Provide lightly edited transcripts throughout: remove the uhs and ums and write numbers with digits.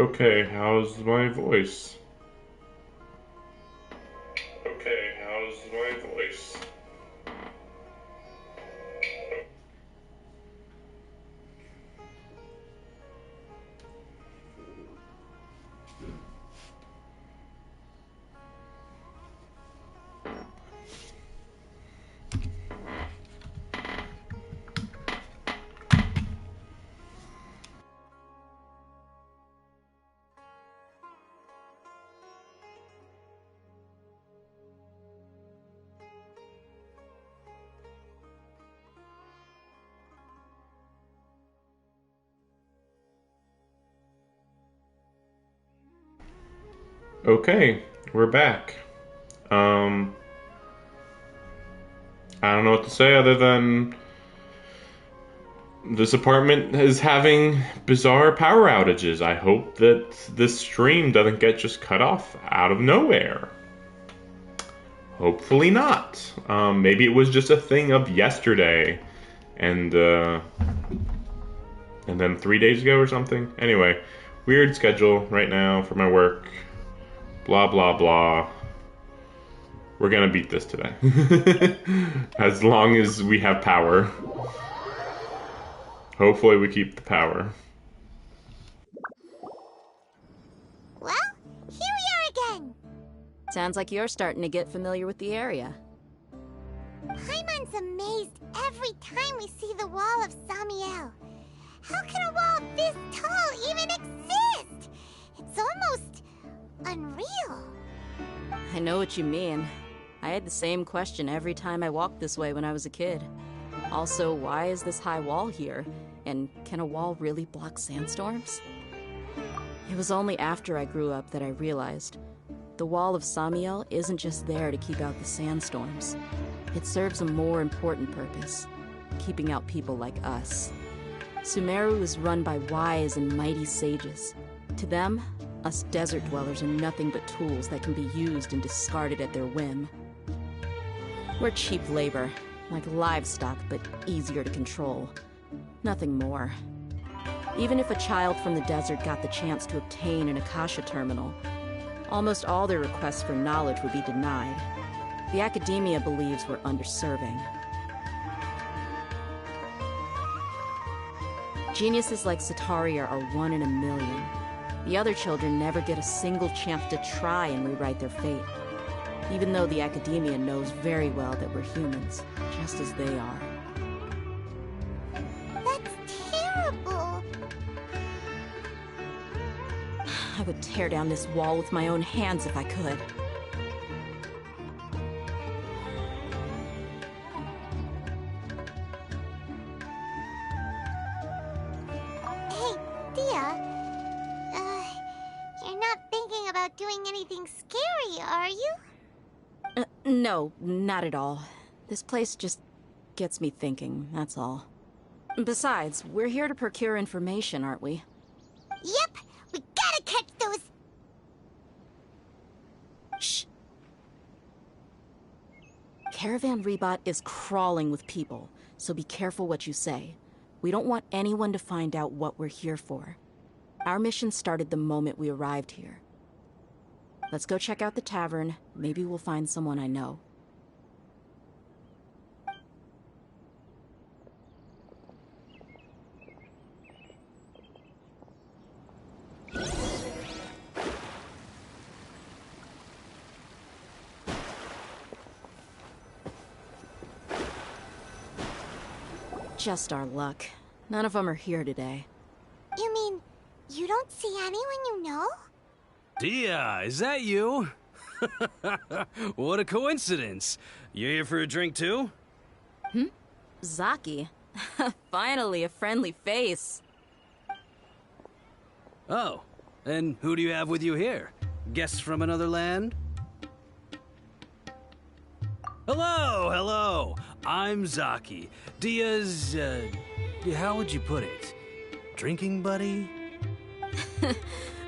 Okay, how's my voice? Okay, how's my voice? Okay, we're back. Um, I don't know what to say other than this apartment is having bizarre power outages. I hope that this stream doesn't get just cut off out of nowhere. Hopefully not. Maybe it was just a thing of yesterday, and and then 3 days ago or something. Anyway, weird schedule right now for my work. Blah blah blah. We're gonna beat this today. As long as we have power. Hopefully we keep the power. Well, here we are again. Sounds like you're starting to get familiar with the area. Paimon's amazed every time we see the wall of Samiel. How can a wall this tall even exist? It's almost unreal. I know what you mean. I had the same question every time I walked this way when I was a kid. Also, why is this high wall here? And can a wall really block sandstorms? It was only after I grew up that I realized the wall of Samiel isn't just there to keep out the sandstorms. It serves a more important purpose, keeping out people like us. Sumeru is run by wise and mighty sages. To them, us desert dwellers are nothing but tools that can be used and discarded at their whim. We're cheap labor, like livestock, but easier to control. Nothing more. Even if a child from the desert got the chance to obtain an Akasha terminal, almost all their requests for knowledge would be denied. The academia believes we're underserving. Geniuses like Sataria are one in a million. The other children never get a single chance to try and rewrite their fate, even though the academia knows very well that we're humans, just as they are. That's terrible. I would tear down this wall with my own hands if I could. Hey, Dia. You're not thinking about doing anything scary, are you? No, not at all. This place just gets me thinking, that's all. Besides, we're here to procure information, aren't we? Yep, we gotta catch those. Shh. Caravan Rebot is crawling with people, so be careful what you say. We don't want anyone to find out what we're here for. Our mission started the moment we arrived here. Let's go check out the tavern. Maybe we'll find someone I know. Just our luck. None of them are here today. You mean, you don't see anyone you know? Dia, is that you? What a coincidence. You here for a drink too? Zaki. Finally, a friendly face. Oh, and who do you have with you here? Guests from another land? Hello, hello. I'm Zaki. Dia's, how would you put it? Drinking buddy?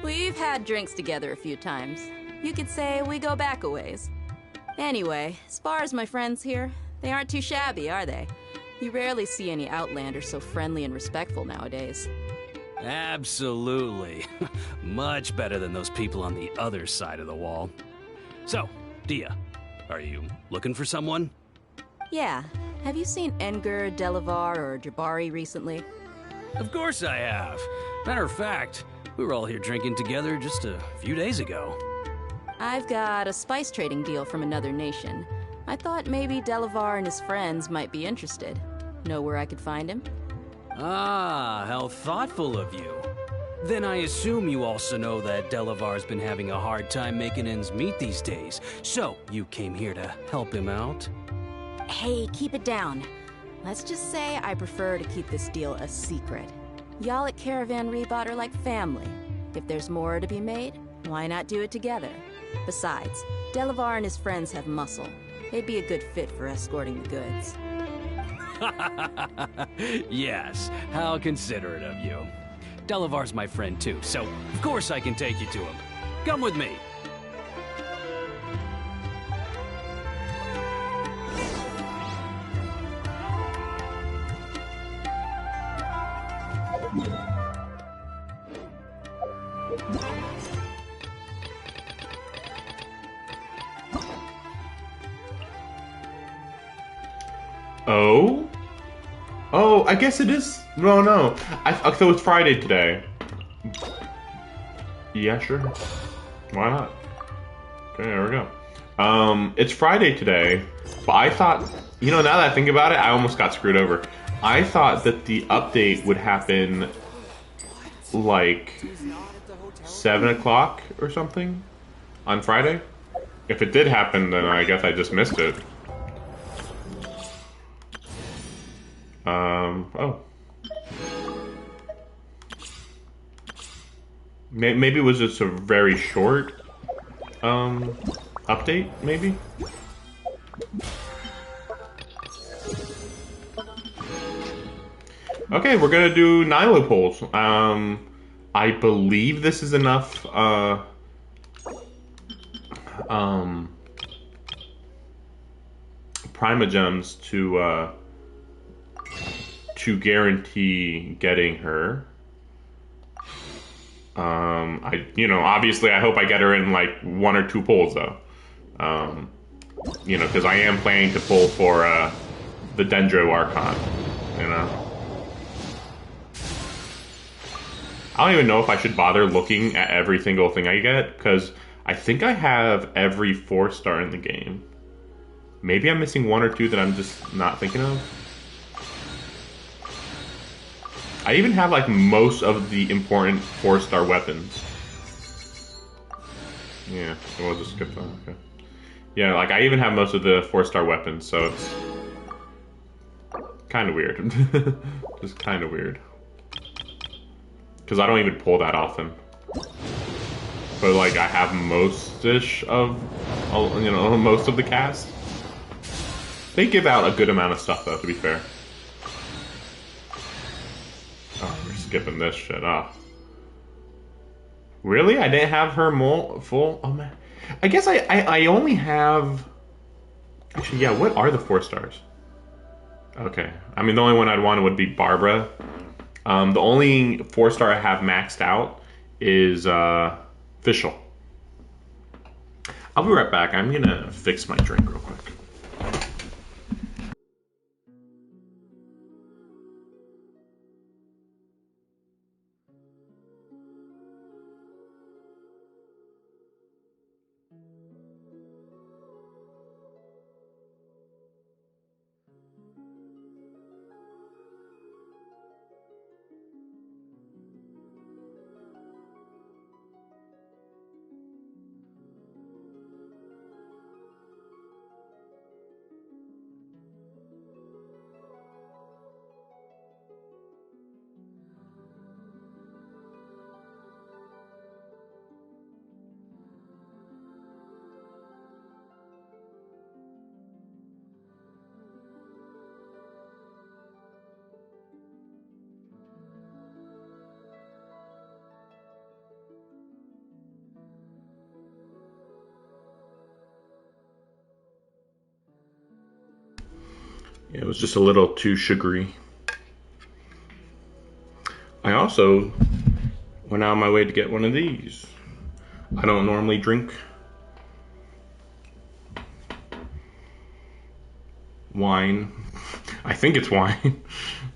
We've had drinks together a few times. You could say we go back a ways. Anyway, as far as my friends here, they aren't too shabby, are they? You rarely see any Outlanders so friendly and respectful nowadays. Absolutely. Much better than those people on the other side of the wall. So, Dia, are you looking for someone? Yeah. Have you seen Edgar, Delavar, or Jabari recently? Of course I have. Matter of fact, we were all here drinking together just a few days ago. I've got a spice trading deal from another nation. I thought maybe Delavar and his friends might be interested. Know where I could find him? Ah, how thoughtful of you. Then I assume you also know that Delavar's been having a hard time making ends meet these days, so you came here to help him out? Hey, keep it down. Let's just say I prefer to keep this deal a secret. Y'all at Caravan Rebot are like family. If there's more to be made, why not do it together? Besides, Delavar and his friends have muscle. They'd be a good fit for escorting the goods. Yes, how considerate of you. Delavar's my friend too, so of course I can take you to him. Come with me. Oh? Oh, I guess it is. No. I thought it was Friday today. Yeah, sure. Why not? Okay, there we go. It's Friday today, but I thought, now that I think about it, I almost got screwed over. I thought that the update would happen like 7 o'clock or something on Friday. If it did happen, then I guess I just missed it. Oh. Maybe it was just a very short, update, maybe? Okay, we're gonna do Nilo polls. I believe this is enough, Primogems to guarantee getting her. Obviously I hope I get her in like 1 or 2 polls though. Because I am planning to pull for the Dendro Archon, I don't even know if I should bother looking at every single thing I get, because I think I have every 4-star in the game. Maybe I'm missing 1 or 2 that I'm just not thinking of. I even have like most of the important 4-star weapons. Yeah, we'll just skip that. Okay. Yeah, like I even have most of the 4-star weapons, so it's kind of weird. Just kind of weird. Because I don't even pull that often. But like I have most-ish of, most of the cast. They give out a good amount of stuff though, to be fair. Oh, we're skipping this shit off. Really? I didn't have her full? Oh man. I guess I only have... Actually, yeah, what are the 4-stars? Okay. I mean, the only one I'd want would be Barbara. The only 4-star I have maxed out is Fischl. I'll be right back. I'm gonna fix my drink real quick. Yeah, it was just a little too sugary. I also Went out of my way to get one of these. I don't normally drink wine. I think it's wine.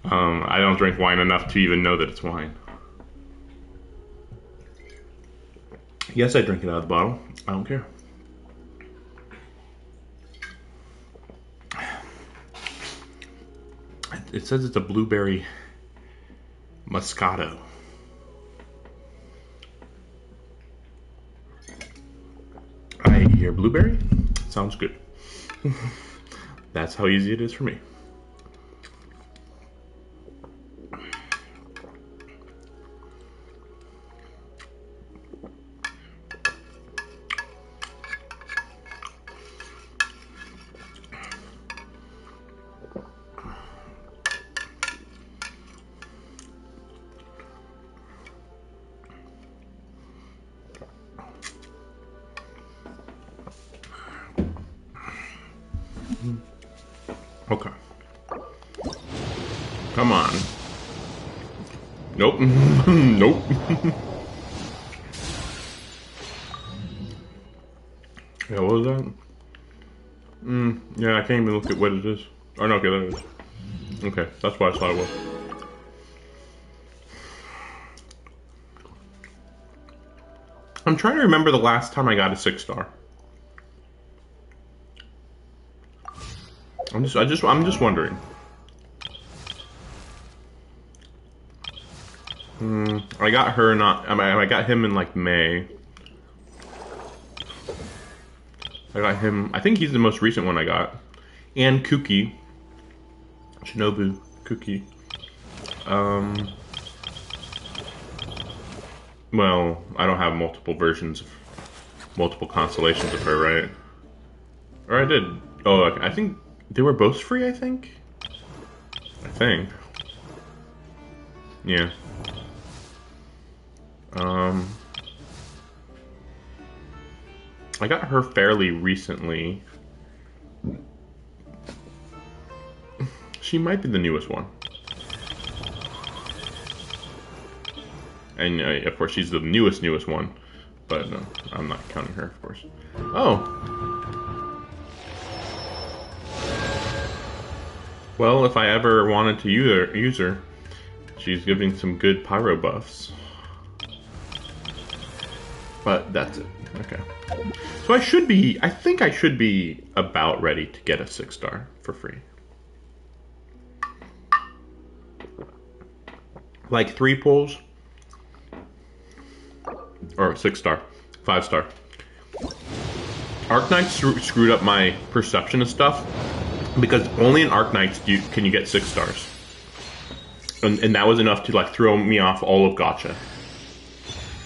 I don't drink wine enough to even know that it's wine. Yes, I drink it out of the bottle. I don't care. It says it's a blueberry Moscato. I hear blueberry. Sounds good. That's how easy it is for me. Okay. Come on. Nope. Nope. Yeah, what was that? Yeah, I can't even look at what it is. Oh, no, okay, there it is. Okay, that's why I thought it was. I'm trying to remember the last time I got a 6-star. I'm just wondering. I got her I got him in like May. I got him. I think he's the most recent one I got. And Kuki, Shinobu Kuki. Well, I don't have multiple versions of multiple constellations of her, right? Or I did. Oh, I think they were both free, I think? Yeah. I got her fairly recently. She might be the newest one. And of course she's the newest one. But no, I'm not counting her, of course. Oh. Well, if I ever wanted to use her, she's giving some good pyro buffs. But that's it. Okay. So I think I should be about ready to get a 6-star for free. Like 3 pulls. Or 6-star. 5-star. Arknights screwed up my perception of stuff. Because only in Arknights can you get 6 stars. And that was enough to like throw me off all of Gacha.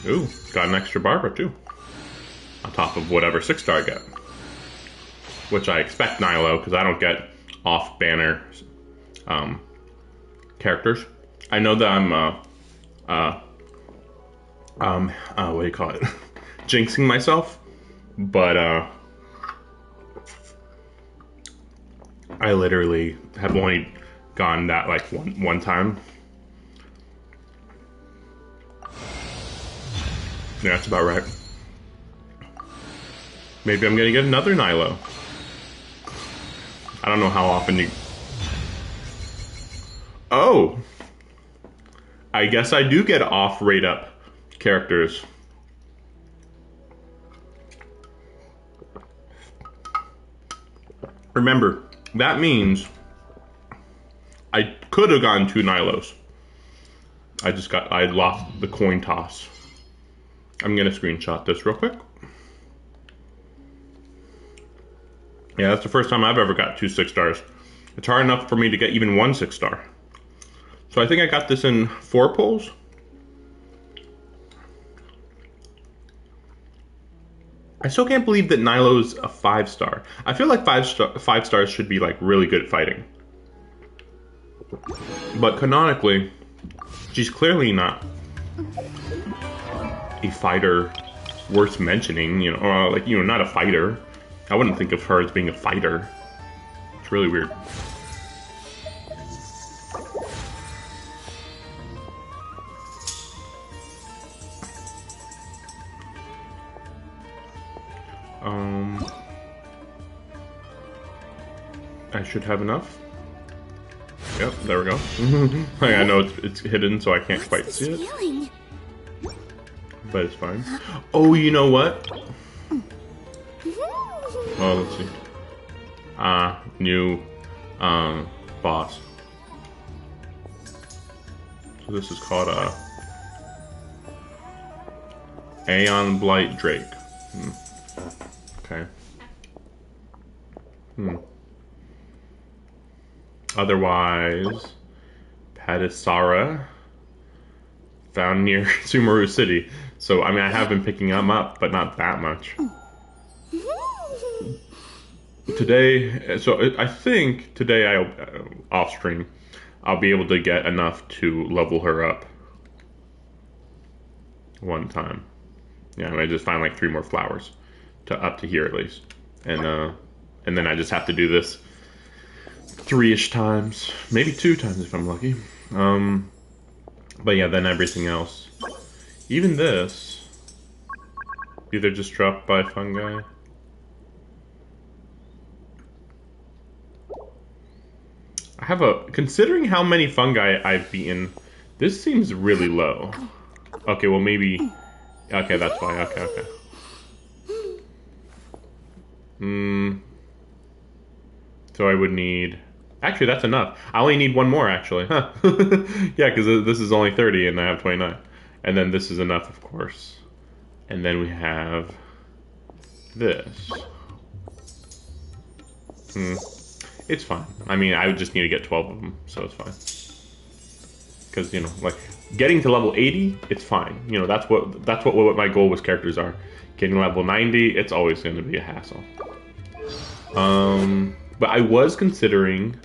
Ooh, got an extra Barbara too. On top of whatever 6-star I get. Which I expect Nilo, because I don't get off-banner characters. I know that I'm, what do you call it? Jinxing myself. But, I literally have only gone that like one time. Yeah, that's about right. Maybe I'm gonna get another Nilo. I don't know how often you... Oh! I guess I do get off rate up characters. Remember, that means I could have gotten 2 Nilos. I lost the coin toss. I'm gonna screenshot this real quick. Yeah, that's the first time I've ever got 2 6-stars. It's hard enough for me to get even 1 6-star. So I think I got this in 4 pulls. I still can't believe that Nilo's a 5-star. I feel like 5 stars should be like really good at fighting. But canonically, she's clearly not a fighter worth mentioning, or like, not a fighter. I wouldn't think of her as being a fighter. It's really weird. I should have enough. Yep, there we go. Like, I know it's hidden, so I can't quite see it. Feeling? But it's fine. Oh, you know what? Oh, let's see. New boss. So this is called Aeon Blight Drake. Okay. Otherwise, Padisara, found near Sumeru City. So, I mean, I have been picking them up, but not that much. Today, so I think today off stream, I'll be able to get enough to level her up one time. Yeah, I might just find like 3 more flowers up to here at least, and then I just have to do this 3-ish times, maybe 2 times if I'm lucky. But yeah, then everything else, even this, either just dropped by fungi. I have considering how many fungi I've beaten, this seems really low. Okay, well maybe, okay, that's why, okay. So I would need, actually that's enough. I only need 1 more actually, huh? Yeah, because this is only 30 and I have 29. And then this is enough, of course. And then we have this. It's fine. I mean, I would just need to get 12 of them, so it's fine. Because, you know, like, getting to level 80, it's fine. You know, that's what my goal with characters are. Getting level 90, it's always going to be a hassle. But I was considering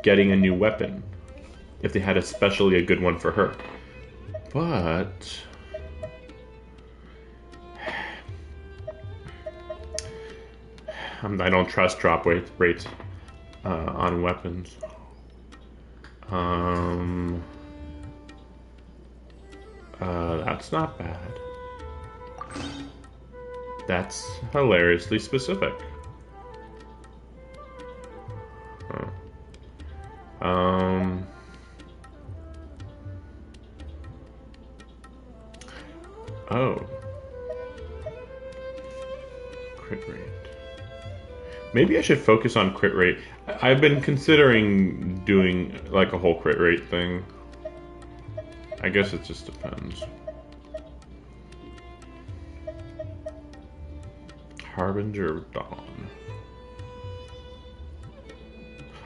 getting a new weapon. If they had especially a good one for her. But I don't trust drop rates on weapons. That's not bad. That's hilariously specific. Oh. Crit rate. Maybe I should focus on crit rate. I've been considering doing like a whole crit rate thing. I guess it just depends. Harbinger of Dawn.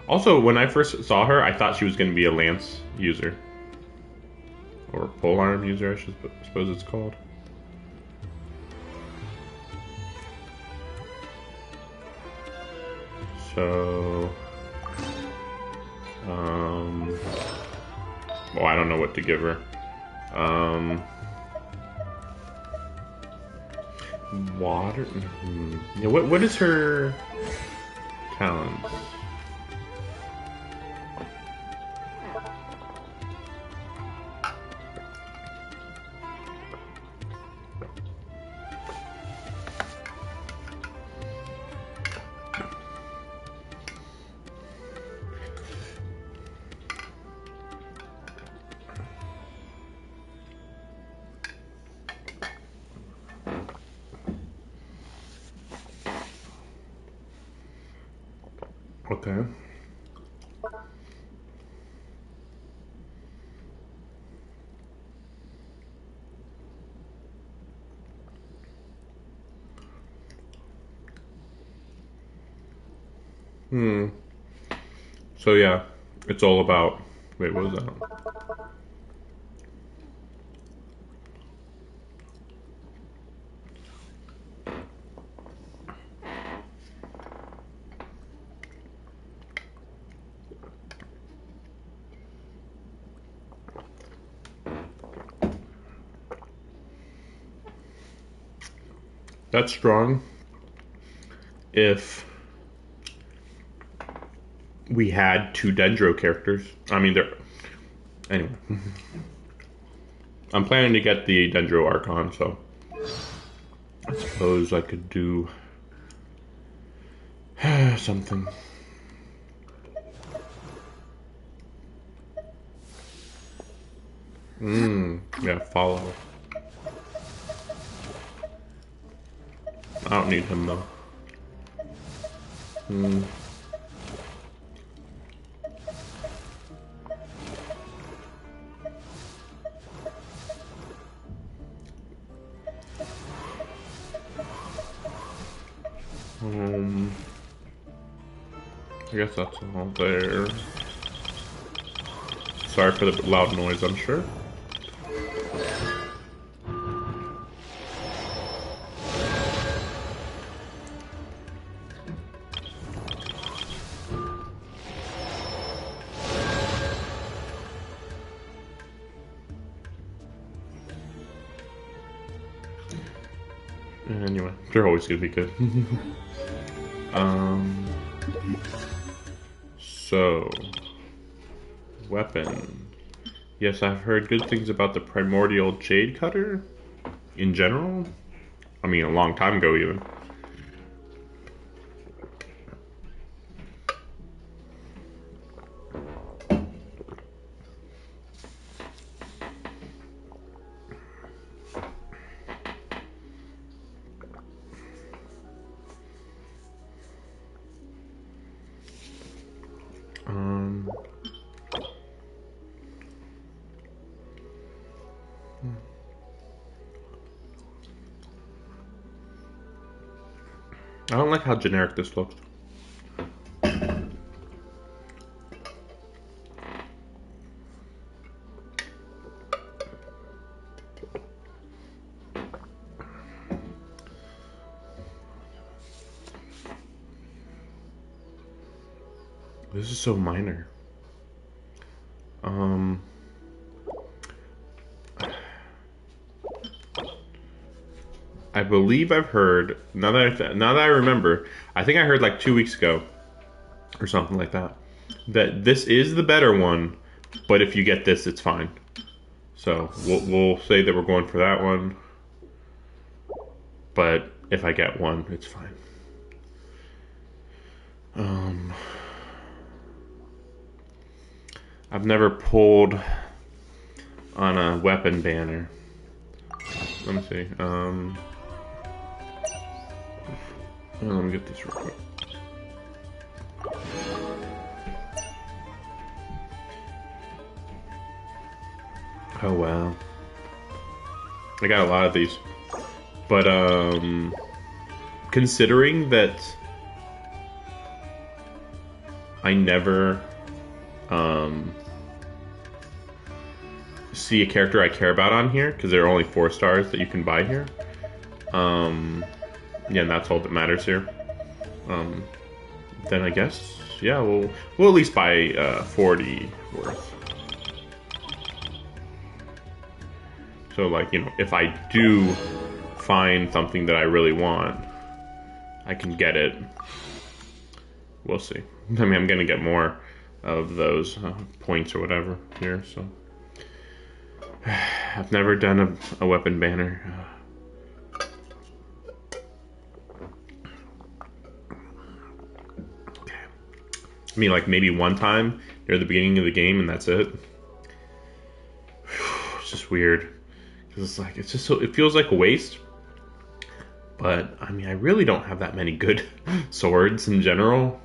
Also, when I first saw her, I thought she was going to be a lance user. Or polearm user, I suppose it's called. So, well, I don't know what to give her. Water. Yeah, what is her talents? Okay. So yeah, it's all about, wait, what was that? That's strong. If we had 2 Dendro characters, I mean, anyway. I'm planning to get the Dendro Archon, so I suppose I could do Something. Yeah, follow. I don't need him though. I guess that's all there. Sorry for the loud noise, I'm sure. Anyway, they're always gonna be good. So, weapon. Yes, I've heard good things about the primordial jade cutter in general. I mean, a long time ago even. I don't like how generic this looks. This is so minor. I believe I've heard, now that I remember, I think I heard like 2 weeks ago or something like that, that this is the better one, but if you get this, it's fine. So we'll say that we're going for that one, but if I get one, it's fine. I've never pulled on a weapon banner. Let me see. Let me get this real quick. Oh wow. I got a lot of these. But considering that I never see a character I care about on here, because there are only 4 stars that you can buy here. Yeah, and that's all that matters here. Then I guess, yeah, we'll at least buy 40 worth. So, like, you know, if I do find something that I really want, I can get it. We'll see. I mean, I'm gonna get more of those points or whatever here, so. I've never done a weapon banner. Okay. I mean, like, maybe one time near the beginning of the game, and that's it. It's just weird. Because it's like, it's just so, it feels like a waste. But, I mean, I really don't have that many good swords in general.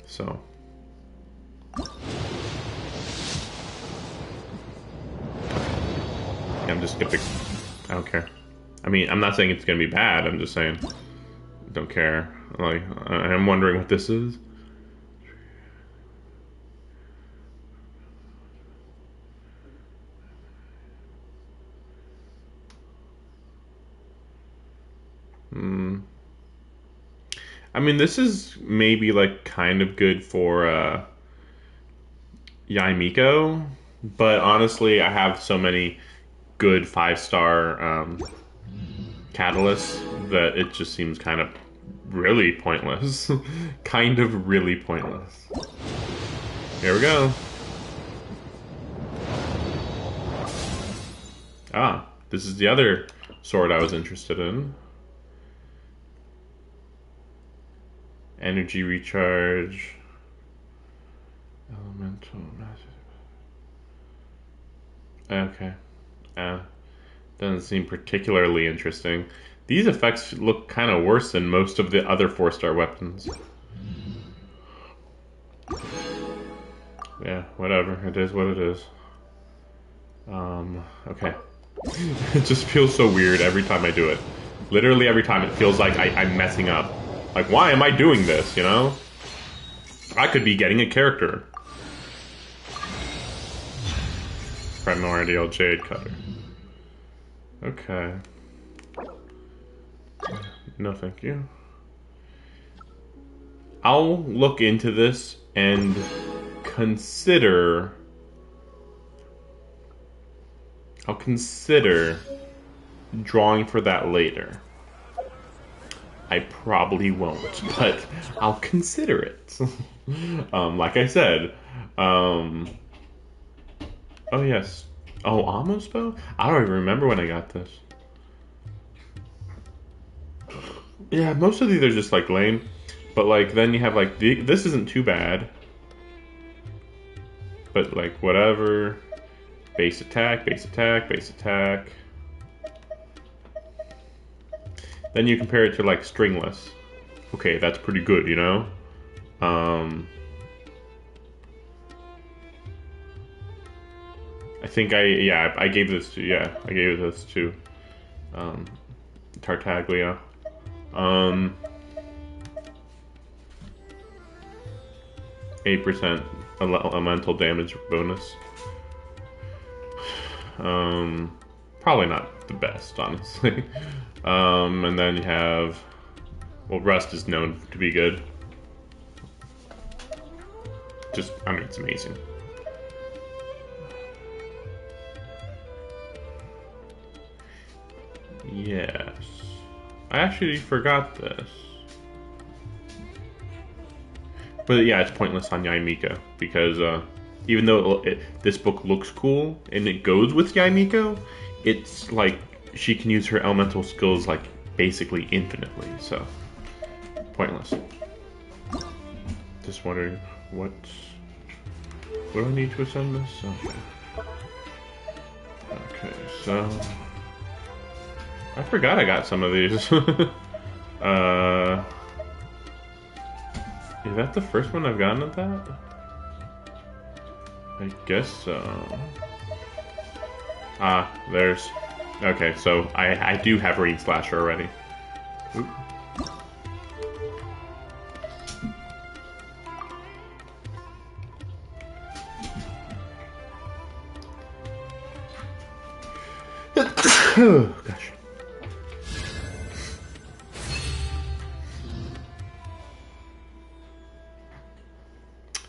So. I'm just gonna pick. I don't care. I mean, I'm not saying it's gonna be bad. I'm just saying, I don't care. Like, I'm wondering what this is. I mean, this is maybe like kind of good for Yaimiko, but honestly, I have so many good 5-star catalysts that it just seems kind of really pointless. Kind of really pointless. Here we go. Ah, this is the other sword I was interested in. Energy recharge. Elemental. Okay. Doesn't seem particularly interesting. These effects look kind of worse than most of the other 4-star weapons. Yeah, whatever. It is what it is. Okay. It just feels so weird every time I do it. Literally every time it feels like I'm messing up. Like, why am I doing this, you know? I could be getting a character. Primordial Jade Cutter. Okay. No, thank you. I'll look into this and consider... I'll consider drawing for that later. I probably won't, but I'll consider it. Like I said, oh yes. Oh, almost bow? I don't even remember when I got this. Yeah, most of these are just like lame. But like then you have like this isn't too bad. But like whatever. Base attack, base attack, base attack. Then you compare it to like stringless. Okay, that's pretty good, you know? I think I gave this to Tartaglia. 8% elemental damage bonus. Probably not the best, honestly. And then you have, well, Rust is known to be good. Just, I mean, it's amazing. Yes. I actually forgot this. But yeah, it's pointless on Yaimiko because even though this book looks cool and it goes with Yaimiko, it's like she can use her elemental skills like basically infinitely, so pointless. Just wondering what do I need to ascend this? Okay, so I forgot I got some of these. Is that the first one I've gotten at that? I guess so. Ah, there's... Okay, so I do have Rain Slasher already. Oop. Oh, gosh.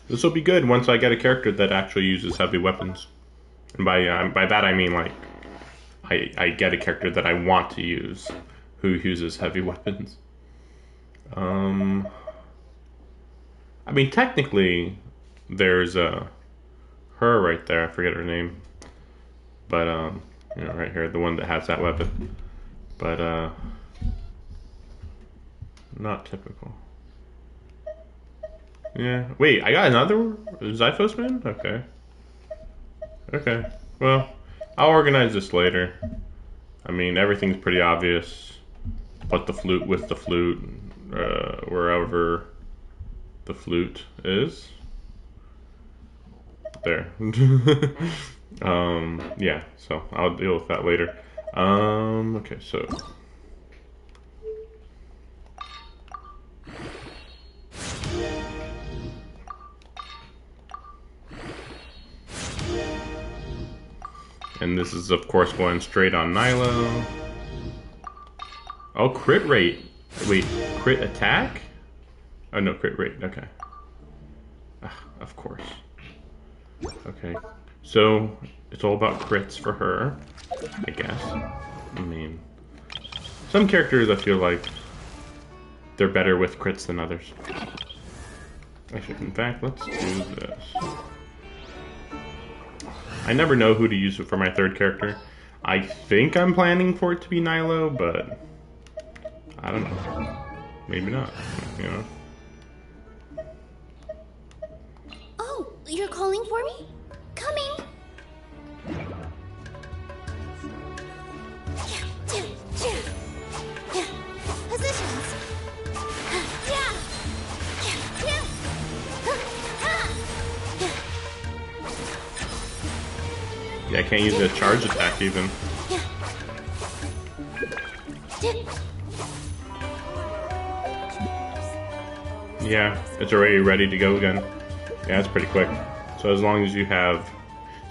This will be good once I get a character that actually uses heavy weapons. And by that I mean like I get a character that I want to use who uses heavy weapons. I mean technically there's her right there, I forget her name. But you know, right here, the one that has that weapon. But not typical. Yeah. Wait, I got another Zyphos Man? Okay. Okay. Well, I'll organize this later. I mean, everything's pretty obvious. Put the flute with the flute, wherever the flute is. There. Yeah, so I'll deal with that later. Okay, so... And this is, of course, going straight on Nilo. Oh, crit rate. Wait, crit attack? Oh, no, crit rate. Okay. Of course. Okay. So, it's all about crits for her, I guess. I mean, some characters I feel like they're better with crits than others. Actually, in fact, let's do this. I never know who to use for my third character. I think I'm planning for it to be Nilo, but I don't know. Maybe not, you know? I can't use a charge attack even. Yeah, it's already ready to go again. Yeah, it's pretty quick. So as long as you have...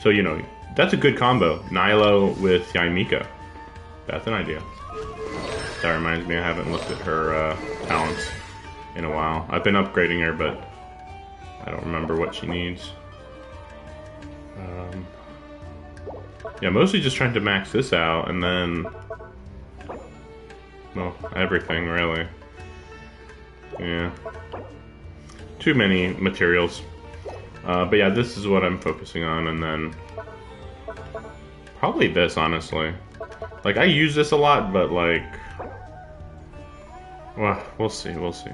So, you know, that's a good combo. Nilo with Yaimika. That's an idea. That reminds me, I haven't looked at her talents in a while. I've been upgrading her, but I don't remember what she needs. Yeah, mostly just trying to max this out, and then... Well, everything, really. Yeah. Too many materials. But yeah, this is what I'm focusing on, and then... Probably this, honestly. Like, I use this a lot, but like... Well, we'll see, we'll see.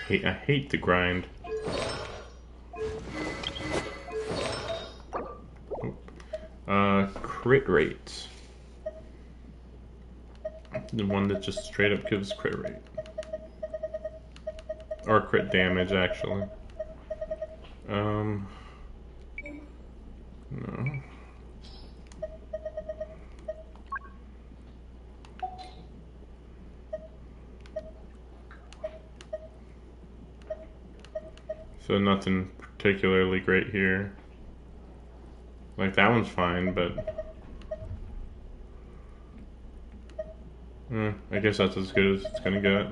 I hate the grind. Crit rate. The one that just straight up gives crit rate. Or crit damage, actually. No. So nothing particularly great here. Like, that one's fine, but... I guess that's as good as it's gonna get.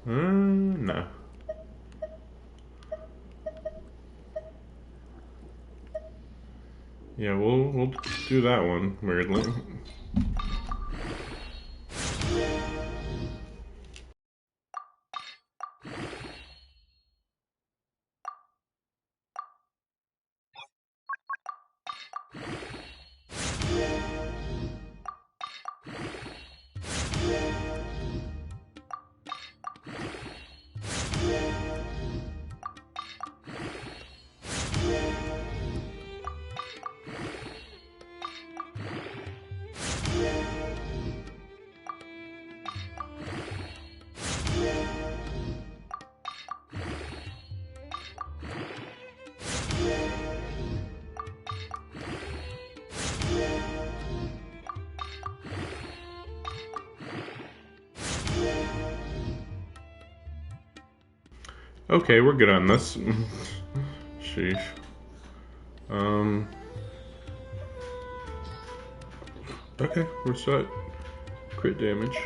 No. Yeah, we'll do that one, weirdly. Okay, we're good on this. Sheesh. Okay, we're set. Crit damage.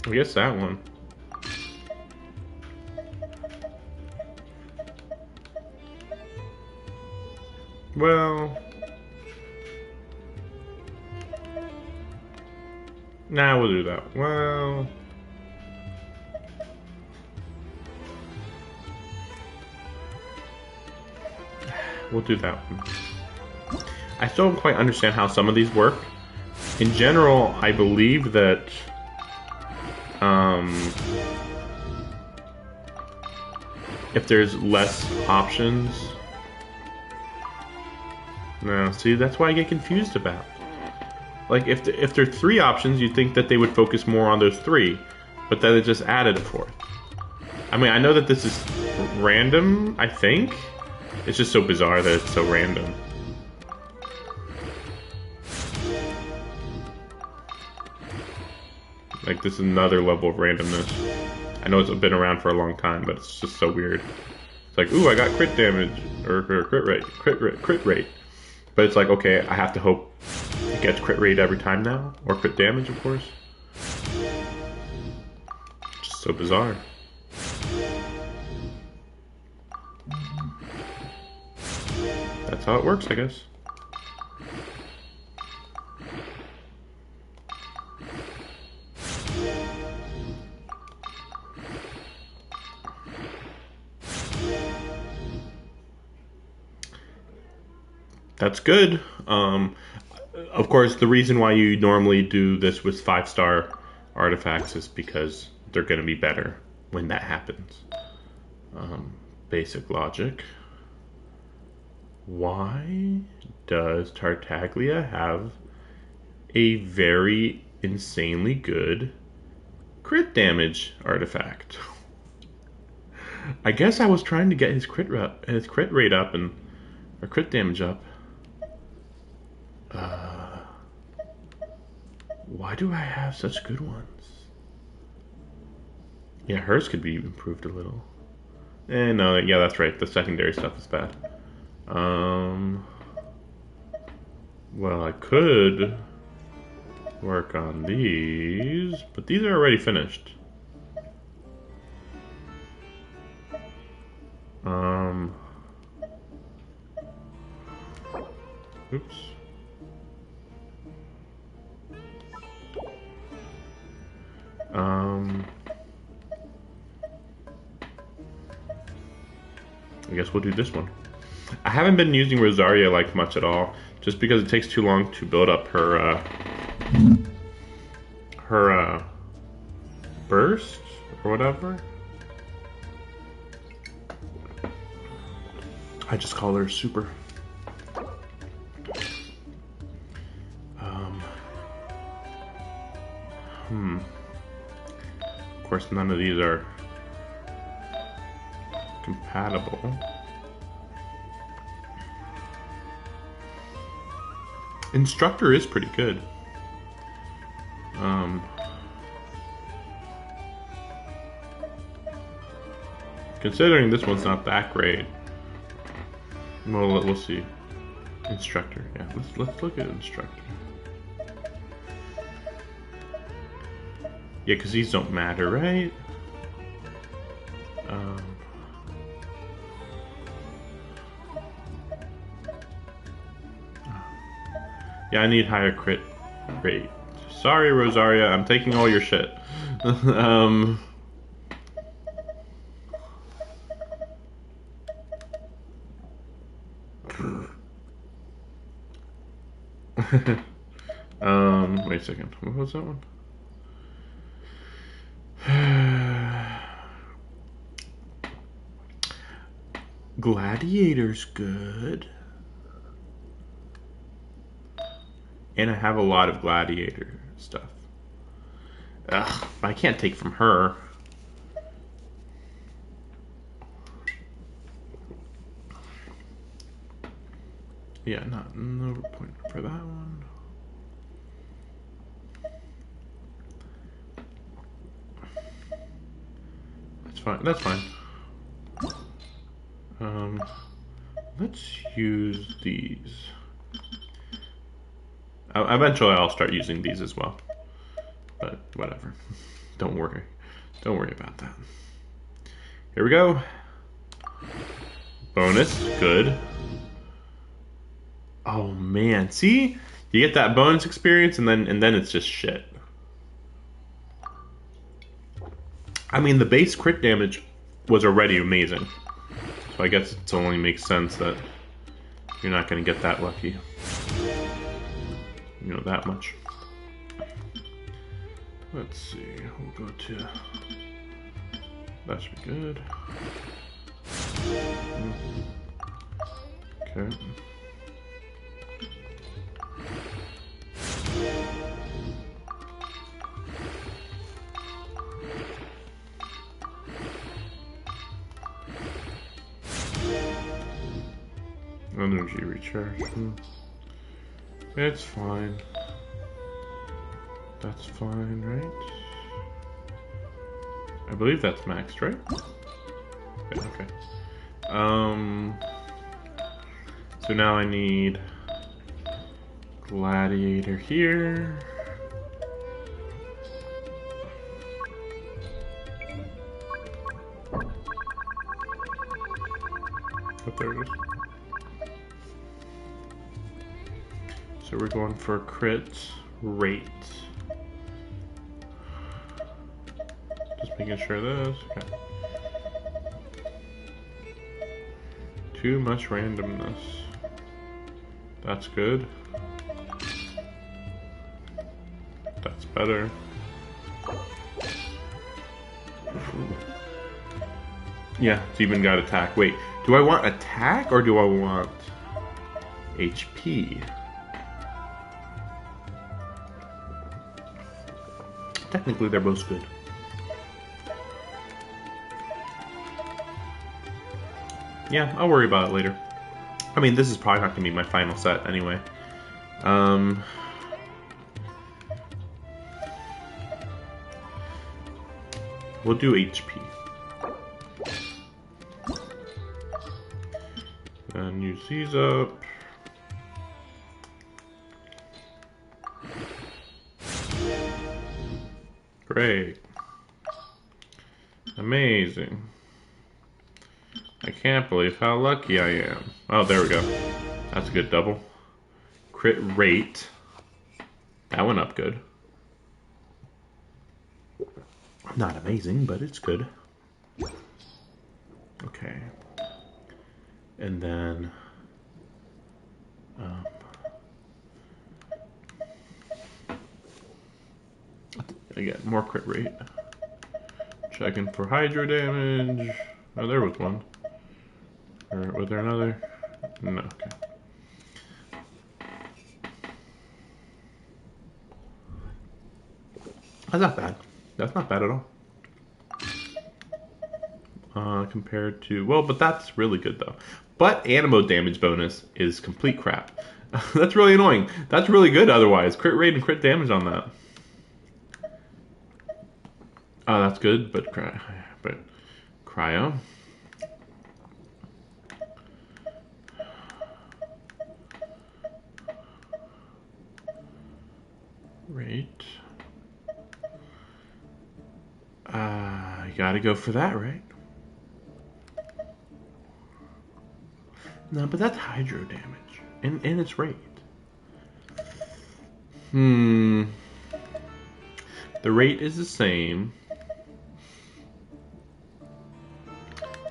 I guess that one. Well... Nah, we'll do that. Well... We'll do that one. I still don't quite understand how some of these work. In general, I believe that... if there's less options... No, see, that's what I get confused about. Like, if there are 3 options, you'd think that they would focus more on those 3, but then it just added a 4th. I mean, I know that this is random, I think. It's just so bizarre that it's so random. Like, this is another level of randomness. I know it's been around for a long time, but it's just so weird. It's like, ooh, I got crit damage, or crit rate. But it's like, okay, I have to hope it gets crit rate every time now, or crit damage, of course. Just so bizarre. That's how it works, I guess. That's good. Of course, the reason why you normally do this with 5-star artifacts is because they're going to be better when that happens. Basic logic. Why does Tartaglia have a very insanely good crit damage artifact? I guess I was trying to get his crit rate up and or crit damage up. Why do I have such good ones? Yeah, hers could be improved a little. No, yeah, that's right. The secondary stuff is bad. Well, I could work on these, but these are already finished. Oops. I guess we'll do this one. I haven't been using Rosaria like much at all, just because it takes too long to build up her burst or whatever. I just call her super. Of course, none of these are compatible. Instructor is pretty good. Considering this one's not that great. Well, we'll see. Instructor, yeah. Let's look at instructor. Yeah, because these don't matter, right? Yeah, I need higher crit rate. Sorry, Rosaria, I'm taking all your shit. Wait a second. What was that one? Gladiator's good. And I have a lot of gladiator stuff. Ugh, I can't take from her. Yeah, no point for that one. That's fine. That's fine. Let's use these. Eventually, I'll start using these as well. But whatever. Don't worry. Don't worry about that. Here we go. Bonus. Good. Oh man, see? You get that bonus experience and then it's just shit. I mean, the base crit damage was already amazing. So I guess it only makes sense that you're not going to get that lucky. You know, that much. Let's see, we'll go to... That should be good. Okay. Energy recharge. It's fine. That's fine, right? I believe that's maxed, right? Yeah, okay. So now I need Gladiator here. Oh, there it is. So we're going for crit rate. Just making sure this. Okay. Too much randomness. That's good. better. Yeah, it's even got attack. Wait, do I want attack or do I want HP? Technically, they're both good. Yeah, I'll worry about it later. I mean, this is probably not going to be my final set anyway. We'll do HP. And use these up. Great. Amazing. I can't believe how lucky I am. Oh, there we go. That's a good double. Crit rate. That went up good. Not amazing, but it's good. Okay. And then... again, more crit rate. Checking for hydro damage. Oh, there was one. Or was there another? No, okay. That's not bad. That's not bad at all. Compared to... Well, but that's really good, though. But animo damage bonus is complete crap. That's really annoying. That's really good otherwise. Crit rate and crit damage on that. Oh, that's good, but cryo. Rate. You gotta go for that, right? No, but that's hydro damage. And its rate. The rate is the same.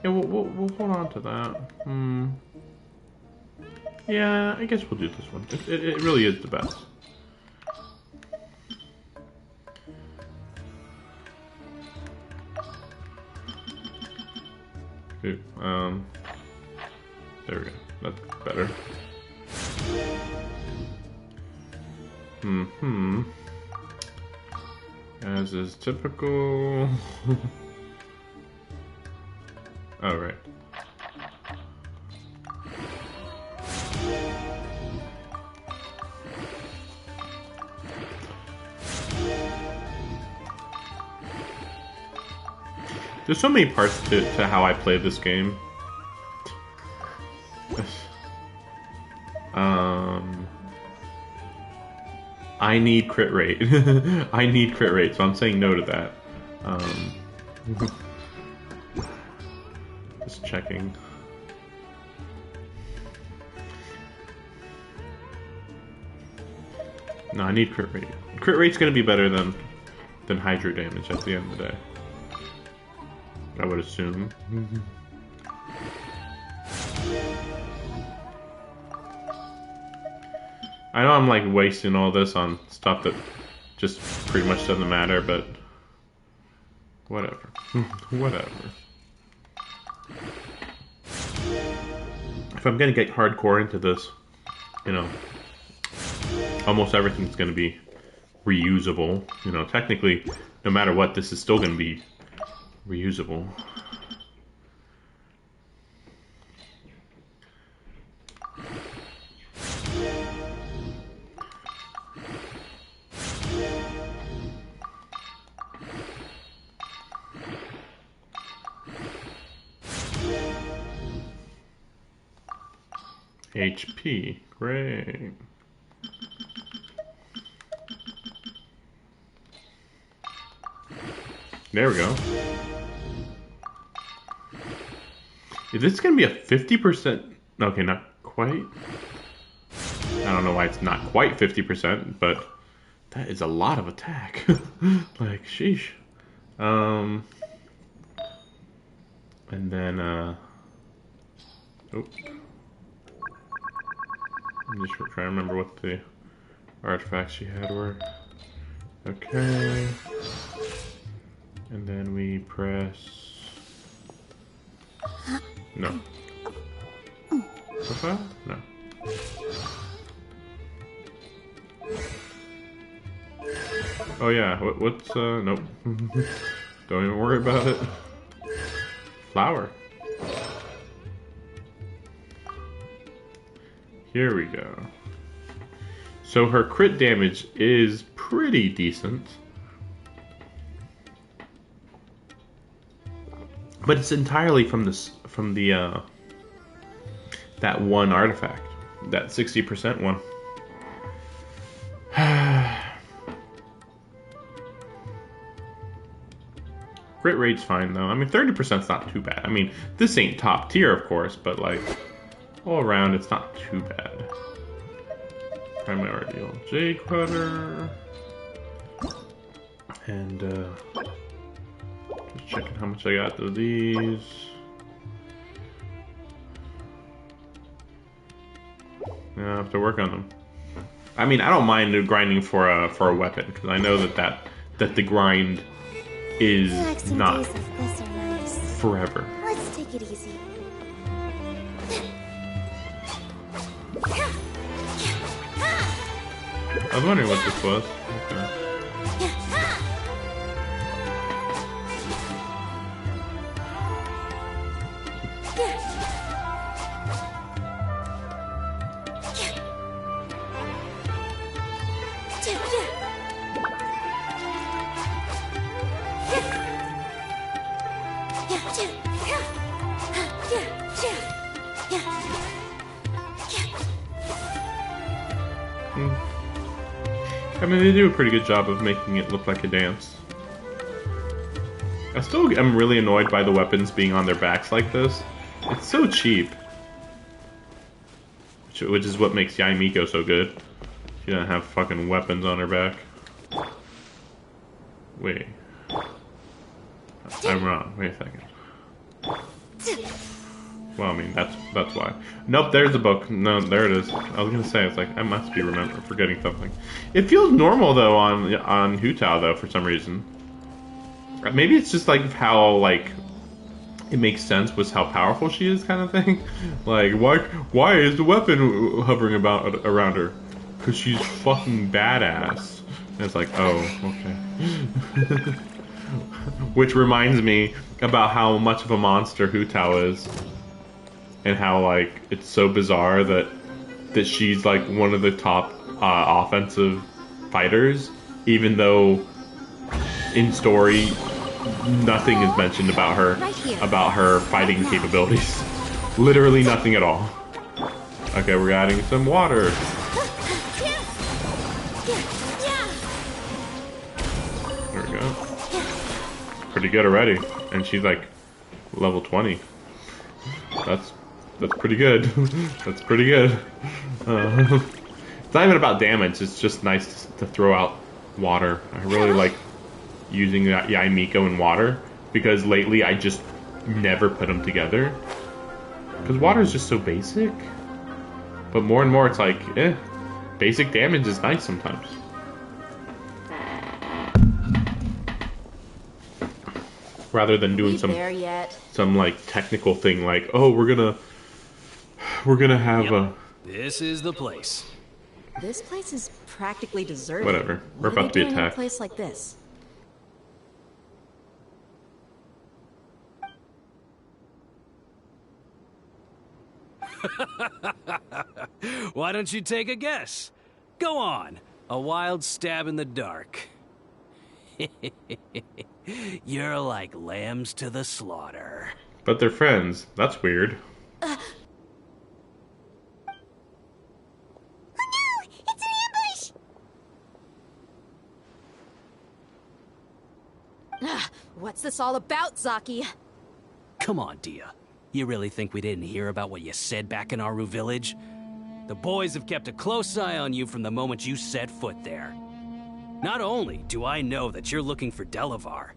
Yeah, we'll hold on to that. Yeah, I guess we'll do this one. It really is the best. Ooh, there we go. That's better. As is typical. Oh, right. There's so many parts to how I play this game. I need crit rate. I need crit rate, so I'm saying no to that. Just checking. No, I need crit rate. Crit rate's gonna be better than hydro damage at the end of the day. I would assume. I know I'm like wasting all this on stuff that just pretty much doesn't matter, but whatever. Whatever. If I'm gonna get hardcore into this, you know, almost everything's gonna be reusable. You know, technically, no matter what, this is still gonna be reusable. HP, great. There we go. Is this gonna be a 50%? Okay, not quite. I don't know why it's not quite 50%, but that is a lot of attack. Like, sheesh. And then, oh. I'm just trying to remember what the artifacts she had were. Okay. And then we press... No. Okay? No. Oh yeah, what's, nope. Don't even worry about it. Flower. Here we go. So her crit damage is pretty decent. But it's entirely from the that one artifact. That 60% one. Crit rate's fine though. I mean 30%'s not too bad. I mean, this ain't top tier of course, but like all around it's not too bad. Primordial Jade Cutter. And just checking how much I got of these. Yeah, I have to work on them. I mean, I don't mind grinding for a weapon because I know that the grind is not forever. Let's take it easy. I was wondering what this was. Okay. I mean, they do a pretty good job of making it look like a dance. I still am really annoyed by the weapons being on their backs like this. It's so cheap. Which is what makes Yae Miko so good. She doesn't have fucking weapons on her back. Wait. I'm wrong. Wait a second. Well, I mean, that's why. Nope, there's the book. No, there it is. I was gonna say, it's like, I must be forgetting something. It feels normal, though, on Hu Tao, though, for some reason. Maybe it's just, like, how, like, it makes sense with how powerful she is, kind of thing. Like, why is the weapon hovering around her? Because she's fucking badass. And it's like, oh, okay. Which reminds me about how much of a monster Hu Tao is. And how, like, it's so bizarre that she's, like, one of the top offensive fighters, even though in story nothing is mentioned about her fighting capabilities. Literally nothing at all. Okay, we're adding some water. There we go. Pretty good already. And she's, like, level 20. That's pretty good. That's pretty good. It's not even about damage. It's just nice to throw out water. I really like using Yae Miko in water because lately I just never put them together. Because water is just so basic. But more and more it's like, basic damage is nice sometimes. Rather than doing some like technical thing like, oh, we're gonna have a... This is the place. This place is practically deserted. Whatever. We're about to be attacked. A place like this. Why don't you take a guess? Go on. A wild stab in the dark. You're like lambs to the slaughter. But they're friends. That's weird. What's this all about, Zaki? Come on, Dia. You really think we didn't hear about what you said back in Aru Village? The boys have kept a close eye on you from the moment you set foot there. Not only do I know that you're looking for Delavar,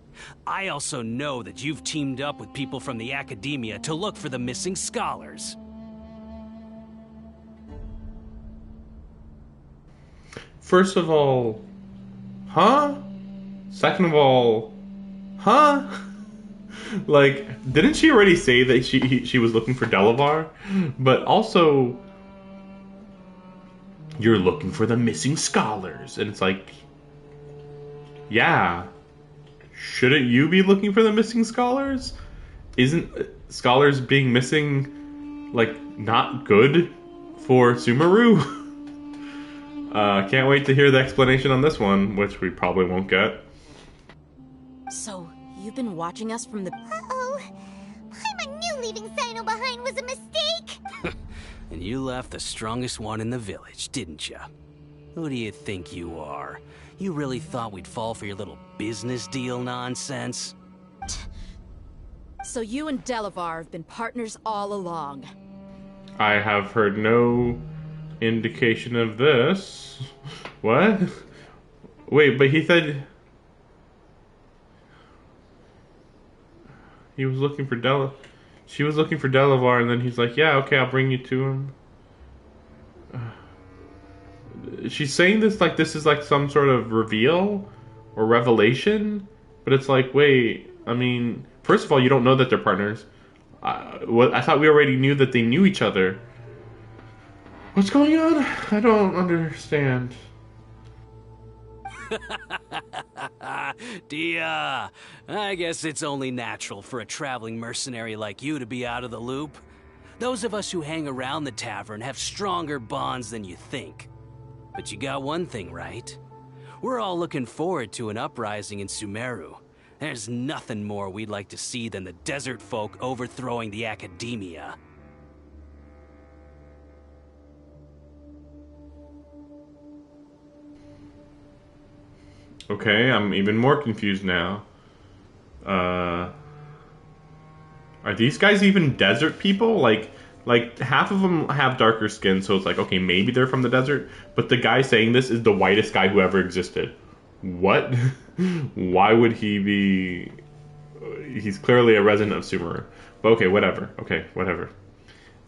I also know that you've teamed up with people from the Academia to look for the missing scholars. First of all, huh? Second of all, huh? Like, didn't she already say that she was looking for Delavar? But also, you're looking for the missing scholars, and it's like, yeah, shouldn't you be looking for the missing scholars? Isn't scholars being missing like not good for Sumeru? Can't wait to hear the explanation on this one, which we probably won't get. So, you've been watching us from the... Uh-oh. Paimon knew leaving Sino behind was a mistake. And you left the strongest one in the village, didn't ya? Who do you think you are? You really thought we'd fall for your little business deal nonsense? So you and Delavar have been partners all along. I have heard no indication of this. What? Wait, but he said he was looking for she was looking for Delavar, and then he's like, yeah, okay, I'll bring you to him. She's saying this like this is like some sort of reveal or revelation, but it's like, wait, I mean, first of all, you don't know that they're partners. I thought we already knew that they knew each other. What's going on? I don't understand. Dia, I guess it's only natural for a traveling mercenary like you to be out of the loop. Those of us who hang around the tavern have stronger bonds than you think. But you got one thing right. We're all looking forward to an uprising in Sumeru. There's nothing more we'd like to see than the desert folk overthrowing the academia. Okay, I'm even more confused now. Are these guys even desert people? Like half of them have darker skin, so it's like, okay, maybe they're from the desert. But the guy saying this is the whitest guy who ever existed. What? Why would he be? He's clearly a resident of Sumeru. But okay, whatever. Okay, whatever.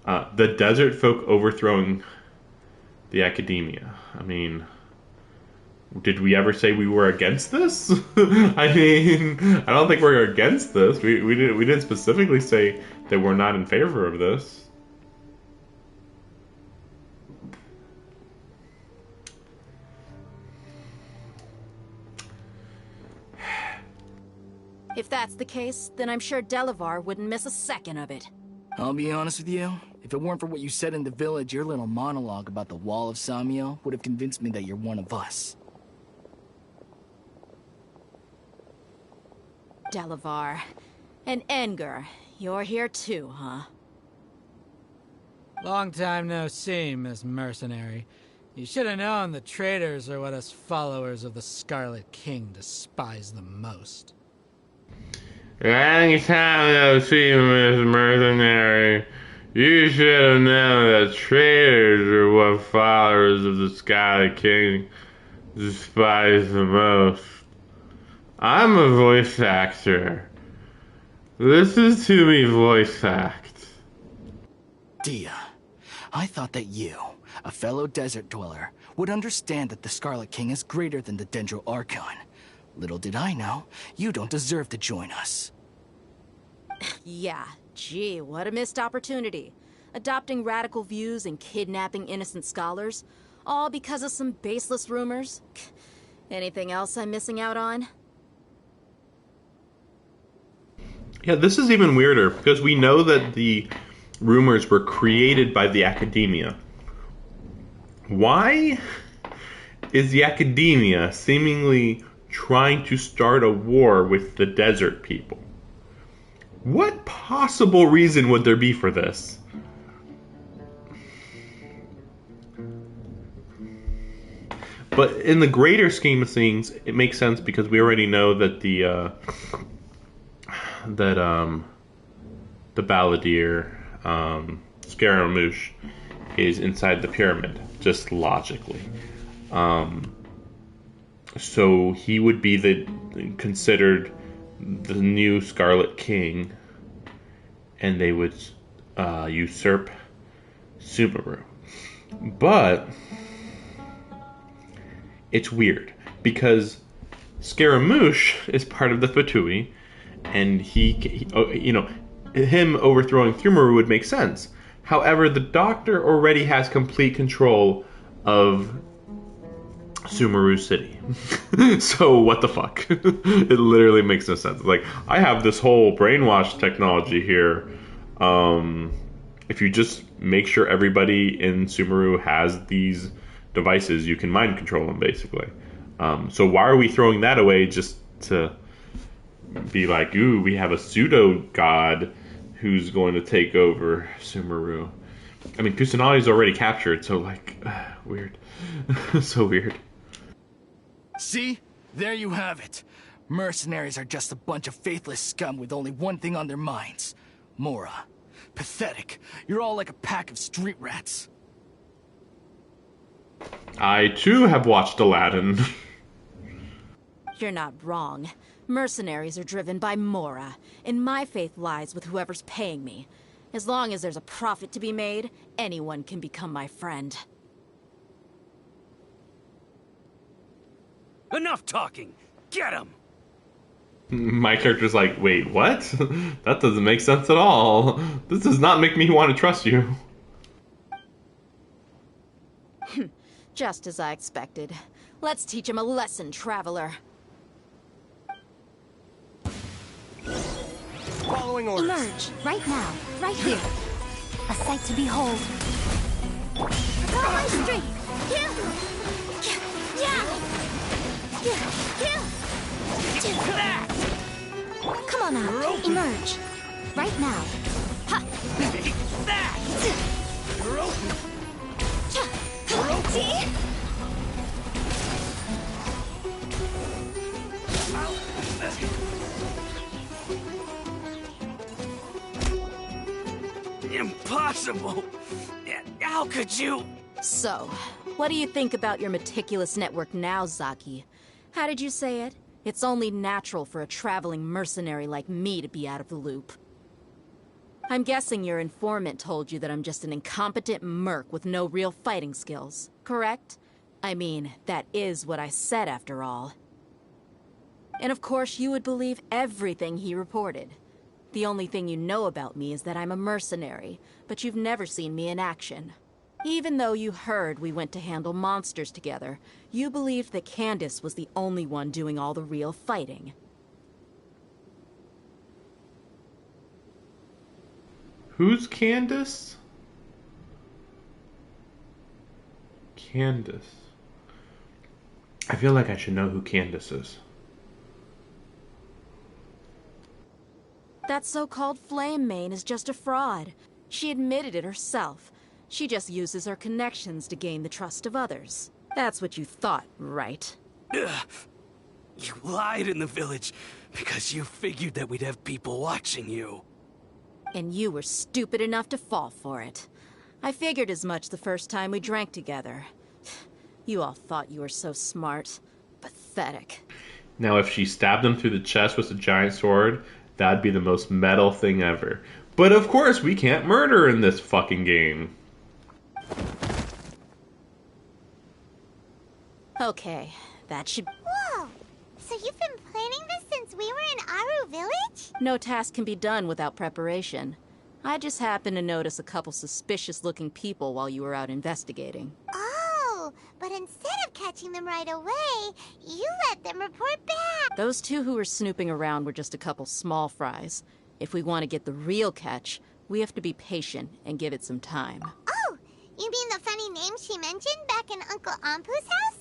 The desert folk overthrowing the academia. I mean, did we ever say we were against this? I mean, I don't think we're against this. We didn't specifically say that we're not in favor of this. If that's the case, then I'm sure Delavar wouldn't miss a second of it. I'll be honest with you. If it weren't for what you said in the village, your little monologue about the Wall of Samiel would have convinced me that you're one of us. Delavar. And Enger, you're here too, huh? Long time no see, Miss Mercenary. You should have known the traitors are what us followers of the Scarlet King despise the most. Long time no see, Miss Mercenary. You should have known that traitors are what followers of the Scarlet King despise the most. I'm a voice actor. Listen to me voice act. Dia, I thought that you, a fellow desert dweller, would understand that the Scarlet King is greater than the Dendro Archon. Little did I know, you don't deserve to join us. Yeah, gee, what a missed opportunity. Adopting radical views and kidnapping innocent scholars, all because of some baseless rumors. Anything else I'm missing out on? Yeah, this is even weirder because we know that the rumors were created by the academia. Why is the academia seemingly trying to start a war with the desert people? What possible reason would there be for this? But in the greater scheme of things, it makes sense because we already know that the balladeer, Scaramouche, is inside the pyramid, just logically. So he would be considered the new Scarlet King, and they would usurp Sumeru. But it's weird because Scaramouche is part of the Fatui, and him overthrowing Sumeru would make sense. However, the Doctor already has complete control of Sumeru City. So what the fuck? It literally makes no sense. Like, I have this whole brainwash technology here. If you just make sure everybody in Sumeru has these devices, you can mind control them, basically. So why are we throwing that away just to be like, ooh, we have a pseudo god who's going to take over Sumeru? I mean, Kusanali's already captured, so like, weird. So weird. See? There you have it. Mercenaries are just a bunch of faithless scum with only one thing on their minds. Mora. Pathetic. You're all like a pack of street rats. I, too, have watched Aladdin. You're not wrong. Mercenaries are driven by Mora, and my faith lies with whoever's paying me. As long as there's a profit to be made, anyone can become my friend. Enough talking! Get him! My character's like, wait, what? That doesn't make sense at all. This does not make me want to trust you. Just as I expected. Let's teach him a lesson, traveler. Following orders. Emerge, right now, right here. A sight to behold. Follow my strength. Come on out, emerge. Right now. Ha! Take that! See? Impossible! How could you? So, what do you think about your meticulous network now, Zaki? How did you say it? It's only natural for a traveling mercenary like me to be out of the loop. I'm guessing your informant told you that I'm just an incompetent merc with no real fighting skills, correct? I mean, that is what I said after all. And of course you would believe everything he reported. The only thing you know about me is that I'm a mercenary, but you've never seen me in action. Even though you heard we went to handle monsters together, you believed that Candace was the only one doing all the real fighting. Who's Candace? Candace. I feel like I should know who Candace is. That so-called Flame Mane is just a fraud. She admitted it herself. She just uses her connections to gain the trust of others. That's what you thought, right? Ugh. You lied in the village because you figured that we'd have people watching you. And you were stupid enough to fall for it. I figured as much the first time we drank together. You all thought you were so smart. Pathetic. Now, if she stabbed him through the chest with a giant sword, that'd be the most metal thing ever. But of course, we can't murder in this fucking game. Okay, that should... Whoa! So you've been planning this since we were in Aru Village? No task can be done without preparation. I just happened to notice a couple suspicious-looking people while you were out investigating. Oh, but instead of catching them right away, you let them report back. Those two who were snooping around were just a couple small fries. If we want to get the real catch, we have to be patient and give it some time. Oh, you mean the funny name she mentioned back in Uncle Ampu's house?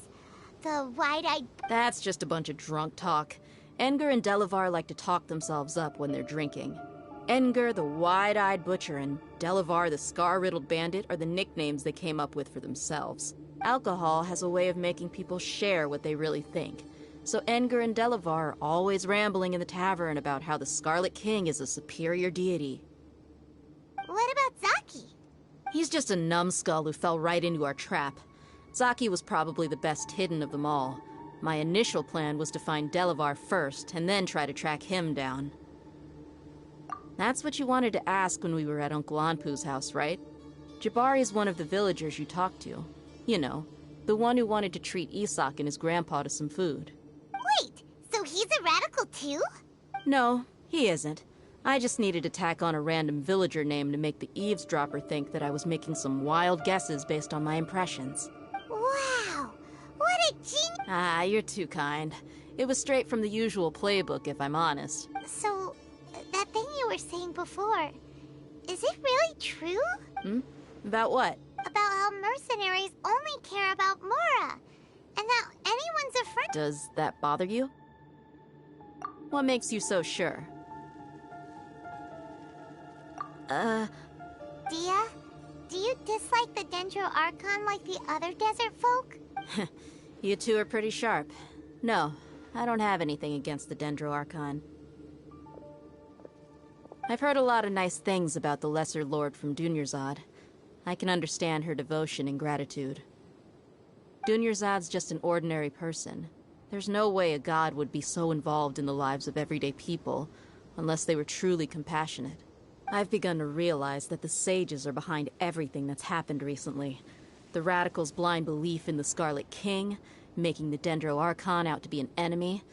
The wide-eyed... That's just a bunch of drunk talk. Edgar and Delavar like to talk themselves up when they're drinking. Edgar, the wide-eyed butcher, and Delavar, the scar-riddled bandit, are the nicknames they came up with for themselves. Alcohol has a way of making people share what they really think. So Edgar and Delavar are always rambling in the tavern about how the Scarlet King is a superior deity. What about Zaki? He's just a numbskull who fell right into our trap. Zaki was probably the best hidden of them all. My initial plan was to find Delavar first, and then try to track him down. That's what you wanted to ask when we were at Uncle Anpu's house, right? Jabari's one of the villagers you talked to. You know, the one who wanted to treat Isak and his grandpa to some food. Wait, too? No, he isn't. I just needed to tack on a random villager name to make the eavesdropper think that I was making some wild guesses based on my impressions. Wow! What a genius! Ah, you're too kind. It was straight from the usual playbook, if I'm honest. So, that thing you were saying before, is it really true? About what? About how mercenaries only care about Mora, and that anyone's a friend. Does that bother you? What makes you so sure? Dia, do you dislike the Dendro Archon like the other desert folk? You two are pretty sharp. No, I don't have anything against the Dendro Archon. I've heard a lot of nice things about the Lesser Lord from Dunyarzad. I can understand her devotion and gratitude. Dunyarzad's just an ordinary person. There's no way a god would be so involved in the lives of everyday people, unless they were truly compassionate. I've begun to realize that the sages are behind everything that's happened recently. The radicals' blind belief in the Scarlet King, making the Dendro Archon out to be an enemy.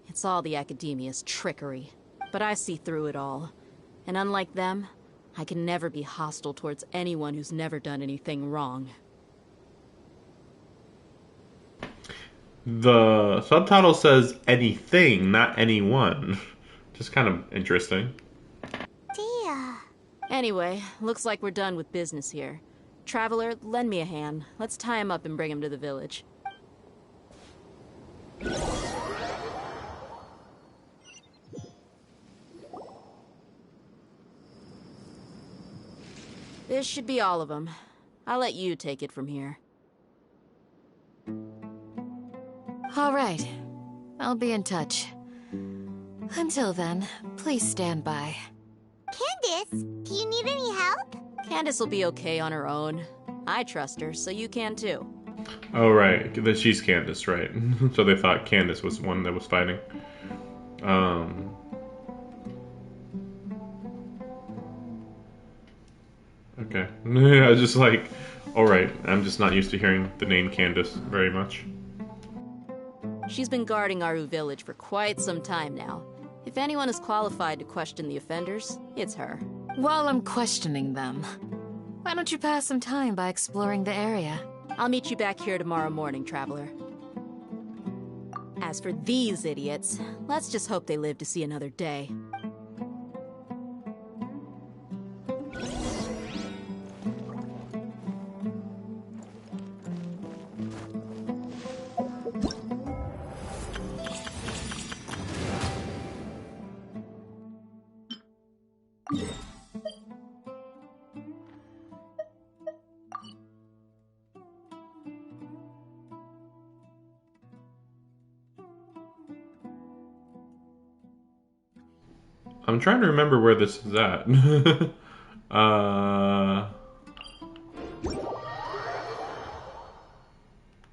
It's all the academia's trickery. But I see through it all. And unlike them, I can never be hostile towards anyone who's never done anything wrong. The subtitle says anything, not anyone. Just kind of interesting. Dia. Anyway, looks like we're done with business here. Traveler, lend me a hand. Let's tie him up and bring him to the village. This should be all of them. I'll let you take it from here. All right. I'll be in touch. Until then, please stand by. Candace, do you need any help? Candace will be okay on her own. I trust her, so you can too. Oh, right. That she's Candace, right. So they thought Candace was the one that was fighting. Okay. I was just like, alright. I'm just not used to hearing the name Candace very much. She's been guarding Aru village for quite some time now. If anyone is qualified to question the offenders, it's her. While I'm questioning them, why don't you pass some time by exploring the area? I'll meet you back here tomorrow morning, Traveler. As for these idiots, let's just hope they live to see another day. I'm trying to remember where this is at.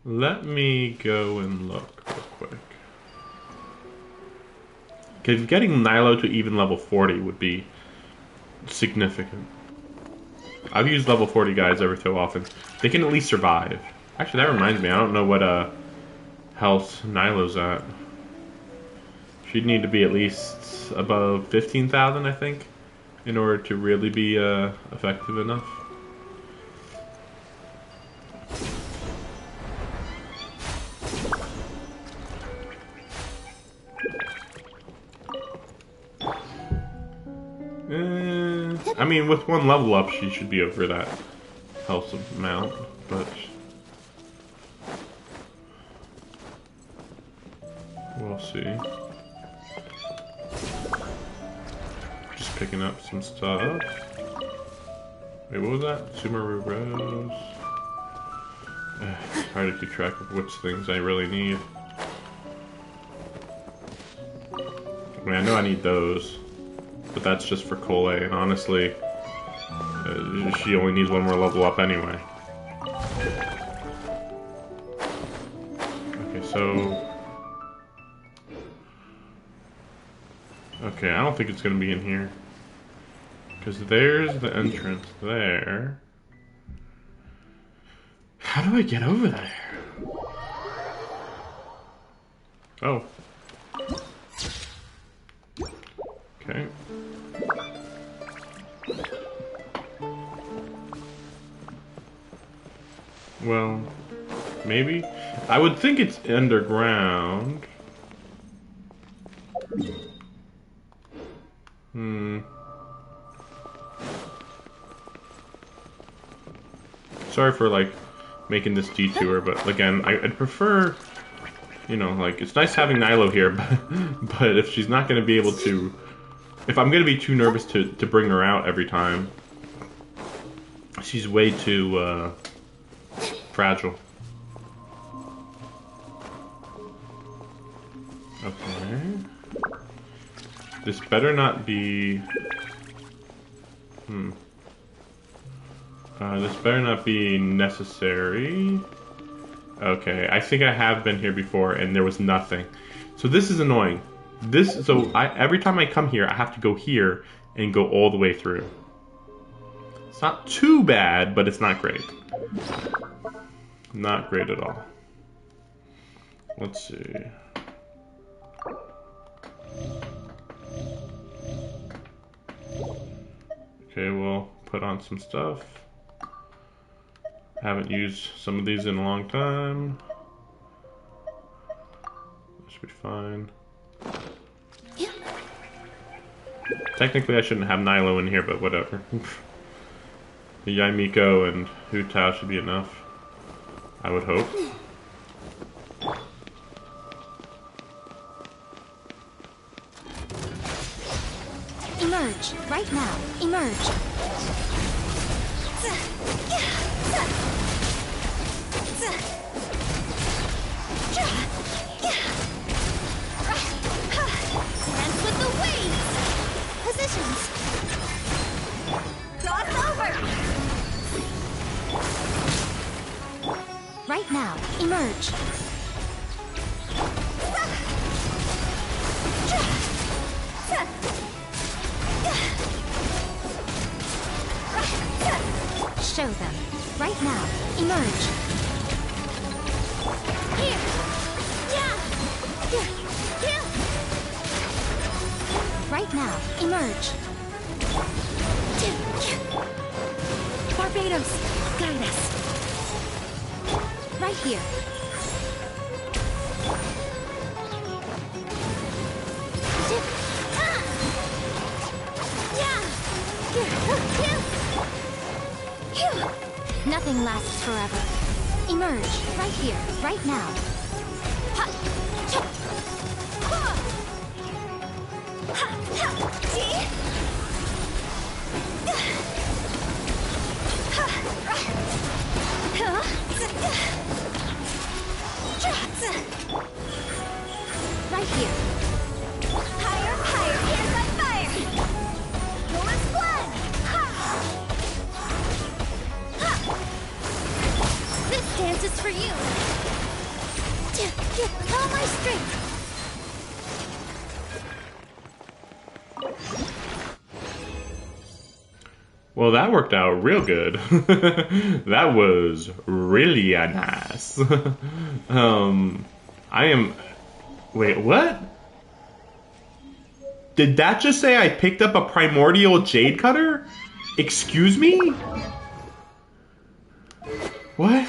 Let me go and look real quick. Because getting Nilo to even level 40 would be significant. I've used level 40 guys every so often. They can at least survive. Actually, that reminds me, I don't know what health Nilo's at. She'd need to be at least above 15,000, I think, in order to really be effective enough. I mean, with one level up, she should be over that health amount, but we'll see. Just picking up some stuff. Wait, what was that? Sumeru Rose. It's hard to keep track of which things I really need. I mean, I know I need those, but that's just for Cole, and honestly, she only needs one more level up anyway. Okay, so... Okay, I don't think it's going to be in here. Because there's the entrance there. How do I get over there? Oh. Okay. Well, maybe. I would think it's underground. Sorry for like making this detour, but again, I'd prefer, you know, like it's nice having Nilo here, but if she's not going to be able to, if I'm going to be too nervous to bring her out every time, she's way too fragile. Okay. This better not be. This better not be necessary. Okay, I think I have been here before and there was nothing. So this is annoying. Every time I come here, I have to go here and go all the way through. It's not too bad, but it's not great. Not great at all. Let's see. Okay, we'll put on some stuff. Haven't used some of these in a long time. That should be fine. Technically, I shouldn't have Nilo in here, but whatever. The Yaimiko and Hu Tao should be enough. I would hope. Emerge, right now. Emerge. Dance with the waves. Positions. Cross over. Right now. Emerge. Show them. Right now. Emerge. Here. Yeah. Here. Right now. Emerge. Barbados. Guide us. Right here. Nothing lasts forever. Emerge, right here, right now. Right here. Higher, higher, here's my fire! Yours blood! This dance is for you! All my strength! Well, that worked out real good. That was really nice. I am... Wait, what? Did that just say I picked up a primordial jade cutter? Excuse me? What?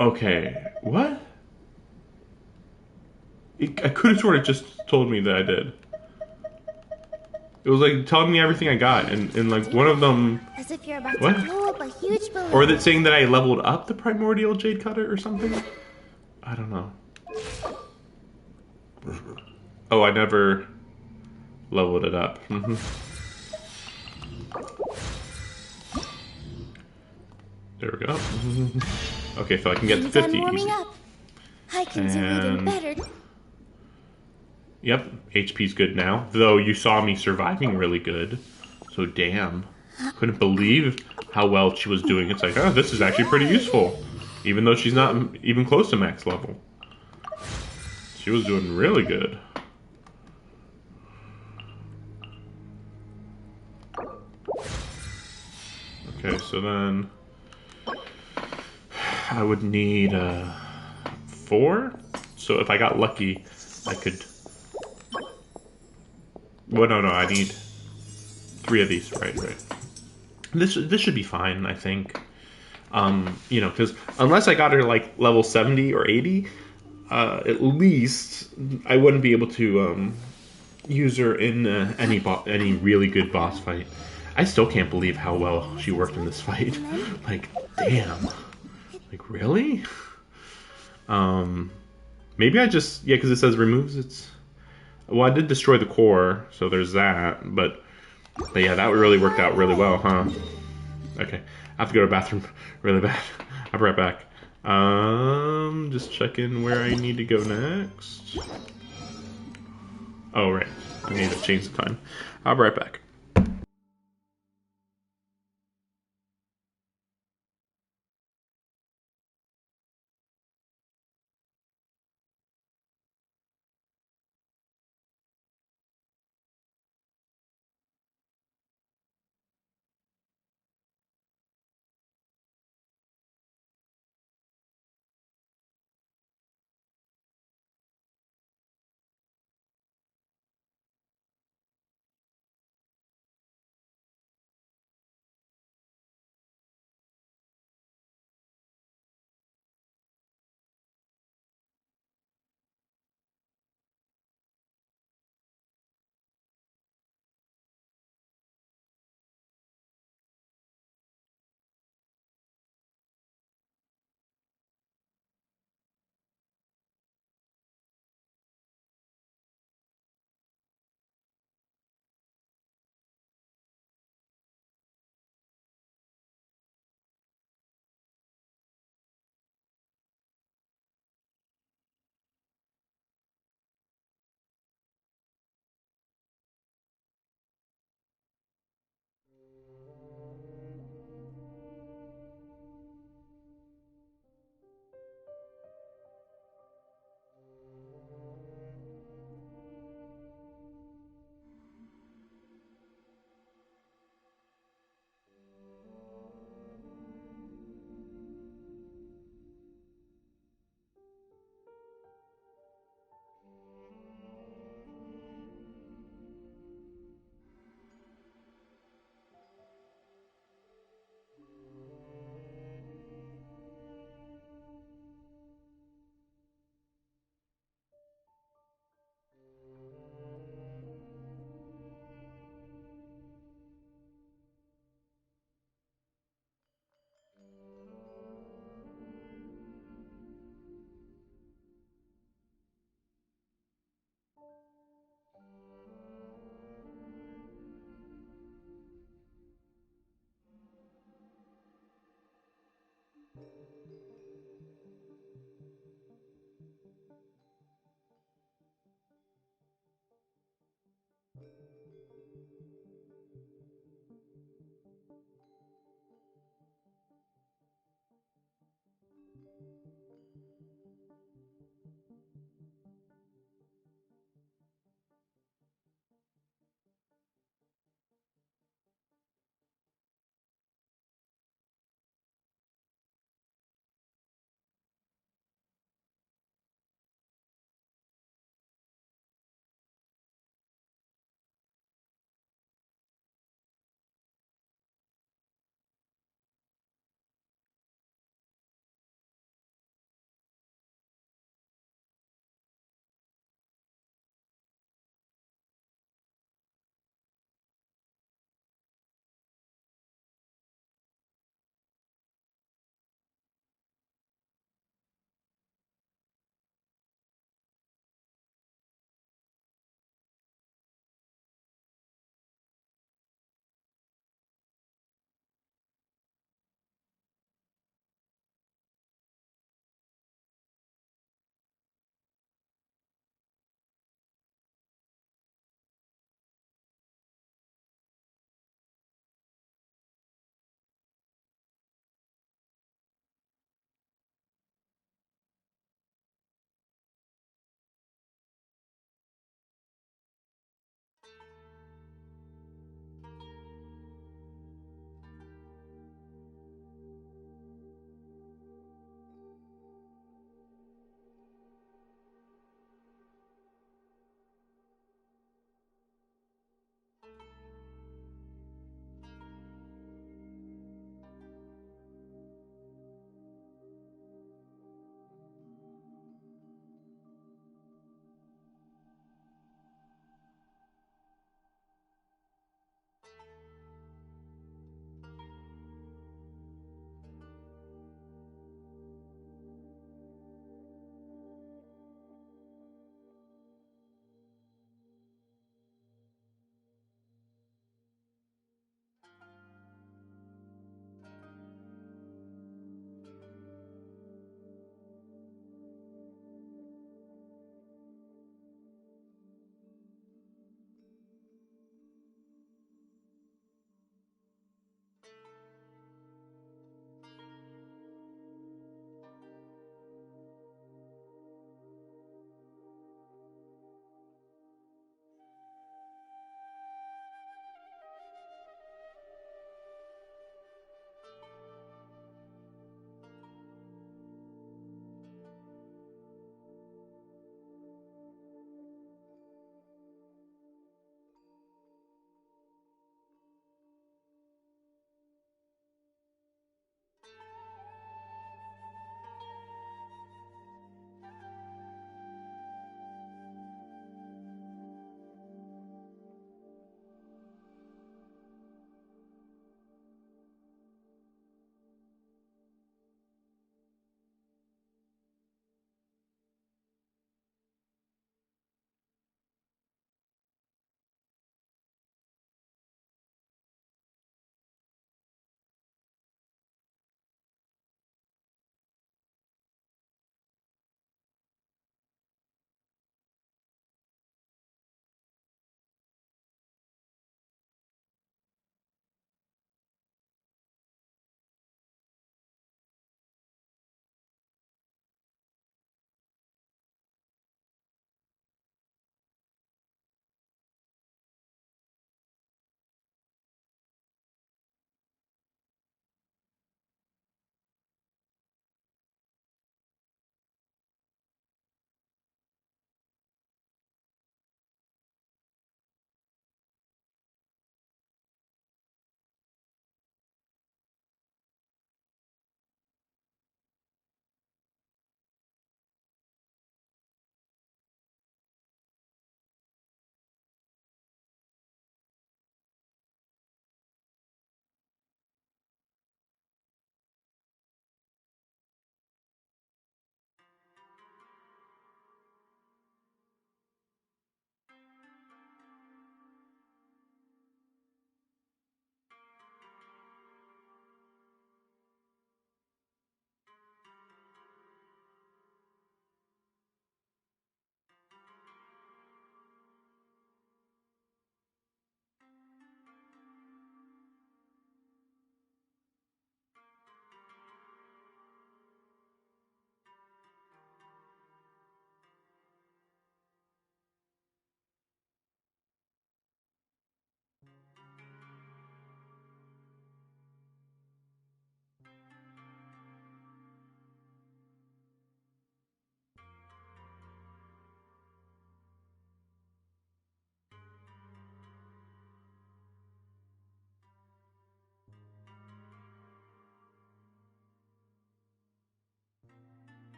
Okay, what? I could have sworn it just told me that I did. It was like telling me everything I got, and like one of them... As if you're about What? to blow up a huge balloon. Or that saying that I leveled up the primordial jade cutter or something? I don't know. Oh, I never leveled it up. There we go. Okay, so I can get to 50 warming easy. up. I can do even better. Yep, HP's good now. Though you saw me surviving really good. So damn. Couldn't believe how well she was doing. It's like, oh, this is actually pretty useful. Even though she's not even close to max level. She was doing really good. Okay, so then... I would need 4. So if I got lucky, I could... Well, no, I need 3 of these. Right. This should be fine, I think. You know, because unless I got her like level 70 or 80, at least I wouldn't be able to use her in any really good boss fight. I still can't believe how well she worked in this fight. Like, damn. Like, really? Maybe I just... Yeah, because it says removes its... Well, I did destroy the core, so there's that. But yeah, that really worked out really well, huh? Okay. I have to go to the bathroom really bad. I'll be right back. Just checking where I need to go next. Oh, right. I need to change the time. I'll be right back.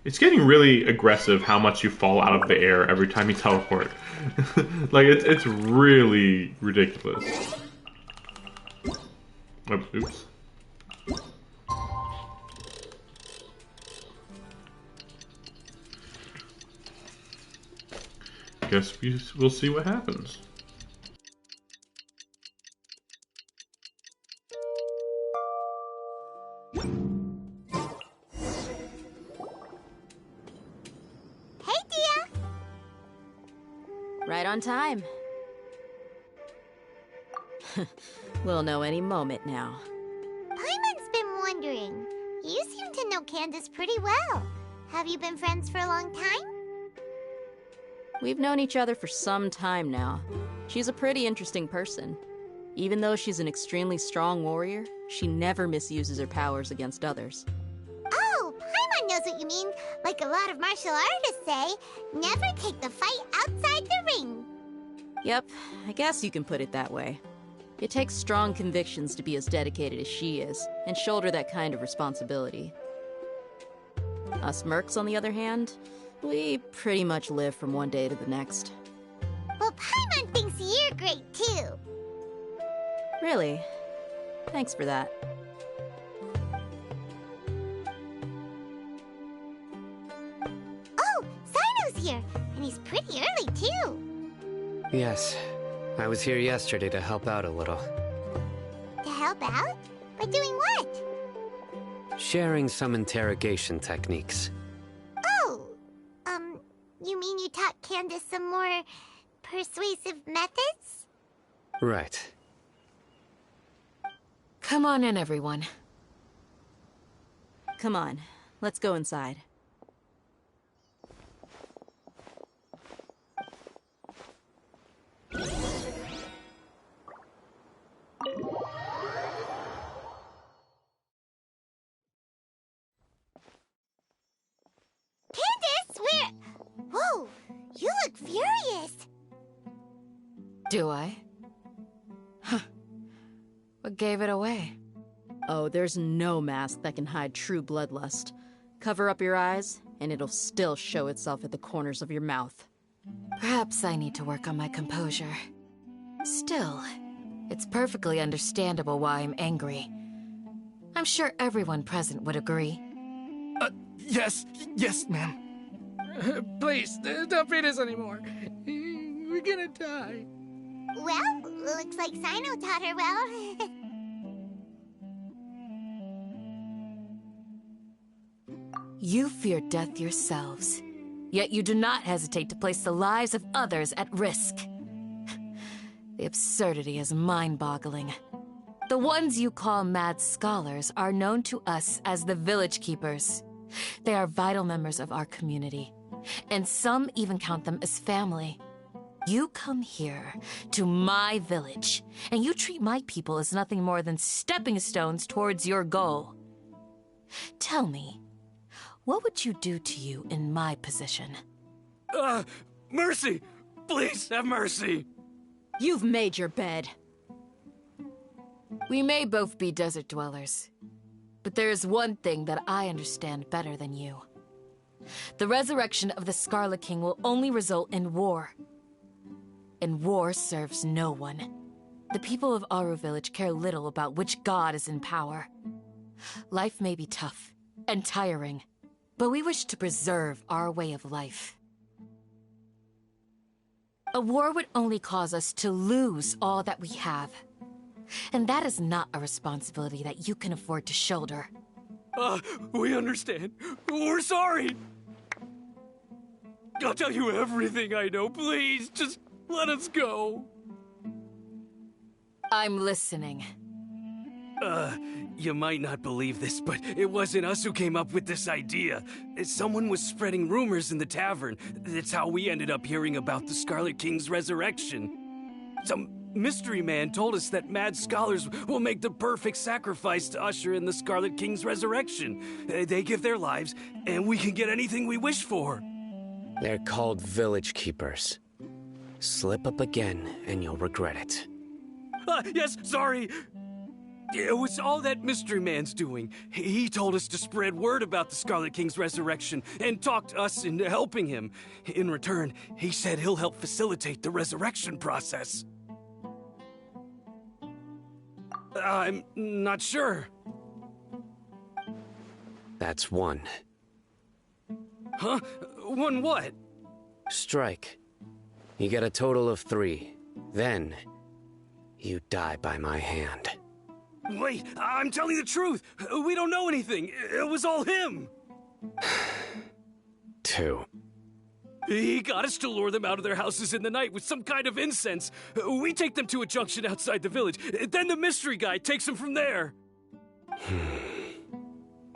It's getting really aggressive how much you fall out of the air every time you teleport. Like, it's really ridiculous. Oh, oops. Guess we'll see what happens. Hey, Dia! Right on time. We'll know any moment now. Paimon's been wondering. You seem to know Candace pretty well. Have you been friends for a long time? We've known each other for some time now. She's a pretty interesting person. Even though she's an extremely strong warrior, she never misuses her powers against others. Oh, Paimon knows what you mean. Like a lot of martial artists say, never take the fight outside the ring. Yep, I guess you can put it that way. It takes strong convictions to be as dedicated as she is, and shoulder that kind of responsibility. Us mercs, on the other hand, we pretty much live from one day to the next. Well, Paimon thinks you're great too. Really? Thanks for that. Oh, Sino's here, and he's pretty early too. Yes. I was here yesterday to help out a little. To help out? By doing what? Sharing some interrogation techniques. Oh, you mean you taught Candace some more persuasive methods? Right. Come on in, everyone. Come on, let's go inside. Candace, where... Whoa, you look furious. Do I? Huh. What gave it away? Oh, there's no mask that can hide true bloodlust. Cover up your eyes, and it'll still show itself at the corners of your mouth. Perhaps I need to work on my composure. Still, it's perfectly understandable why I'm angry. I'm sure everyone present would agree. Yes, ma'am. Please, don't beat us anymore. We're gonna die. Well, looks like Sino taught her well. You fear death yourselves, yet you do not hesitate to place the lives of others at risk. The absurdity is mind-boggling. The ones you call mad scholars are known to us as the Village Keepers. They are vital members of our community, and some even count them as family. You come here, to my village, and you treat my people as nothing more than stepping stones towards your goal. Tell me, what would you do to you in my position? Mercy! Please have mercy! You've made your bed. We may both be desert dwellers, but there is one thing that I understand better than you. The resurrection of the Scarlet King will only result in war. And war serves no one. The people of Aru Village care little about which god is in power. Life may be tough and tiring, but we wish to preserve our way of life. A war would only cause us to lose all that we have. And that is not a responsibility that you can afford to shoulder. We understand. We're sorry. I'll tell you everything I know. Please, just let us go. I'm listening. You might not believe this, but it wasn't us who came up with this idea. Someone was spreading rumors in the tavern. That's how we ended up hearing about the Scarlet King's resurrection. Some mystery man told us that mad scholars will make the perfect sacrifice to usher in the Scarlet King's resurrection. They give their lives, and we can get anything we wish for. They're called Village Keepers. Slip up again, and you'll regret it. Yes, sorry. It was all that mystery man's doing. He told us to spread word about the Scarlet King's resurrection and talked us into helping him. In return, he said he'll help facilitate the resurrection process. I'm not sure. That's one. Huh? One what? Strike. You get a total of 3. Then, you die by my hand. Wait, I'm telling the truth. We don't know anything. It was all him. 2. He got us to lure them out of their houses in the night with some kind of incense. We take them to a junction outside the village. Then the mystery guy takes them from there.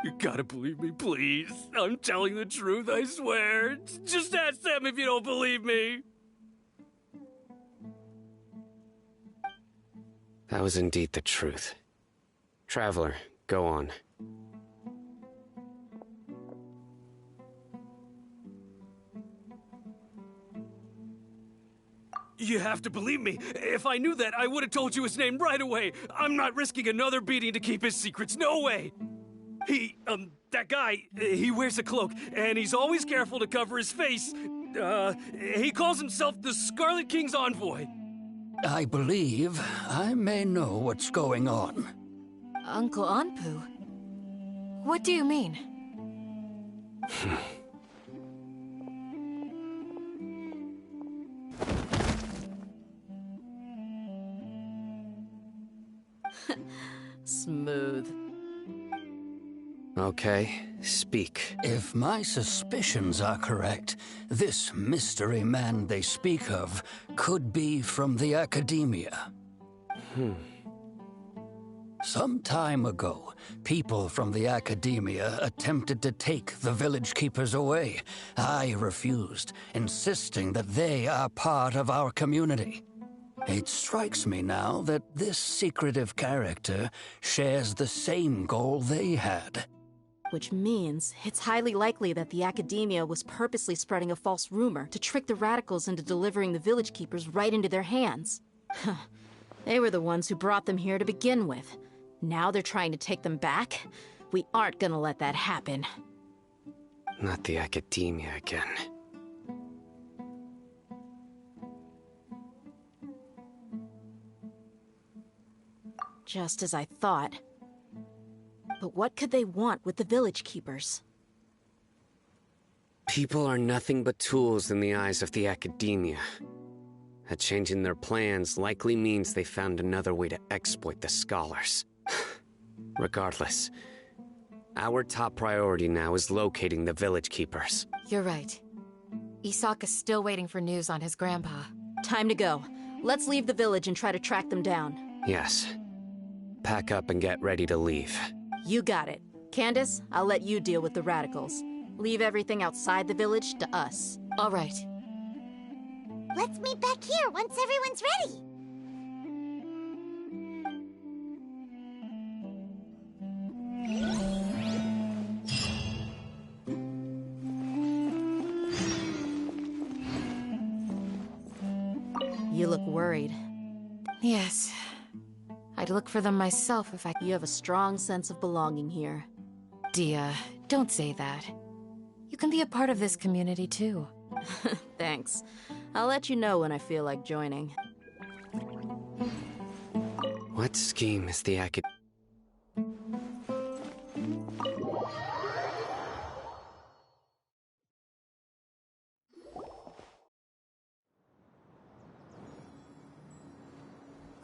You gotta believe me, please. I'm telling the truth, I swear. Just ask them if you don't believe me. That was indeed the truth. Traveler, go on. You have to believe me. If I knew that, I would have told you his name right away. I'm not risking another beating to keep his secrets. No way. That guy, he wears a cloak, and he's always careful to cover his face. He calls himself the Scarlet King's envoy. I believe I may know what's going on. Uncle Anpu? What do you mean? Smooth. Okay, speak. If my suspicions are correct, this mystery man they speak of could be from the Academia. Some time ago, people from the Academia attempted to take the village keepers away. I refused, insisting that they are part of our community. It strikes me now that this secretive character shares the same goal they had. Which means it's highly likely that the Academia was purposely spreading a false rumor to trick the radicals into delivering the village keepers right into their hands. They were the ones who brought them here to begin with. Now they're trying to take them back? We aren't gonna let that happen. Not the Academia again. Just as I thought. But what could they want with the village keepers? People are nothing but tools in the eyes of the Academia. A change in their plans likely means they found another way to exploit the scholars. Regardless, our top priority now is locating the village keepers. You're right. Isak is still waiting for news on his grandpa. Time to go. Let's leave the village and try to track them down. Yes. Pack up and get ready to leave. You got it. Candace, I'll let you deal with the radicals. Leave everything outside the village to us. All right. Let's meet back here once everyone's ready. You look worried. Yes. I'd look for them myself if I... You have a strong sense of belonging here. Dia, don't say that. You can be a part of this community, too. Thanks. I'll let you know when I feel like joining. What scheme is the Academia?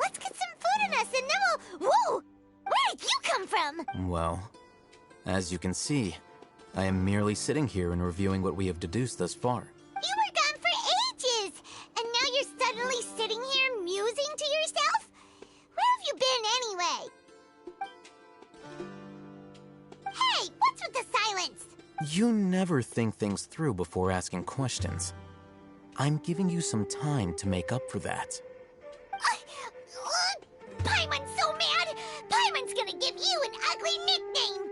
Let's get some food in us and then we'll... Whoa! Where did you come from? Well, as you can see, I am merely sitting here and reviewing what we have deduced thus far. You were gone for ages! And now you're suddenly sitting here musing to yourself? Where have you been anyway? Hey, what's with the silence? You never think things through before asking questions. I'm giving you some time to make up for that. Paimon's so mad! Paimon's gonna give you an ugly nickname!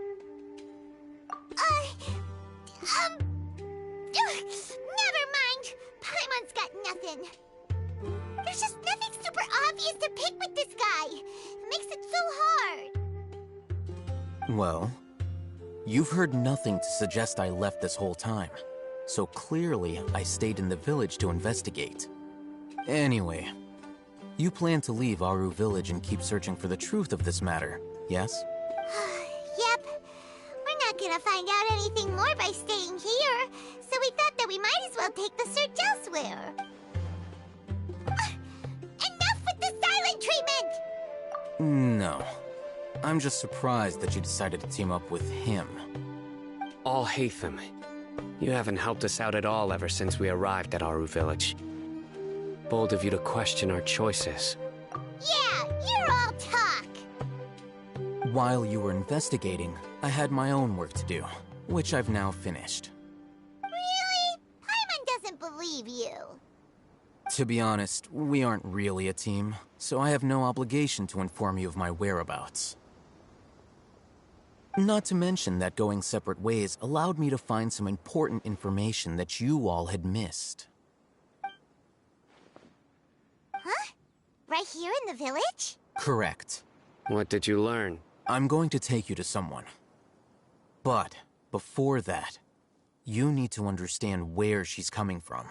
Never mind! Paimon's got nothing. There's just nothing super obvious to pick with this guy. It makes it so hard. Well, you've heard nothing to suggest I left this whole time. So clearly, I stayed in the village to investigate. Anyway, you plan to leave Aru Village and keep searching for the truth of this matter, yes? Yep. We're not gonna find out anything more by staying here, so we thought that we might as well take the search elsewhere. Enough with the silent treatment! No. I'm just surprised that you decided to team up with him. Alhaitham, you haven't helped us out at all ever since we arrived at Aru Village. Bold of you to question our choices. Yeah, you're all talk! While you were investigating, I had my own work to do, which I've now finished. Really? Paimon doesn't believe you. To be honest, we aren't really a team, so I have no obligation to inform you of my whereabouts. Not to mention that going separate ways allowed me to find some important information that you all had missed. Huh? Right here in the village? Correct. What did you learn? I'm going to take you to someone. But, before that, you need to understand where she's coming from.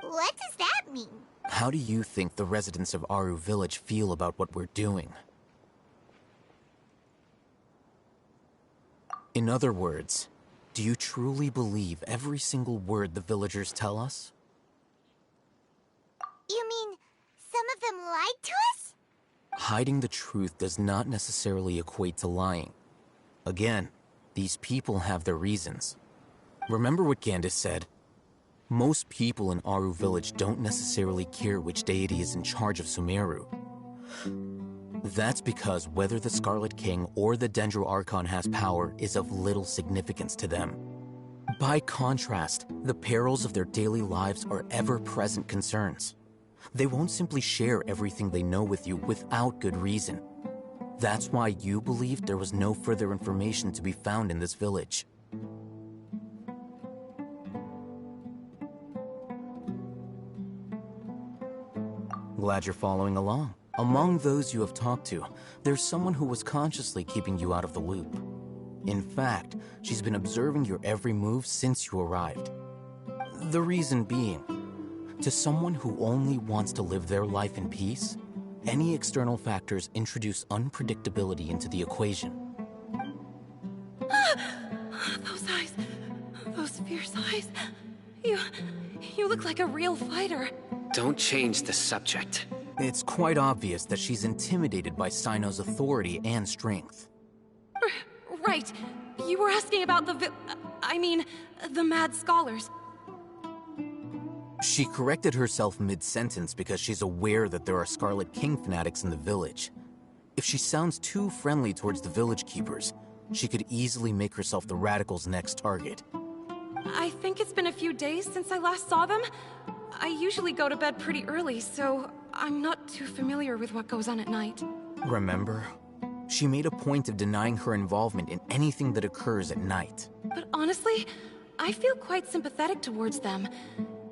What does that mean? How do you think the residents of Aru Village feel about what we're doing? In other words, do you truly believe every single word the villagers tell us? You mean, some of them lied to us? Hiding the truth does not necessarily equate to lying. Again, these people have their reasons. Remember what Gandis said? Most people in Aru Village don't necessarily care which deity is in charge of Sumeru. That's because whether the Scarlet King or the Dendro Archon has power is of little significance to them. By contrast, the perils of their daily lives are ever-present concerns. They won't simply share everything they know with you without good reason. That's why you believed there was no further information to be found in this village. Glad you're following along. Among those you have talked to, there's someone who was consciously keeping you out of the loop. In fact, she's been observing your every move since you arrived. The reason being, to someone who only wants to live their life in peace, any external factors introduce unpredictability into the equation. Those eyes. Those fierce eyes. You look like a real fighter. Don't change the subject. It's quite obvious that she's intimidated by Sino's authority and strength. Right. You were asking about the mad scholars. She corrected herself mid-sentence because she's aware that there are Scarlet King fanatics in the village. If she sounds too friendly towards the village keepers, she could easily make herself the Radicals' next target. I think it's been a few days since I last saw them. I usually go to bed pretty early, so I'm not too familiar with what goes on at night. Remember? She made a point of denying her involvement in anything that occurs at night. But honestly, I feel quite sympathetic towards them.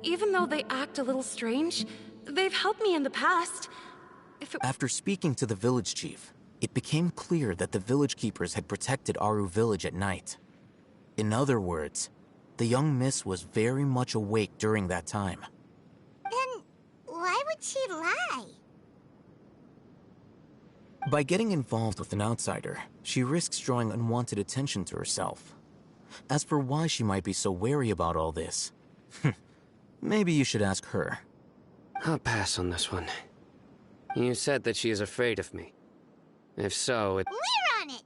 Even though they act a little strange, they've helped me in the past. After speaking to the village chief, it became clear that the village keepers had protected Aru Village at night. In other words, the young miss was very much awake during that time. Then, why would she lie? By getting involved with an outsider, she risks drawing unwanted attention to herself. As for why she might be so wary about all this, maybe you should ask her. I'll pass on this one. You said that she is afraid of me. If so, We're on it!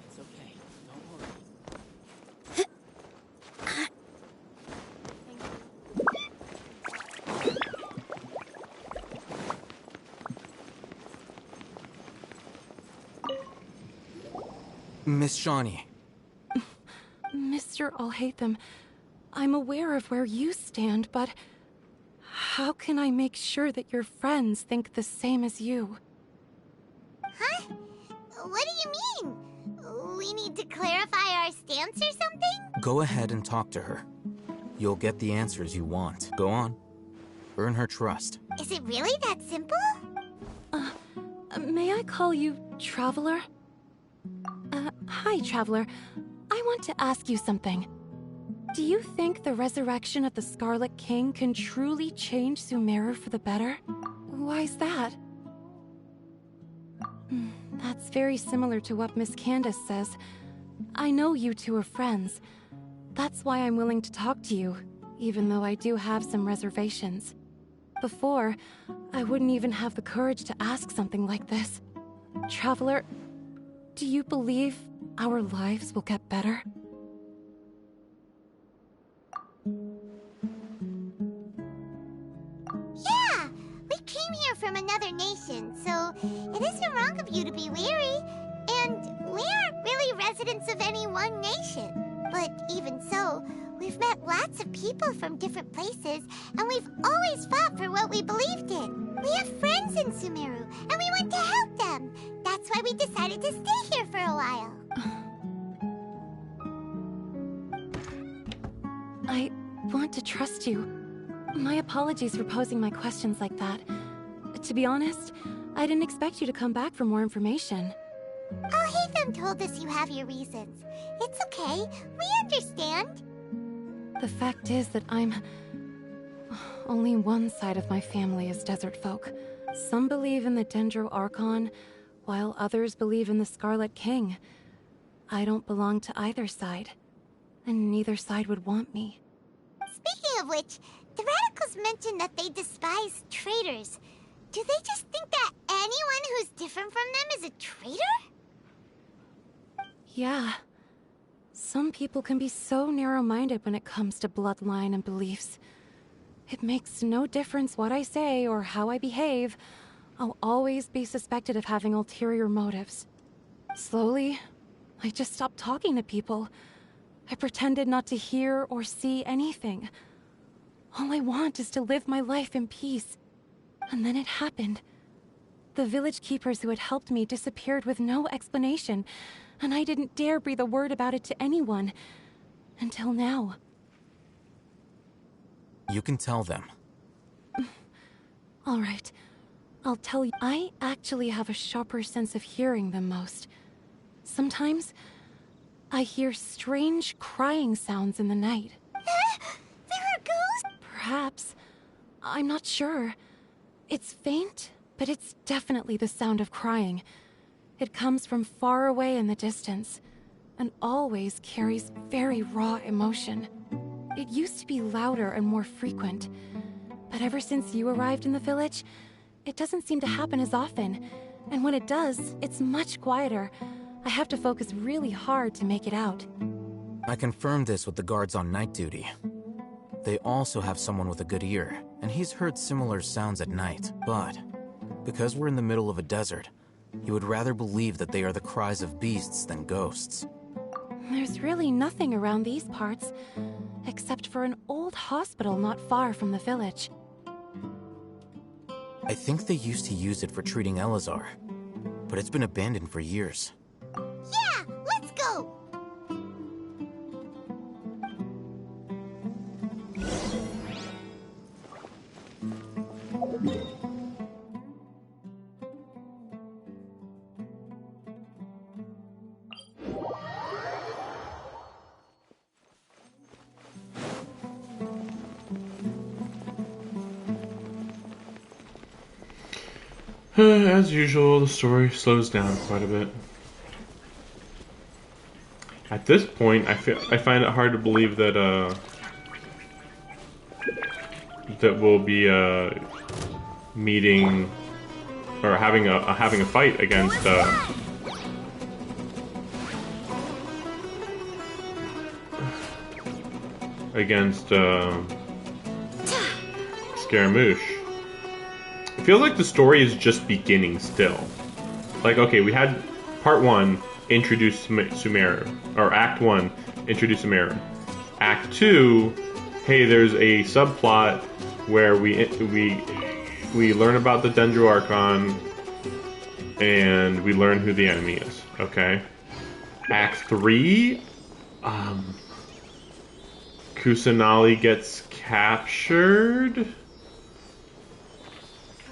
It's okay, don't worry. Miss Shawnee. Mr. Alhaitham, I'm aware of where you stand, but How can I make sure that your friends think the same as you? Huh? What do you mean? We need to clarify our stance or something? Go ahead and talk to her. You'll get the answers you want. Go on. Earn her trust. Is it really that simple? May I call you Traveler? Hi, Traveler. I want to ask you something. Do you think the resurrection of the Scarlet King can truly change Sumeru for the better? Why's that? That's very similar to what Miss Candace says. I know you two are friends. That's why I'm willing to talk to you, even though I do have some reservations. Before, I wouldn't even have the courage to ask something like this. Traveler, do you believe our lives will get better? Yeah! We came here from another nation, so it isn't wrong of you to be weary. And we aren't really residents of any one nation. But even so, we've met lots of people from different places, and we've always fought for what we believed in. We have friends in Sumeru, and we want to help them. That's why we decided to stay here for a while. I want to trust you. My apologies for posing my questions like that. To be honest, I didn't expect you to come back for more information. Al-Haytham told us you have your reasons. It's okay. We understand. The fact is that only one side of my family is desert folk. Some believe in the Dendro Archon, while others believe in the Scarlet King. I don't belong to either side, and neither side would want me. Speaking of which, the radicals mentioned that they despise traitors. Do they just think that anyone who's different from them is a traitor? Yeah. Some people can be so narrow-minded when it comes to bloodline and beliefs. It makes no difference what I say or how I behave. I'll always be suspected of having ulterior motives. Slowly, I just stopped talking to people. I pretended not to hear or see anything. All I want is to live my life in peace. And then it happened. The village keepers who had helped me disappeared with no explanation, and I didn't dare breathe a word about it to anyone. Until now. You can tell them. All right. I'll tell you. I actually have a sharper sense of hearing than most. Sometimes, I hear strange crying sounds in the night. There are ghosts? Perhaps. I'm not sure. It's faint, but it's definitely the sound of crying. It comes from far away in the distance, and always carries very raw emotion. It used to be louder and more frequent, but ever since you arrived in the village, it doesn't seem to happen as often, and when it does, it's much quieter. I have to focus really hard to make it out. I confirmed this with the guards on night duty. They also have someone with a good ear, and he's heard similar sounds at night. But because we're in the middle of a desert, he would rather believe that they are the cries of beasts than ghosts. There's really nothing around these parts, except for an old hospital not far from the village. I think they used to use it for treating Elazar, but it's been abandoned for years. Yeah, let's go! As usual, the story slows down quite a bit. At this point, I find it hard to believe that that we'll be meeting or having a fight against Scaramouche. It feels like the story is just beginning still. Like, okay, we had part 1, introduce Sumeru. Or Act 1, introduce Sumeru. Act 2, hey, there's a subplot where we learn about the Dendro Archon, and we learn who the enemy is. Okay. Act 3, Kusanali gets captured.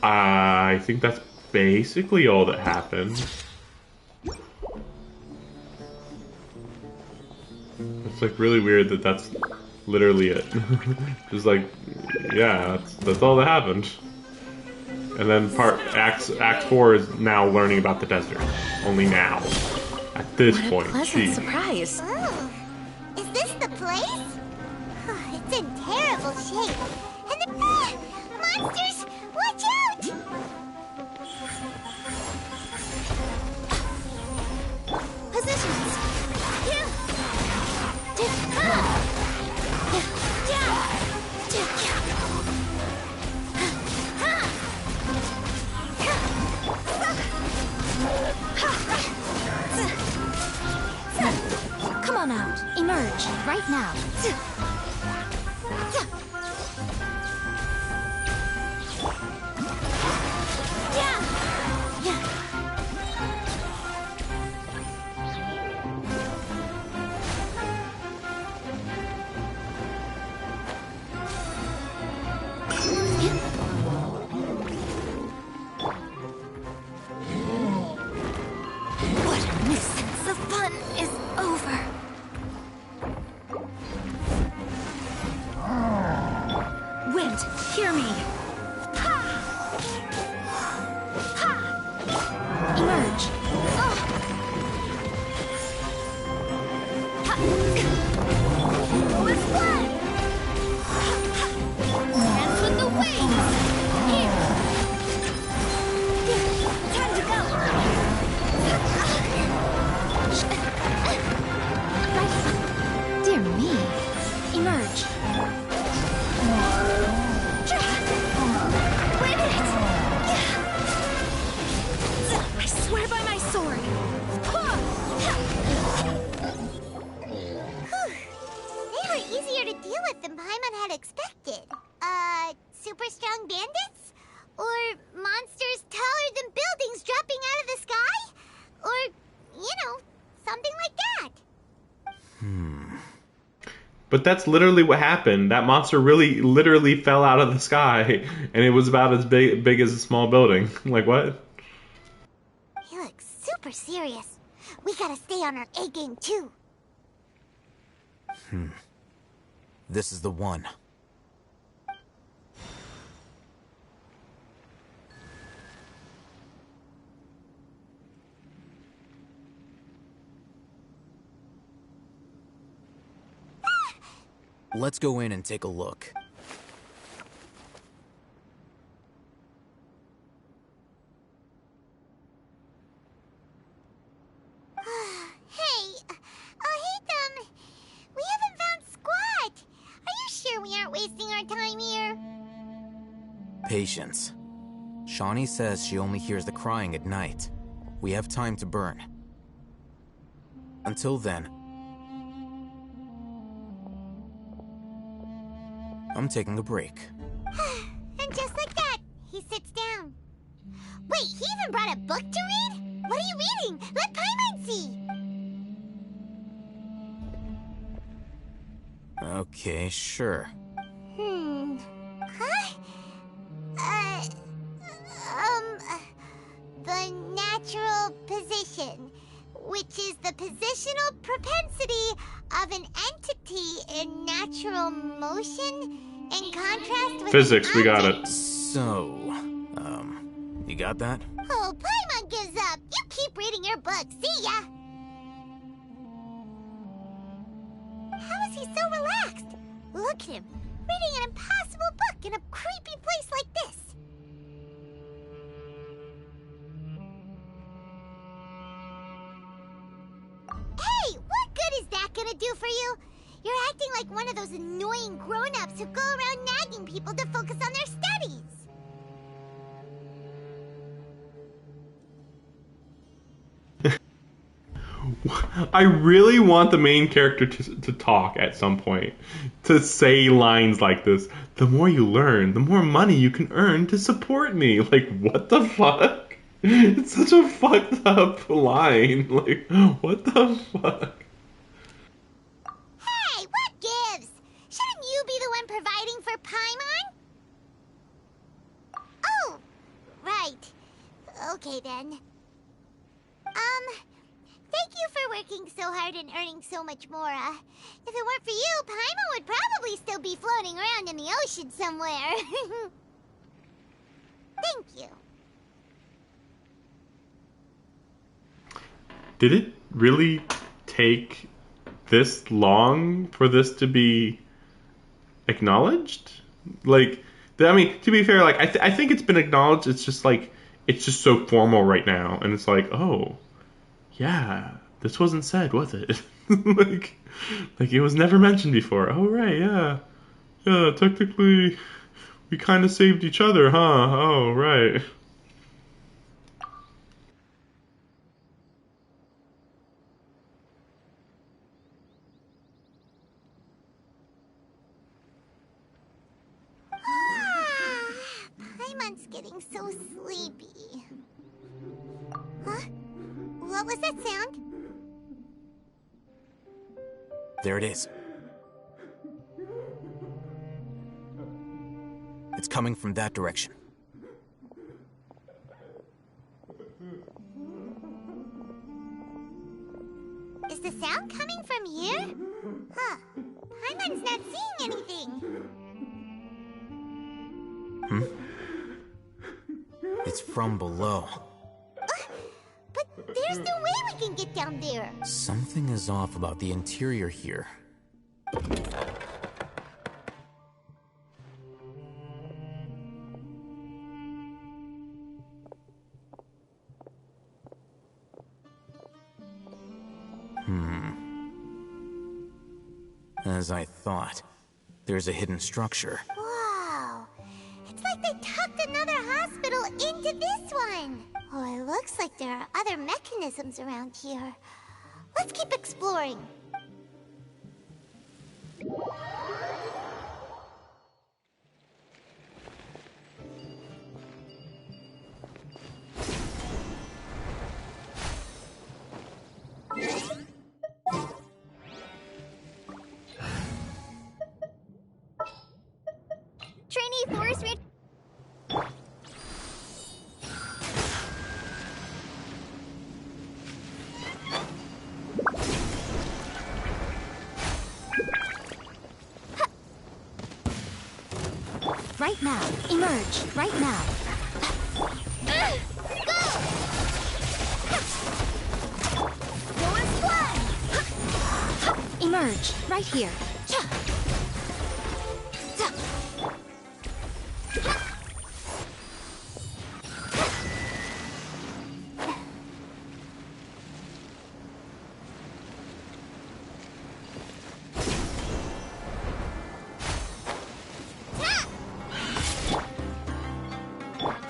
I think that's basically all that happened. It's like really weird that that's literally it. Just like, yeah, that's all that happened. And then Act 4 is now learning about the desert. Only now. At this point. Pleasant surprise. Oh, is this the place? Oh, it's in terrible shape. And the monsters! Watch out! Positions. Come on out. Emerge right now. What a nuisance. The fun is over. Wind, hear me. Emerge. With blood! Dance with the wings! Here! Time to go! Dear me. Emerge. Win it! I swear by my sword. They were easier to deal with than Paimon had expected. Super strong bandits? Or monsters taller than buildings dropping out of the sky? Or, something like that. But that's literally what happened. That monster really, literally fell out of the sky, and it was about as big as a small building. Like, what? He looks super serious. We gotta stay on our A game, too. This is the one. Let's go in and take a look. Hey, we haven't found Squat. Are you sure we aren't wasting our time here? Patience. Shawnee says she only hears the crying at night. We have time to burn. Until then, I'm taking a break. And just like that, he sits down. Wait, he even brought a book to read? What are you reading? Let Paimon see. Okay, sure. Huh? The natural position, which is the positional propensity of an entity in natural motion, in contrast with Physics, we got object. it. So, you got that? Oh, Paimon gives up. You keep reading your book. See ya. How is he so relaxed? Look at him, reading an impossible book in a creepy place like this. Hey, what good is that gonna do for you? You're acting like one of those annoying grown-ups who go around nagging people to focus on their studies. I really want the main character to talk at some point. To say lines like this. The more you learn, the more money you can earn to support me. Like, what the fuck? It's such a fucked up line. Like, what the fuck? Hey, what gives? Shouldn't you be the one providing for Paimon? Oh, right. Okay then. Thank you for working so hard and earning so much more. If it weren't for you, Paimon would probably still be floating around in the ocean somewhere. Thank you. Did it really take this long for this to be acknowledged? Like, I mean, to be fair, like, I think it's been acknowledged. It's just like, it's just so formal right now. And it's like, oh, yeah, this wasn't said, was it? like it was never mentioned before. Oh, right, yeah. Yeah, technically, we kind of saved each other, huh? Oh, right. Paimon's getting so sleepy. Huh? What was that sound? There it is. It's coming from that direction. Is the sound coming from here? Huh. Paimon's not seeing anything. Hmm? It's from below. But there's no way we can get down there. Something is off about the interior here. As I thought, there's a hidden structure. Wow. It's like they tucked another hospital into this one. Oh, it looks like there are other mechanisms around here. Let's keep exploring. Trainee Forest Ranger. Right now. Emerge. Right now. Go and fly! Emerge. Right here.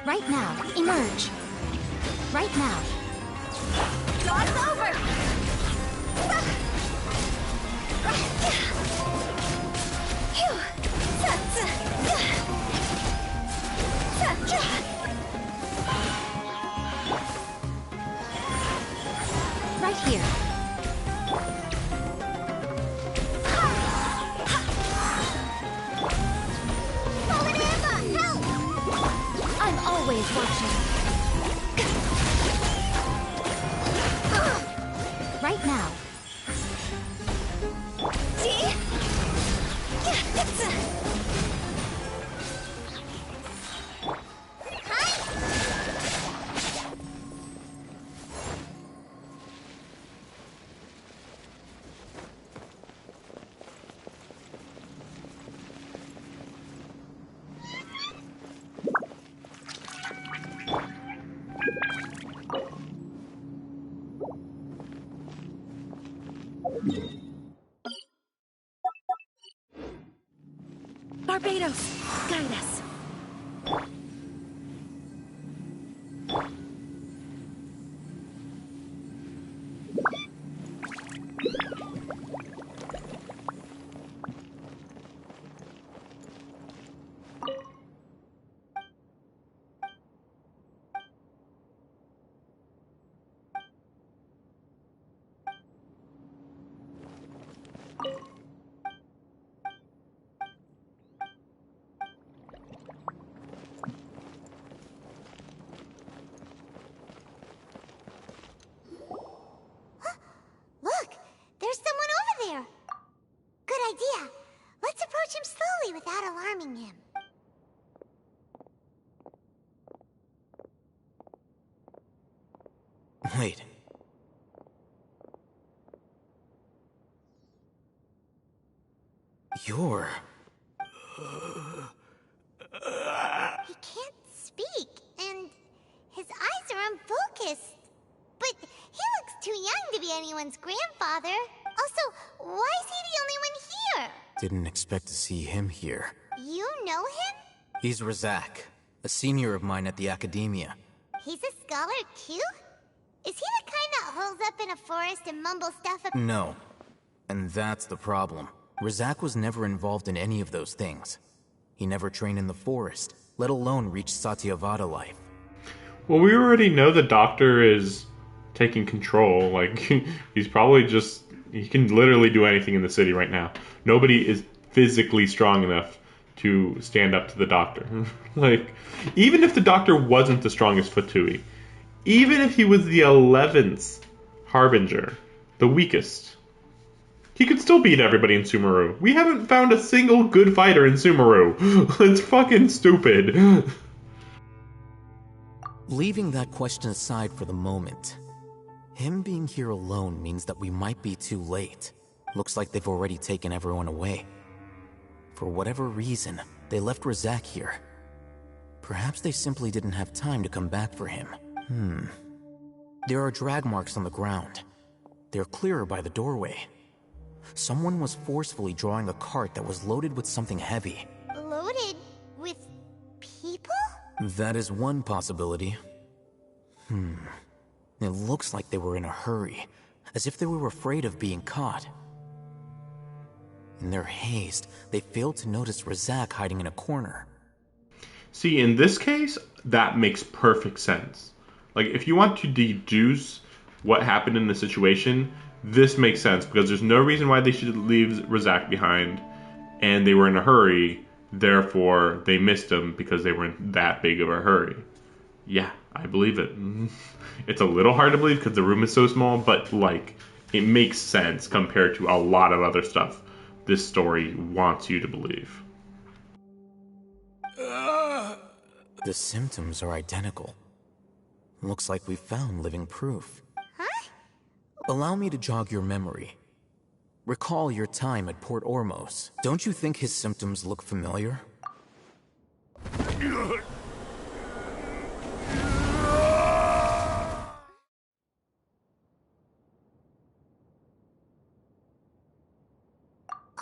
Right now. Emerge. Right now. Job's over! Right here. I'm always watching. Right now. See? Barbados, guide us. approach him slowly without alarming him. Wait. You're... He can't speak, and his eyes are unfocused. But he looks too young to be anyone's grandfather. Also, why is he the only one here? Didn't expect to see him here. You know him? He's Razak, a senior of mine at the Academia. He's a scholar too? Is he the kind that holes up in a forest and mumbles stuff about— No. And that's the problem. Razak was never involved in any of those things. He never trained in the forest, let alone reach Satyavada life. Well, we already know the doctor is taking control. Like, he's probably just... He can literally do anything in the city right now. Nobody is physically strong enough to stand up to the doctor. Like, even if the doctor wasn't the strongest Fatui, even if he was the 11th Harbinger, the weakest, he could still beat everybody in Sumeru. We haven't found a single good fighter in Sumeru. It's fucking stupid. Leaving that question aside for the moment, him being here alone means that we might be too late. Looks like they've already taken everyone away. For whatever reason, they left Razak here. Perhaps they simply didn't have time to come back for him. There are drag marks on the ground. They're clearer by the doorway. Someone was forcefully drawing a cart that was loaded with something heavy. Loaded with people? That is one possibility. It looks like they were in a hurry, as if they were afraid of being caught. In their haste, they failed to notice Razak hiding in a corner. See, in this case, that makes perfect sense. Like, if you want to deduce what happened in the situation, this makes sense, because there's no reason why they should leave Razak behind, and they were in a hurry, therefore they missed him because they were in that big of a hurry. Yeah, I believe it. It's a little hard to believe because the room is so small, but, like, it makes sense compared to a lot of other stuff this story wants you to believe. The symptoms are identical. Looks like we found living proof. Huh? Allow me to jog your memory. Recall your time at Port Ormos. Don't you think his symptoms look familiar?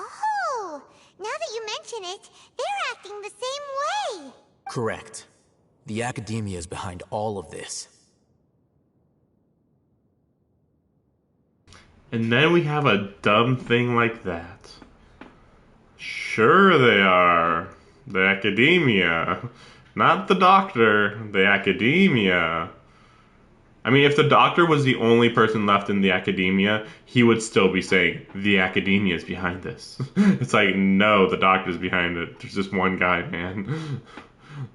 Oh, now that you mention it, they're acting the same way. Correct. The Academia is behind all of this. And then we have a dumb thing like that. Sure they are. The Academia. Not the doctor. The Academia. I mean, if the doctor was the only person left in the Academia, he would still be saying, the Academia is behind this. It's like, no, the doctor's behind it. There's just one guy, man.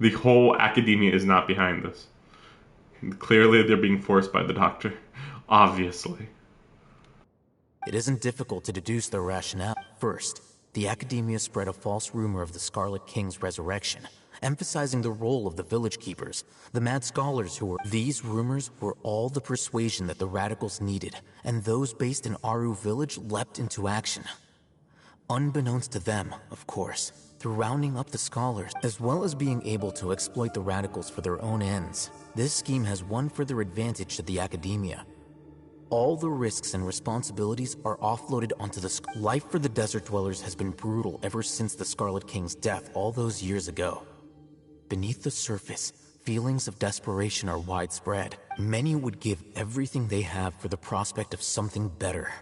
The whole Academia is not behind this. Clearly, they're being forced by the doctor. Obviously. It isn't difficult to deduce their rationale. First, the Academia spread a false rumor of the Scarlet King's resurrection, emphasizing the role of the village keepers, the mad scholars who were... These rumors were all the persuasion that the radicals needed, and those based in Aru village leapt into action. Unbeknownst to them, of course, through rounding up the scholars, as well as being able to exploit the radicals for their own ends. This scheme has one further advantage to the Academia. All the risks and responsibilities are offloaded onto the... Life for the desert dwellers has been brutal ever since the Scarlet King's death all those years ago. Beneath the surface, feelings of desperation are widespread. Many would give everything they have for the prospect of something better.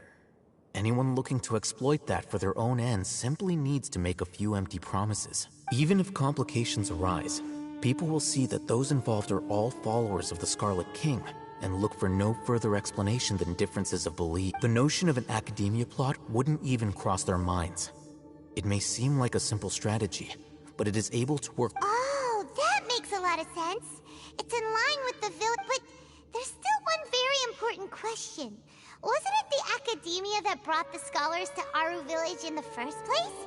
Anyone looking to exploit that for their own ends simply needs to make a few empty promises. Even if complications arise, people will see that those involved are all followers of the Scarlet King, and look for no further explanation than differences of belief. The notion of an Academia plot wouldn't even cross their minds. It may seem like a simple strategy, but it is able to work. Oh, that makes a lot of sense. It's in line with the village, but there's still one very important question. Wasn't it the Academia that brought the scholars to Aru village in the first place?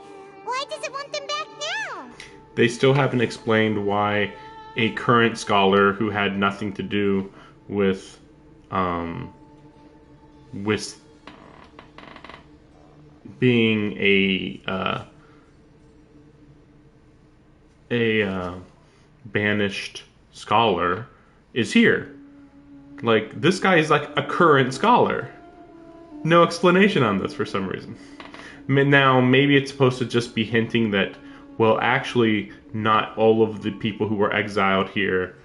Why does it want them back now? They still haven't explained why a current scholar who had nothing to do with being a banished scholar is here. Like, this guy is like a current scholar. No explanation on this for some reason. Now, maybe it's supposed to just be hinting that, well, actually, not all of the people who were exiled here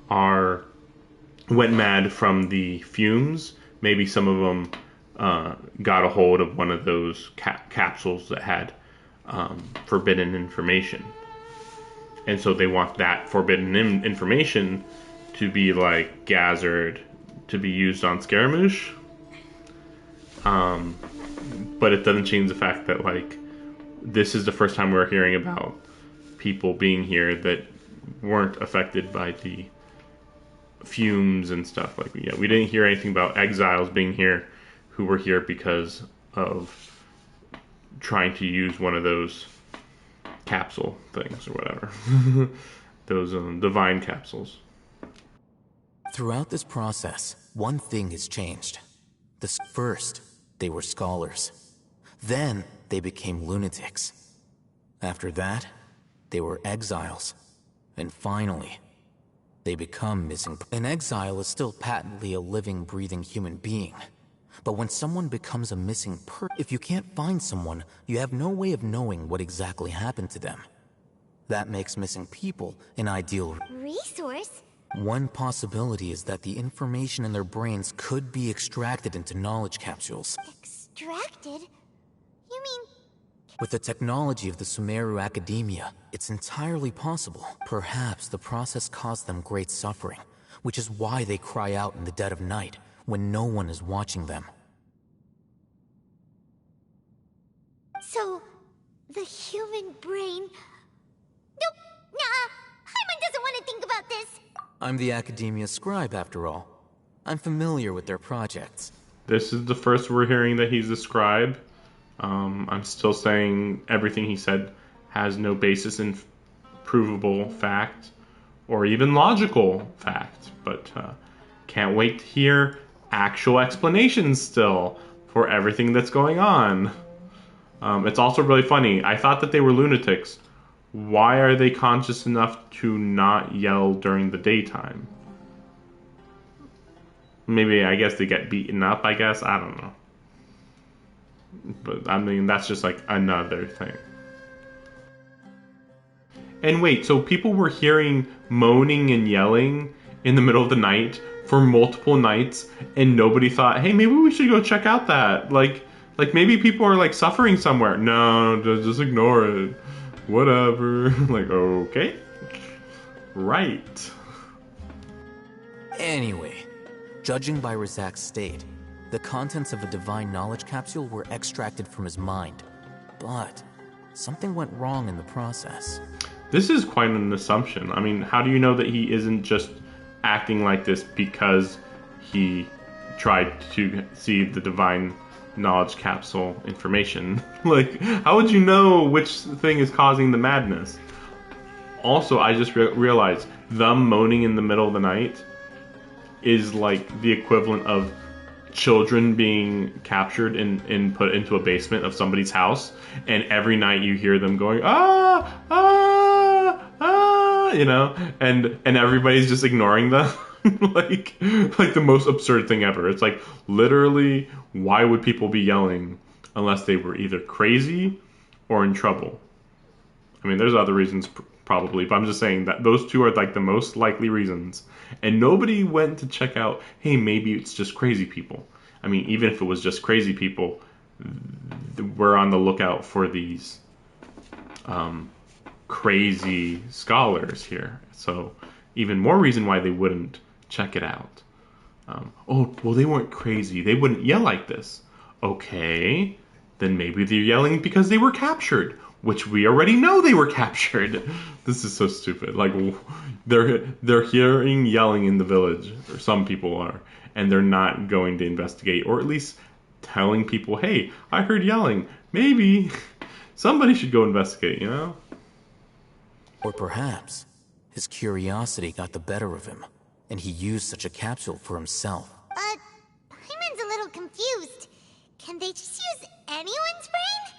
went mad from the fumes. Maybe some of them got a hold of one of those capsules that had forbidden information. And so they want that forbidden information to be, like, gathered to be used on Scaramouche. But it doesn't change the fact that, like, this is the first time we're hearing about people being here that weren't affected by the fumes and stuff. Like, yeah, we didn't hear anything about exiles being here who were here because of trying to use one of those capsule things or whatever. Those divine capsules. Throughout this process, one thing has changed. First, they were scholars. Then, they became lunatics. After that, they were exiles. And finally, they become missing. An exile is still patently a living, breathing human being. But when someone becomes a missing person, if you can't find someone, you have no way of knowing what exactly happened to them. That makes missing people an ideal resource. One possibility is that the information in their brains could be extracted into knowledge capsules. Extracted? You mean... With the technology of the Sumeru Academia, it's entirely possible. Perhaps the process caused them great suffering, which is why they cry out in the dead of night, when no one is watching them. So, the human brain... Nope, nah, Hyman doesn't want to think about this. I'm the Academia scribe, after all. I'm familiar with their projects. This is the first we're hearing that he's a scribe. I'm still saying everything he said has no basis in provable fact or even logical fact, but can't wait to hear actual explanations still for everything that's going on. It's also really funny. I thought that they were lunatics. Why are they conscious enough to not yell during the daytime? Maybe, I guess they get beaten up, I guess. I don't know. But, I mean, that's just like another thing. And wait, so people were hearing moaning and yelling in the middle of the night for multiple nights, and nobody thought, hey, maybe we should go check out that. Like maybe people are, like, suffering somewhere. No, just ignore it. Whatever. Like, okay. Right. Anyway, judging by Razak's state, the contents of a divine knowledge capsule were extracted from his mind. But something went wrong in the process. This is quite an assumption. I mean, how do you know that he isn't just acting like this because he tried to see the divine knowledge capsule information? Like, how would you know which thing is causing the madness? Also, I just realized them moaning in the middle of the night is like the equivalent of children being captured and put into a basement of somebody's house, and every night you hear them going, ah, ah, ah, you know, and everybody's just ignoring them. like the most absurd thing ever. It's like, literally, why would people be yelling unless they were either crazy or in trouble? I mean, there's other reasons probably, but I'm just saying that those two are like the most likely reasons. And nobody went to check out, hey, maybe it's just crazy people. I mean, even if it was just crazy people, we're on the lookout for these crazy scholars here. So even more reason why they wouldn't check it out. Oh, well, they weren't crazy. They wouldn't yell like this. Okay, then maybe they're yelling because they were captured, which we already know they were captured. This is so stupid. Like, they're hearing yelling in the village, or some people are, and they're not going to investigate, or at least telling people, hey, I heard yelling. Maybe Somebody should go investigate, you know? Or perhaps his curiosity got the better of him, and he used such a capsule for himself. But Paimon's a little confused. Can they just use anyone's brain?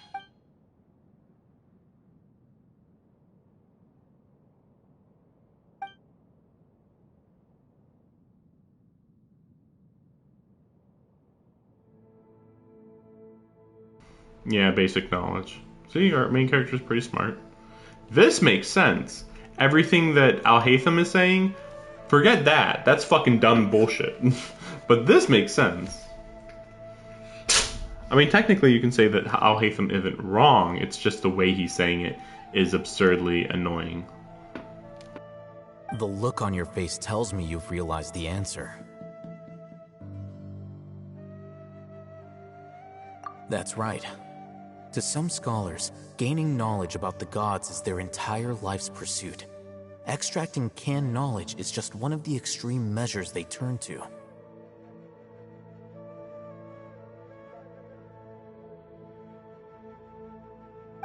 Yeah, basic knowledge. See, our main character is pretty smart. This makes sense. Everything that Al-Haytham is saying, forget that. That's fucking dumb bullshit. But this makes sense. I mean, technically you can say that Al-Haytham isn't wrong. It's just the way he's saying it is absurdly annoying. The look on your face tells me you've realized the answer. That's right. To some scholars, gaining knowledge about the gods is their entire life's pursuit. Extracting canned knowledge is just one of the extreme measures they turn to.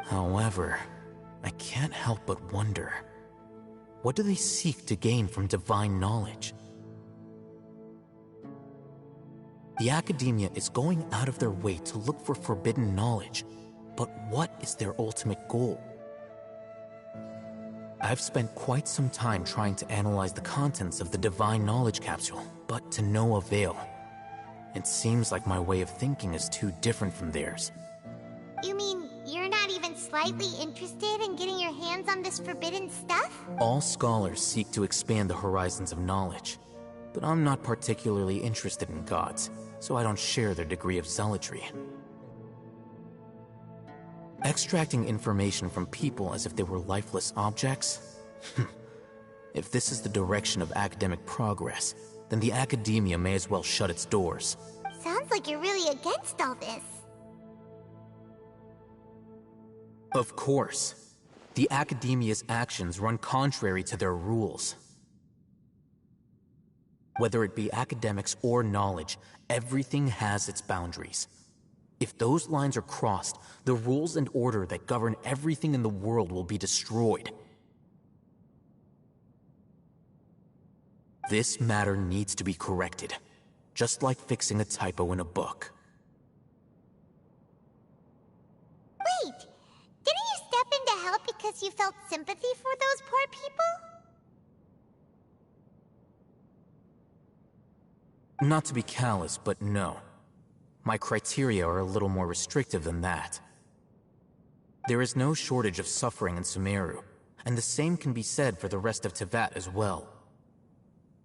However, I can't help but wonder, what do they seek to gain from divine knowledge? The academia is going out of their way to look for forbidden knowledge, but what is their ultimate goal? I've spent quite some time trying to analyze the contents of the divine knowledge capsule, but to no avail. It seems like my way of thinking is too different from theirs. You mean you're not even slightly interested in getting your hands on this forbidden stuff? All scholars seek to expand the horizons of knowledge, but I'm not particularly interested in gods, so I don't share their degree of zealotry. Extracting information from people as if they were lifeless objects? If this is the direction of academic progress, then the academia may as well shut its doors. Sounds like you're really against all this. Of course. The academia's actions run contrary to their rules. Whether it be academics or knowledge, everything has its boundaries. If those lines are crossed, the rules and order that govern everything in the world will be destroyed. This matter needs to be corrected, just like fixing a typo in a book. Wait, didn't you step in to help because you felt sympathy for those poor people? Not to be callous, but no. My criteria are a little more restrictive than that. There is no shortage of suffering in Sumeru, and the same can be said for the rest of Teyvat as well.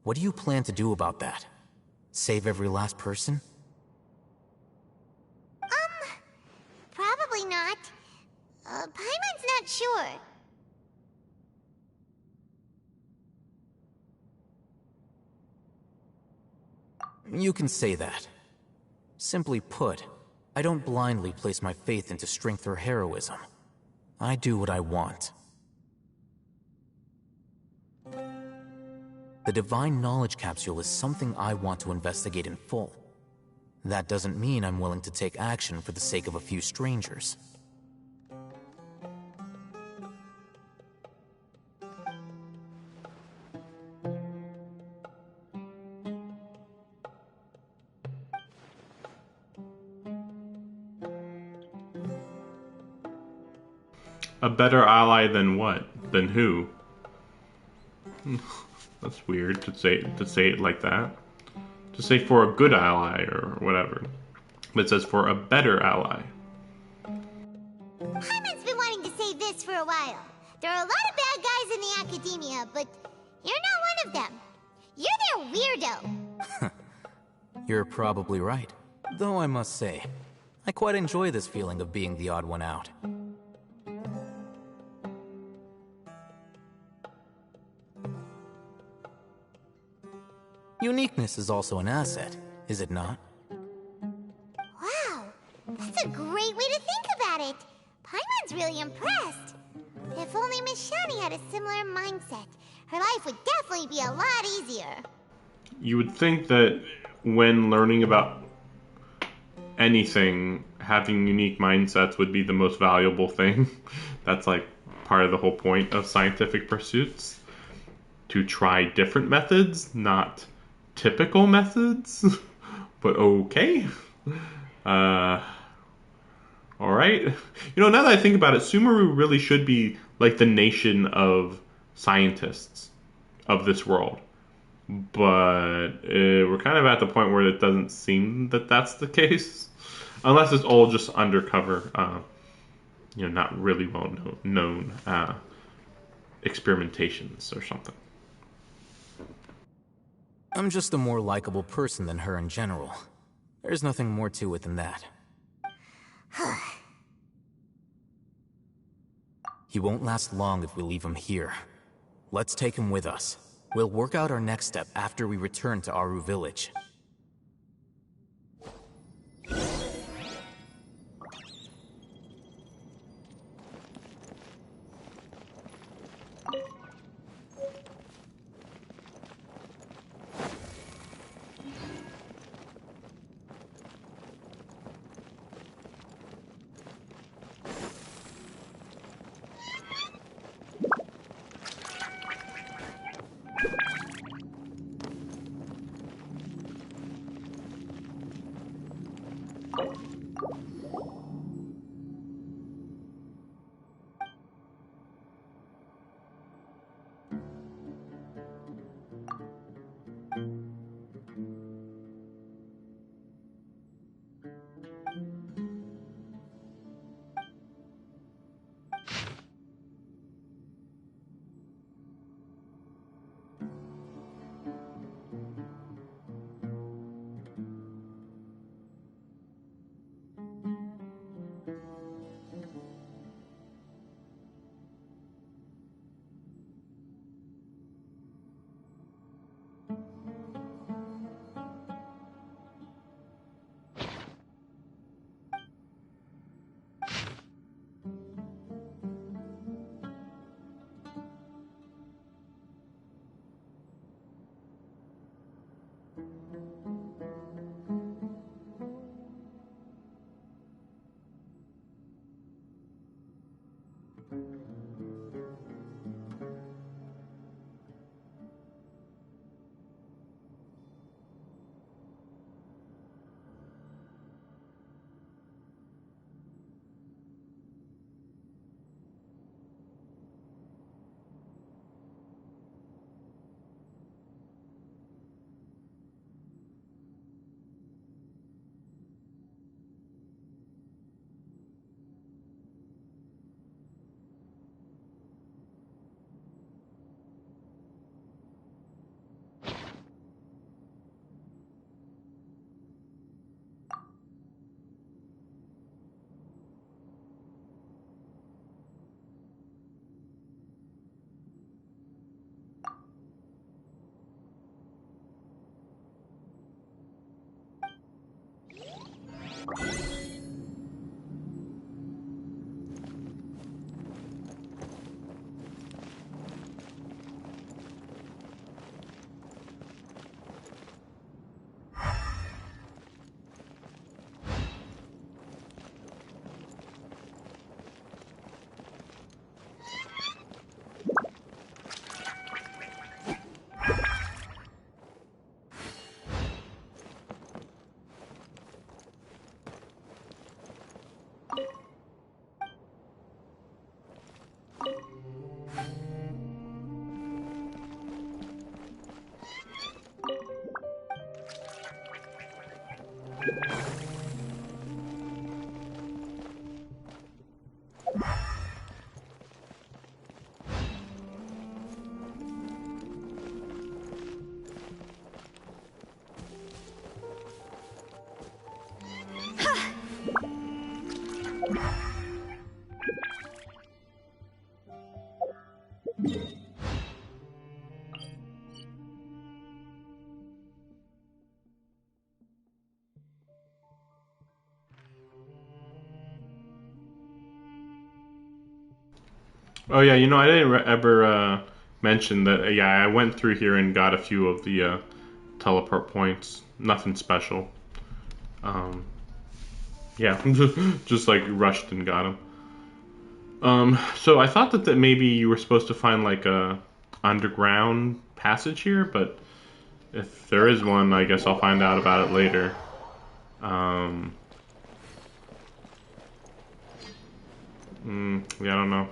What do you plan to do about that? Save every last person? Probably not. Paimon's not sure. You can say that. Simply put, I don't blindly place my faith into strength or heroism. I do what I want. The divine knowledge capsule is something I want to investigate in full. That doesn't mean I'm willing to take action for the sake of a few strangers. A better ally than what? Than who? That's weird to say it like that. To say for a good ally or whatever. But it says for a better ally. Paimon's been wanting to say this for a while. There are a lot of bad guys in the academia, but you're not one of them. You're their weirdo. You're probably right. Though I must say, I quite enjoy this feeling of being the odd one out. Uniqueness is also an asset, is it not? Wow, that's a great way to think about it. Paimon's really impressed. If only Miss Shani had a similar mindset, her life would definitely be a lot easier. You would think that when learning about anything, having unique mindsets would be the most valuable thing. That's like part of the whole point of scientific pursuits. To try different methods, not typical methods. But okay. Alright. You know, now that I think about it, Sumeru really should be like the nation of scientists of this world. But we're kind of at the point where it doesn't seem that that's the case. Unless it's all just undercover, not really well known experimentations or something. I'm just a more likable person than her in general. There's nothing more to it than that. He won't last long if we leave him here. Let's take him with us. We'll work out our next step after we return to Aru Village. Oh yeah, I didn't ever mention that. Yeah, I went through here and got a few of the teleport points. Nothing special. Um, Yeah, just like rushed and got him. So I thought that maybe you were supposed to find like a underground passage here, but if there is one, I guess I'll find out about it later. Yeah, I don't know.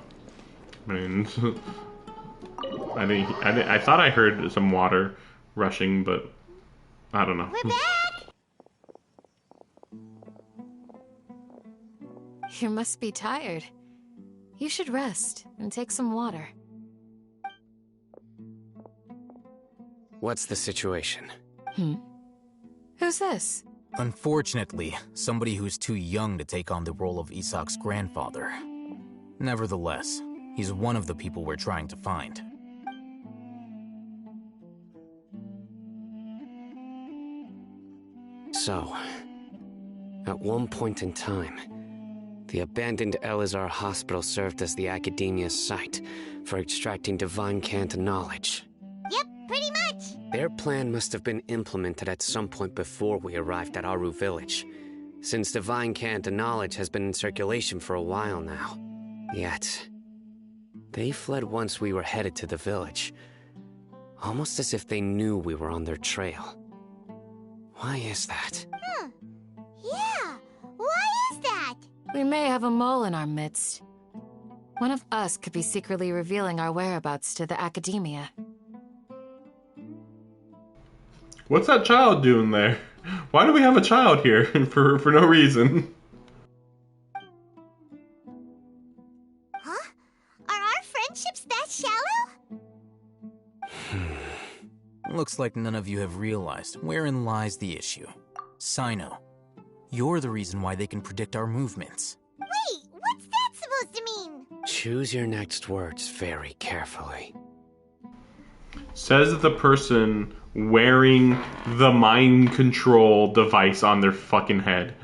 I mean, I thought I heard some water rushing, but I don't know. We're back! You must be tired. You should rest and take some water. What's the situation? Who's this? Unfortunately, somebody who's too young to take on the role of Isak's grandfather. Nevertheless, he's one of the people we're trying to find. So, at one point in time, the abandoned Elazar Hospital served as the Academia's site for extracting divine cant knowledge. Yep, pretty much. Their plan must have been implemented at some point before we arrived at Aru Village, since divine cant knowledge has been in circulation for a while now. Yet, they fled once we were headed to the village, almost as if they knew we were on their trail. Why is that? Yeah, why is that? We may have a mole in our midst. One of us could be secretly revealing our whereabouts to the Academia. What's that child doing there? Why do we have a child here for no reason? Huh? Are our friendships that shallow? Looks like none of you have realized wherein lies the issue. Sino, you're the reason why they can predict our movements. Wait, what's that supposed to mean? Choose your next words very carefully. Says the person wearing the mind control device on their fucking head.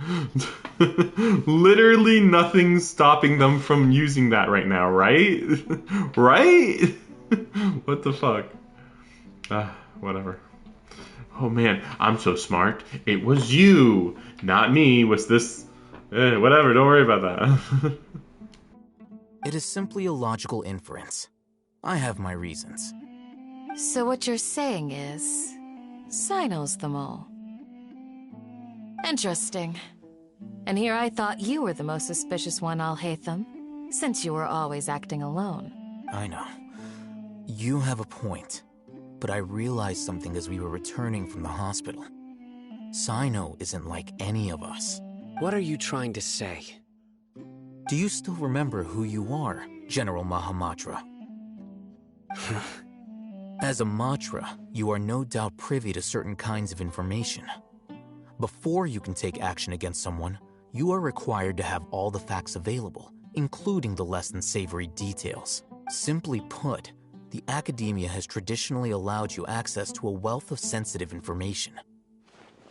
Literally nothing's stopping them from using that right now, right? Right? What the fuck? Whatever. Oh man, I'm so smart. It was you, not me. Was this... whatever, don't worry about that. It is simply a logical inference. I have my reasons. So what you're saying is... Sino's the mole. Interesting. And here I thought you were the most suspicious one, Alhaitham, since you were always acting alone. I know. You have a point. But I realized something as we were returning from the hospital. Sino isn't like any of us. What are you trying to say? Do you still remember who you are, General Mahamatra? As a Matra, you are no doubt privy to certain kinds of information. Before you can take action against someone, you are required to have all the facts available, including the less than savory details. Simply put, the Academia has traditionally allowed you access to a wealth of sensitive information.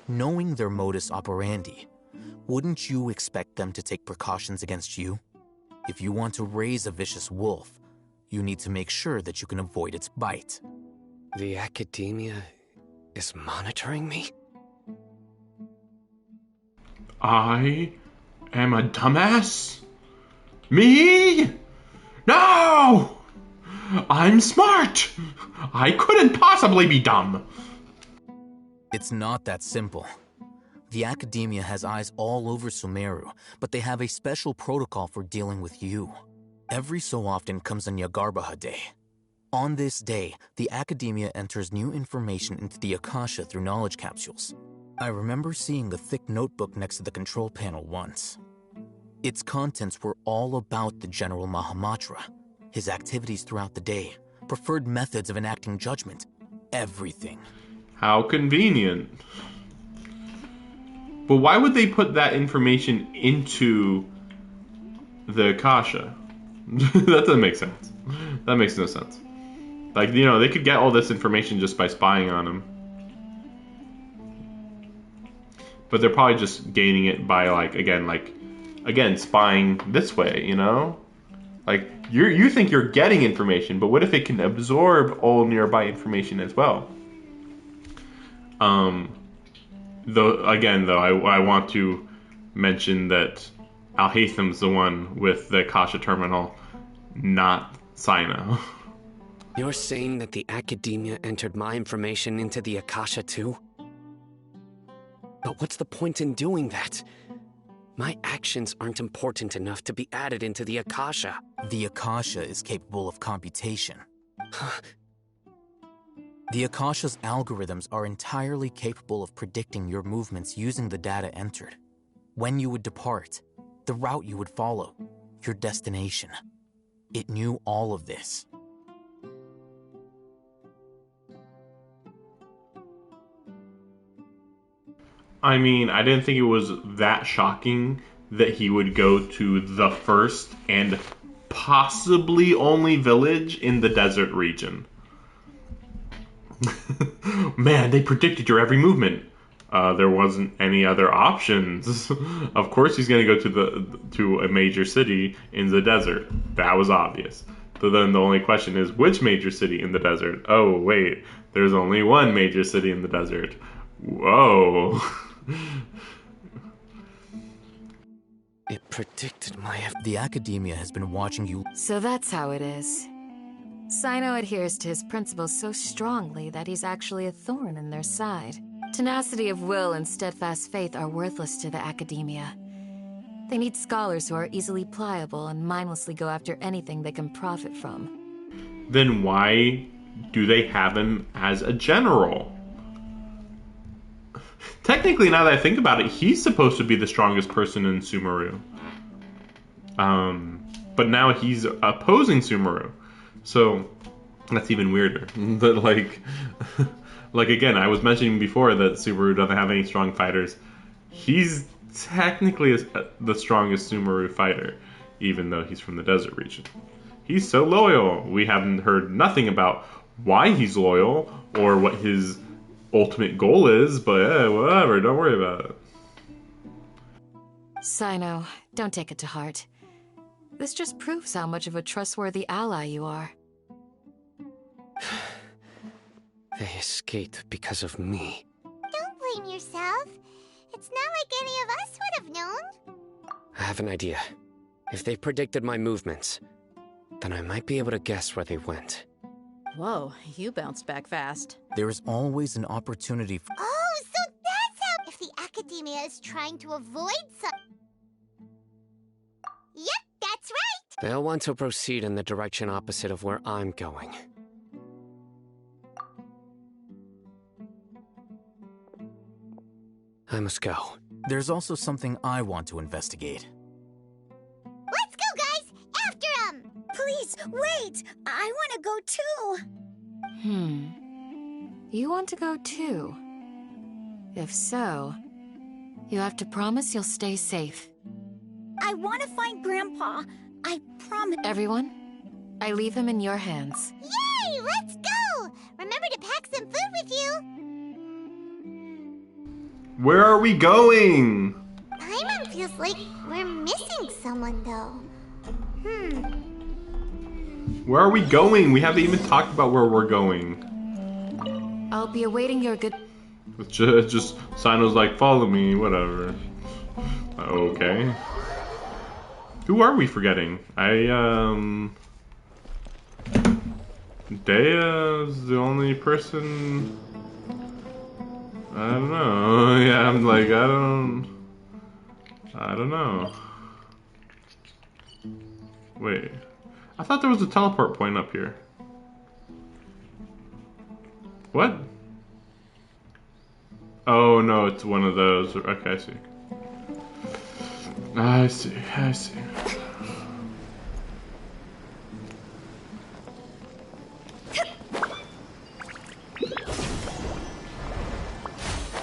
Knowing their modus operandi, wouldn't you expect them to take precautions against you? If you want to raise a vicious wolf, you need to make sure that you can avoid its bite. The Academia is monitoring me? I am a dumbass? Me? No! I'm smart! I couldn't possibly be dumb! It's not that simple. The Academia has eyes all over Sumeru, but they have a special protocol for dealing with you. Every so often comes a Nyagarbaha Day. On this day, the Academia enters new information into the Akasha through knowledge capsules. I remember seeing a thick notebook next to the control panel once. Its contents were all about the General Mahamatra, his activities throughout the day, preferred methods of enacting judgment, everything. How convenient. But why would they put that information into the Akasha? That doesn't make sense. That makes no sense. Like, you know, they could get all this information just by spying on him. But they're probably just gaining it by, again, spying this way, you know? Like, you think you're getting information, but what if it can absorb all nearby information as well? I want to mentioned that Alhatham's the one with the Akasha terminal, not Sino. You're saying that the Academia entered my information into the Akasha too? But what's the point in doing that? My actions aren't important enough to be added into the Akasha. The Akasha is capable of computation. The Akasha's algorithms are entirely capable of predicting your movements using the data entered. When you would depart, the route you would follow, your destination. It knew all of this. I mean, I didn't think it was that shocking that he would go to the first and possibly only village in the desert region. Man, they predicted your every movement. There wasn't any other options. Of course he's going to go to a major city in the desert. That was obvious. But then the only question is, which major city in the desert? Oh, wait, there's only one major city in the desert. Whoa. It predicted my... The Academia has been watching you. So that's how it is. Sino adheres to his principles so strongly that he's actually a thorn in their side. Tenacity of will and steadfast faith are worthless to the Academia. They need scholars who are easily pliable and mindlessly go after anything they can profit from. Then why do they have him as a general? Technically, now that I think about it, he's supposed to be the strongest person in Sumeru. But now he's opposing Sumeru. So, that's even weirder. But, like again, I was mentioning before that Sumeru doesn't have any strong fighters. He's technically the strongest Sumeru fighter, even though he's from the desert region. He's so loyal. We haven't heard nothing about why he's loyal or what his ultimate goal is, but whatever, don't worry about it. Sino, don't take it to heart. This just proves how much of a trustworthy ally you are. They escaped because of me. Don't blame yourself. It's not like any of us would have known. I have an idea. If they predicted my movements, then I might be able to guess where they went. Whoa, you bounced back fast. There is always an opportunity for... Oh, so that's how... If the Academia is trying to avoid some... Yep, that's right! They'll want to proceed in the direction opposite of where I'm going. I must go. There's also something I want to investigate. Let's go, guys! After him! Please, wait! I want to go too! You want to go too? If so, you have to promise you'll stay safe. I want to find Grandpa. I promise. Everyone, I leave him in your hands. Yay! Let's go! Remember to pack some food with you! Where are we going? Paimon feels like we're missing someone, though. Where are we going? We haven't even talked about where we're going. I'll be awaiting your good... It's just Sino's like, follow me, whatever. Okay. Who are we forgetting? Dea's the only person... I don't know. Yeah, I'm like, I don't know. Wait. I thought there was a teleport point up here. What? Oh, no, it's one of those. Okay, I see. I see.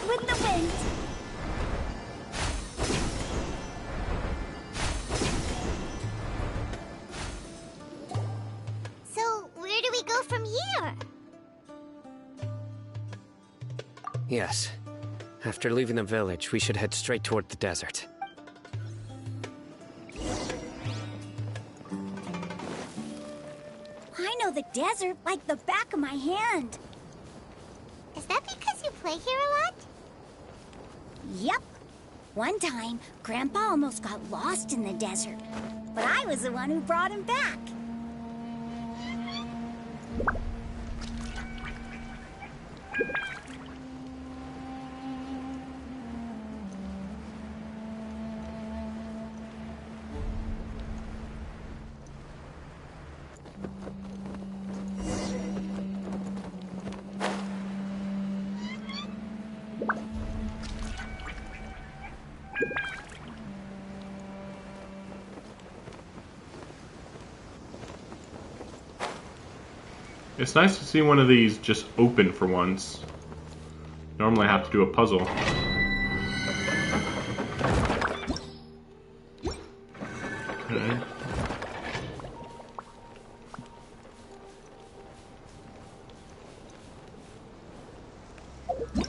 With the wind! So, where do we go from here? Yes. After leaving the village, we should head straight toward the desert. I know the desert like the back of my hand. Is that because you play here a lot? Yep. One time, Grandpa almost got lost in the desert, but I was the one who brought him back. It's nice to see one of these just open for once. Normally I have to do a puzzle. Okay.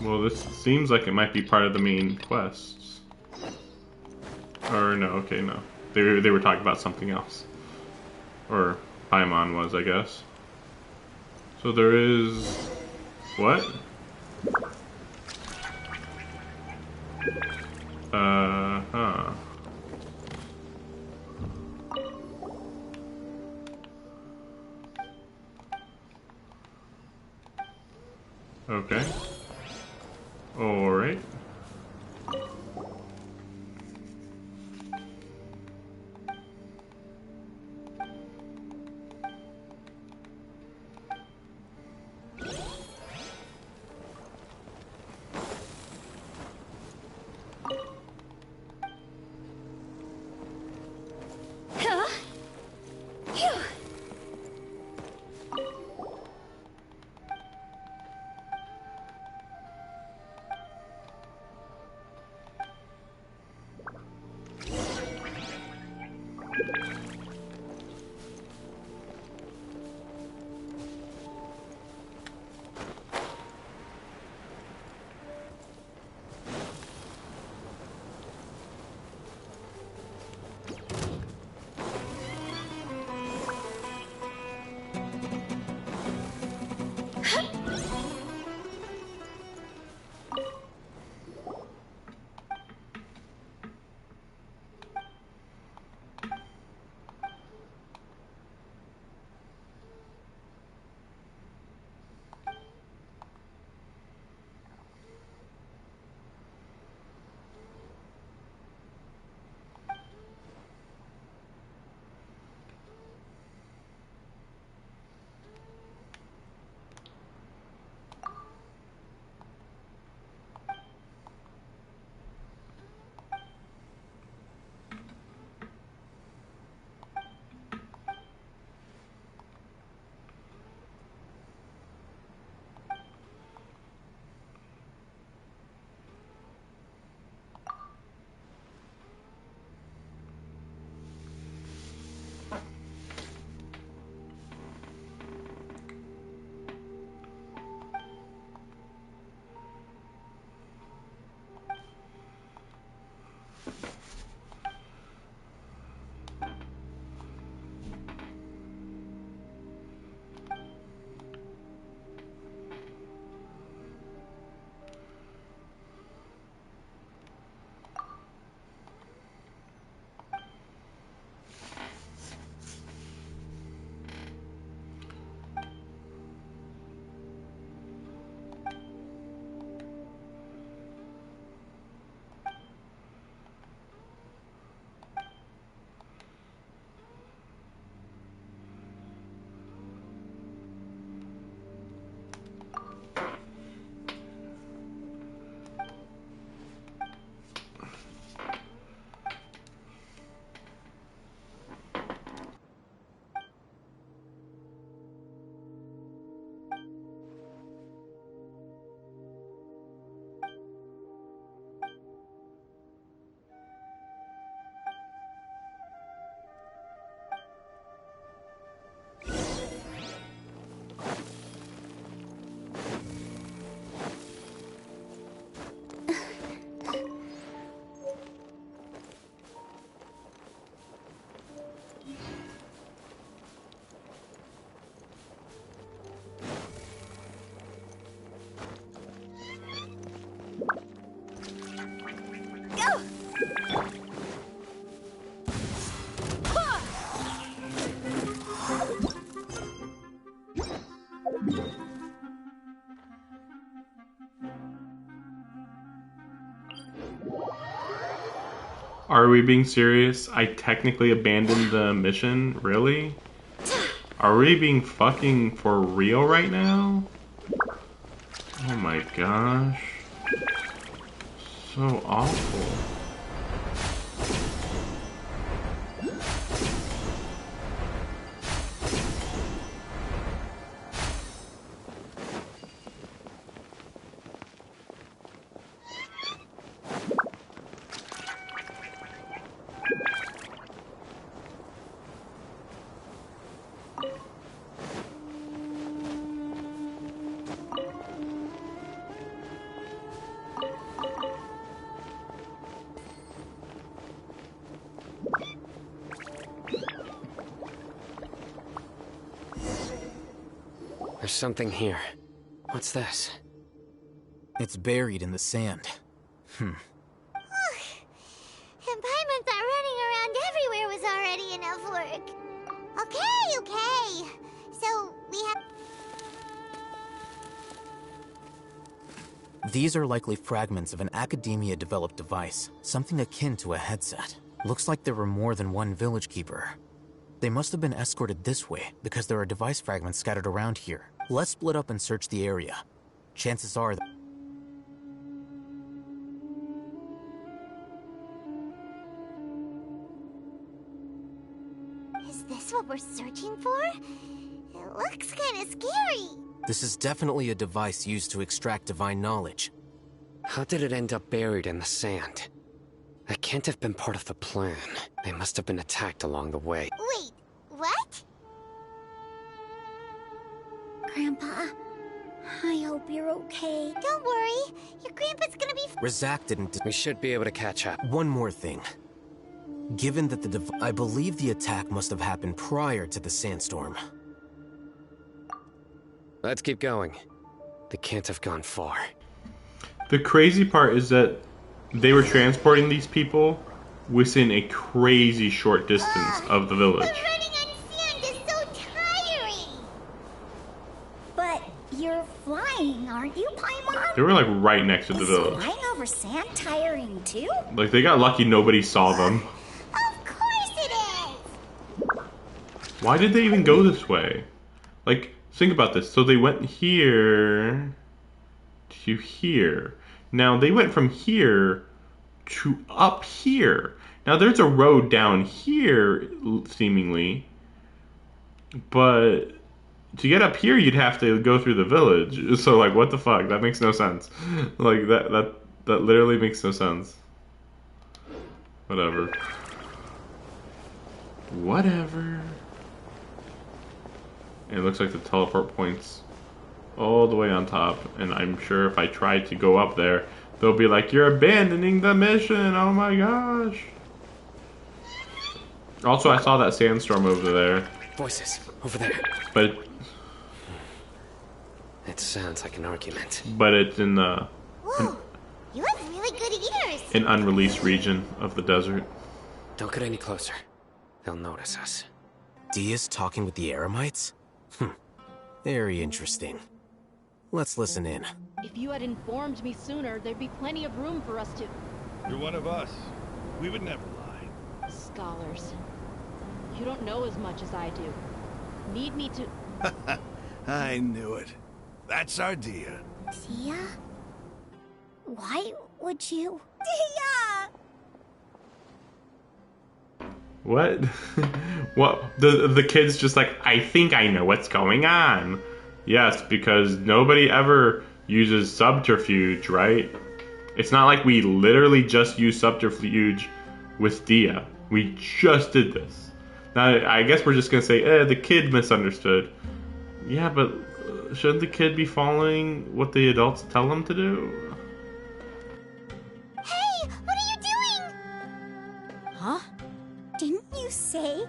Well, this seems like it might be part of the main quests. Or no, okay, no. They were talking about something else. Or Paimon was, I guess. So there is... what? Huh. Okay. Alright. Are we being serious? I technically abandoned the mission? Really? Are we being fucking for real right now? Oh my gosh. So awful. There's something here. What's this? It's buried in the sand. And Paimon thought running around everywhere was already enough work. Okay. So, we have... These are likely fragments of an Academia-developed device, something akin to a headset. Looks like there were more than one village keeper. They must have been escorted this way, because there are device fragments scattered around here. Let's split up and search the area. Chances are that... Is this what we're searching for? It looks kinda scary. This is definitely a device used to extract divine knowledge. How did it end up buried in the sand? That can't have been part of the plan. They must have been attacked along the way. Wait, what? Grandpa, I hope you're okay. Don't worry. Your grandpa's gonna be... Razak didn't... We should be able to catch up. One more thing. Given that I believe the attack must have happened prior to the sandstorm. Let's keep going. They can't have gone far. The crazy part is that they were transporting these people within a crazy short distance of the village. But running on sand is so tiring. But you're flying, aren't you, Paimon? They were like right next to the Is village. flying over sand tiring too? Like they got lucky nobody saw them. Of course it is. Why did they even go this way? Like, think about this. So they went here to here. Now they went from here to up here. Now there's a road down here, seemingly. But to get up here, you'd have to go through the village. So like, what the fuck? That makes no sense. Like that literally makes no sense. Whatever. It looks like the teleport points all the way on top, and I'm sure if I try to go up there, they'll be like, "You're abandoning the mission!" Oh my gosh. Also, I saw that sandstorm over there. Voices, over there. But it sounds like an argument. But it's in the... Whoa, you have really good ears. An unreleased region of the desert. Don't get any closer. They'll notice us. Dia's talking with the Eremites? Very interesting. Let's listen in. If you had informed me sooner, there'd be plenty of room for us to... You're one of us. We would never lie. Scholars. You don't know as much as I do. Need me to... I knew it. That's our Dia. Dia? Why would you... Dia! What? What? The kid's just like, I think I know what's going on. Yes, because nobody ever uses subterfuge, right? It's not like we literally just used subterfuge with Dia. We just did this. Now, I guess we're just gonna say, the kid misunderstood. Yeah, but shouldn't the kid be following what the adults tell him to do? Hey, what are you doing? Huh? Didn't you say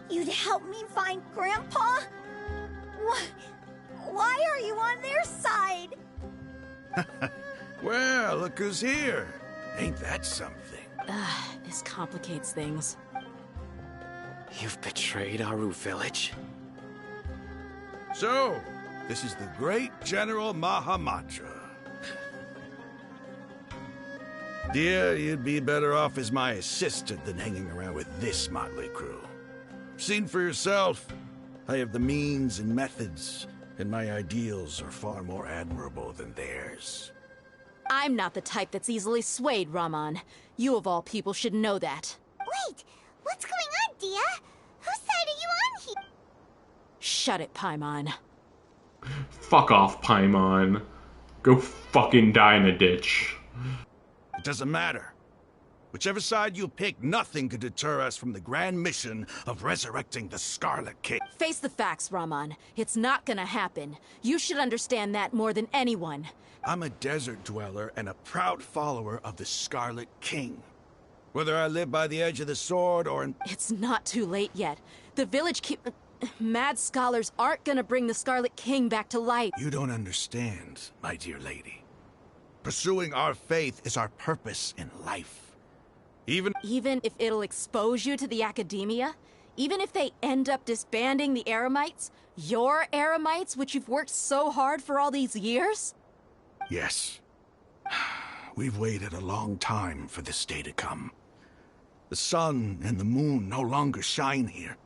you'd help me find Grandpa? Why are you on their side? Well, look who's here. Ain't that something? This complicates things. You've betrayed Aru village? So, this is the great General Mahamatra. Dear, you'd be better off as my assistant than hanging around with this motley crew. Seen for yourself. I have the means and methods, and my ideals are far more admirable than theirs. I'm not the type that's easily swayed, Raman. You of all people should know that. Wait, what's going on, Dia? Whose side are you on here? Shut it, Paimon. Fuck off, Paimon. Go fucking die in a ditch. It doesn't matter. Whichever side you pick, nothing could deter us from the grand mission of resurrecting the Scarlet King. Face the facts, Raman. It's not gonna happen. You should understand that more than anyone. I'm a desert dweller and a proud follower of the Scarlet King. Whether I live by the edge of the sword or in... It's not too late yet. The village Mad scholars aren't gonna bring the Scarlet King back to life. You don't understand, my dear lady. Pursuing our faith is our purpose in life. Even if it'll expose you to the academia? Even if they end up disbanding the Eremites? Your Eremites, which you've worked so hard for all these years? Yes. We've waited a long time for this day to come. The sun and the moon no longer shine here.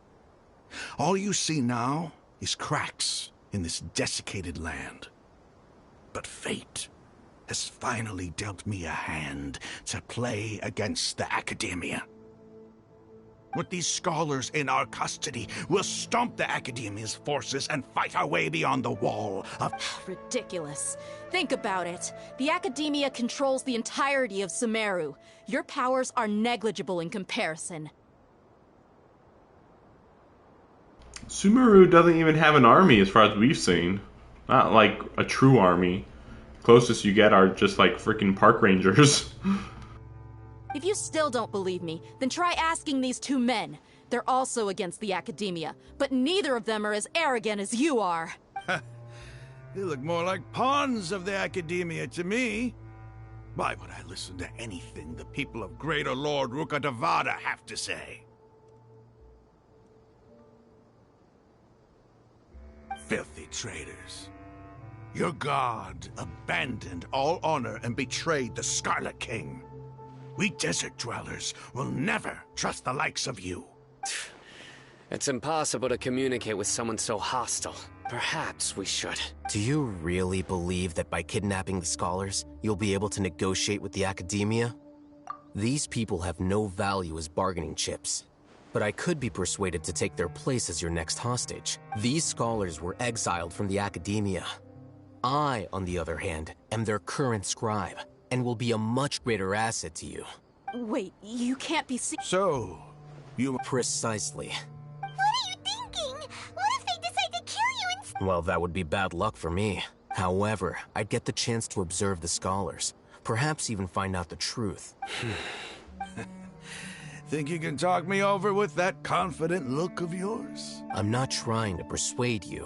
All you see now is cracks in this desiccated land. But fate has finally dealt me a hand to play against the Academia. With these scholars in our custody, we'll stomp the Academia's forces and fight our way beyond the wall of... Ridiculous. Think about it. The Academia controls the entirety of Sumeru. Your powers are negligible in comparison. Sumeru doesn't even have an army as far as we've seen. Not like a true army. Closest you get are just like freaking park rangers. If you still don't believe me, then try asking these two men. They're also against the Academia, but neither of them are as arrogant as you are. They look more like pawns of the Academia to me. Why would I listen to anything the people of Greater Lord Rukkhadevata have to say? Filthy traitors. Your god abandoned all honor and betrayed the Scarlet King. We desert dwellers will never trust the likes of you. It's impossible to communicate with someone so hostile. Perhaps we should. Do you really believe that by kidnapping the scholars, you'll be able to negotiate with the Academia? These people have no value as bargaining chips. But I could be persuaded to take their place as your next hostage. These scholars were exiled from the Academia. I, on the other hand, am their current scribe, and will be a much greater asset to you. Wait, you can't be So, you... Precisely. What are you thinking? What if they decide to kill you instead? Well, that would be bad luck for me. However, I'd get the chance to observe the scholars. Perhaps even find out the truth. Think you can talk me over with that confident look of yours? I'm not trying to persuade you.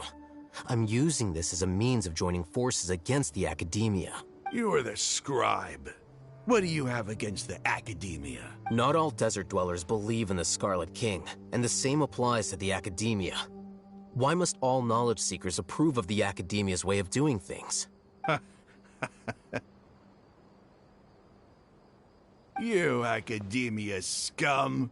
I'm using this as a means of joining forces against the Academia. You are the scribe. What do you have against the Academia? Not all desert dwellers believe in the Scarlet King, and the same applies to the Academia. Why must all knowledge seekers approve of the Academia's way of doing things? You Academia scum.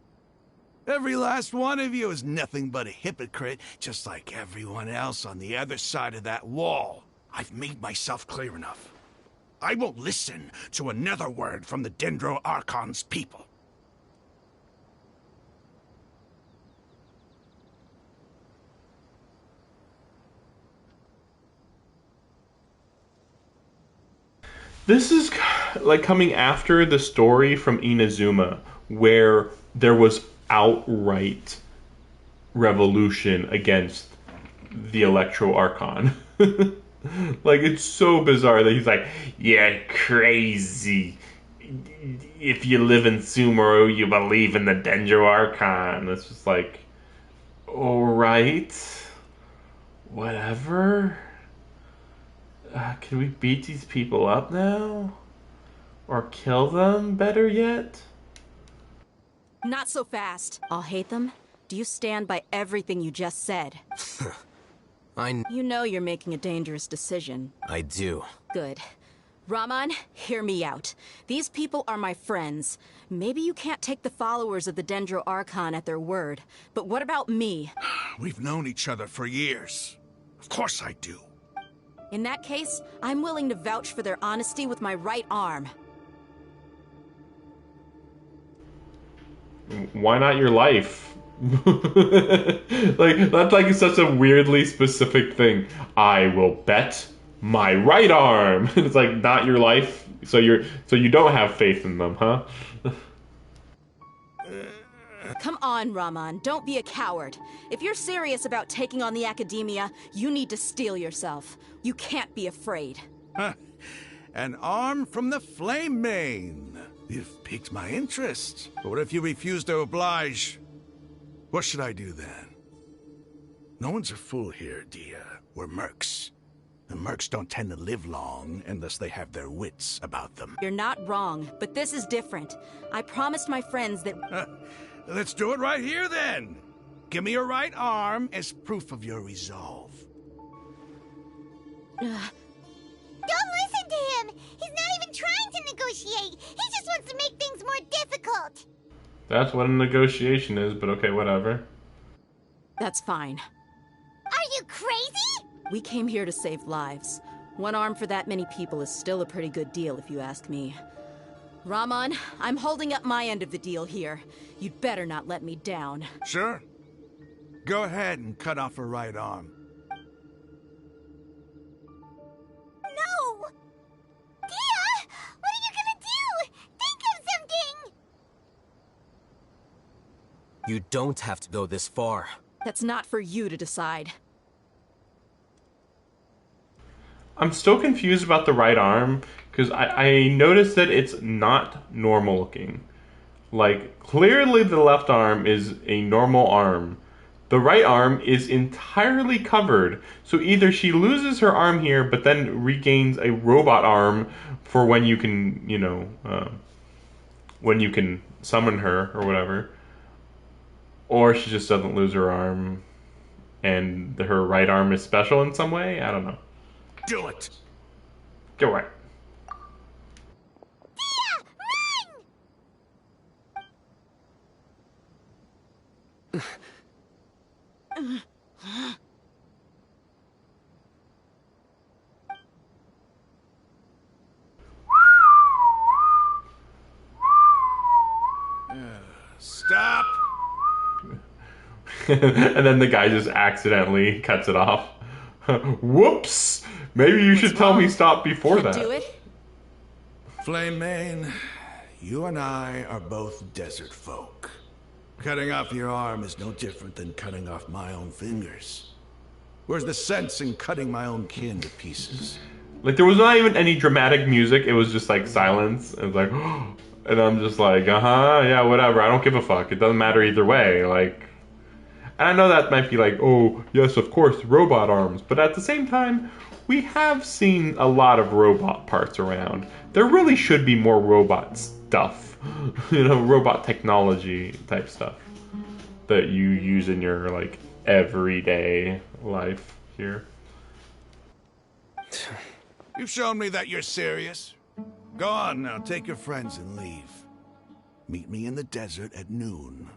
Every last one of you is nothing but a hypocrite, just like everyone else on the other side of that wall. I've made myself clear enough. I won't listen to another word from the Dendro Archon's people. This is like coming after the story from Inazuma, where there was outright revolution against the Electro Archon. Like, it's so bizarre that he's like, "Yeah, crazy. If you live in Sumeru, you believe in the Dendro Archon." It's just like, alright, whatever. Can we beat these people up now? Or kill them, better yet? Not so fast. I'll hate them. Do you stand by everything you just said? You know you're making a dangerous decision. I do. Good. Raman, hear me out. These people are my friends. Maybe you can't take the followers of the Dendro Archon at their word, but what about me? We've known each other for years. Of course I do. In that case, I'm willing to vouch for their honesty with my right arm. Why not your life? Like, that's like such a weirdly specific thing. I will bet my right arm. It's like not your life. So you don't have faith in them, huh? Come on, Raman, don't be a coward. If you're serious about taking on the Academia, you need to steel yourself. You can't be afraid. Huh. An arm from the Flame Mane. You've piqued my interest. But what if you refuse to oblige? What should I do then? No one's a fool here, Dia. We're mercs. And mercs don't tend to live long unless they have their wits about them. You're not wrong, but this is different. I promised my friends that... Let's do it right here, then. Give me your right arm as proof of your resolve. Don't listen to him! He's not even trying to negotiate! He just wants to make things more difficult! That's what a negotiation is, but okay, whatever. That's fine. Are you crazy? We came here to save lives. One arm for that many people is still a pretty good deal, if you ask me. Raman, I'm holding up my end of the deal here. You'd better not let me down. Sure. Go ahead and cut off her right arm. No! Dia! What are you gonna do? Think of something! You don't have to go this far. That's not for you to decide. I'm still confused about the right arm, because I noticed that it's not normal looking. Like, clearly the left arm is a normal arm. The right arm is entirely covered. So either she loses her arm here, but then regains a robot arm for when you can, you know, when you can summon her or whatever. Or she just doesn't lose her arm and her right arm is special in some way. I don't know. Do it! Go away. Dia! Run! Stop! And then the guy just accidentally cuts it off. Whoops! Maybe you should tell me stop before that. Do it? Flame Mane, you and I are both desert folk. Cutting off your arm is no different than cutting off my own fingers. Where's the sense in cutting my own kin to pieces? Like, there was not even any dramatic music. It was just like silence. It was like, and I'm just like, yeah, whatever. I don't give a fuck. It doesn't matter either way. Like, and I know that might be like, oh, yes, of course, robot arms. But at the same time, we have seen a lot of robot parts around. There really should be more robot stuff. You know, robot technology type stuff that you use in your, like, everyday life here. You've shown me that you're serious. Go on now, take your friends and leave. Meet me in the desert at noon.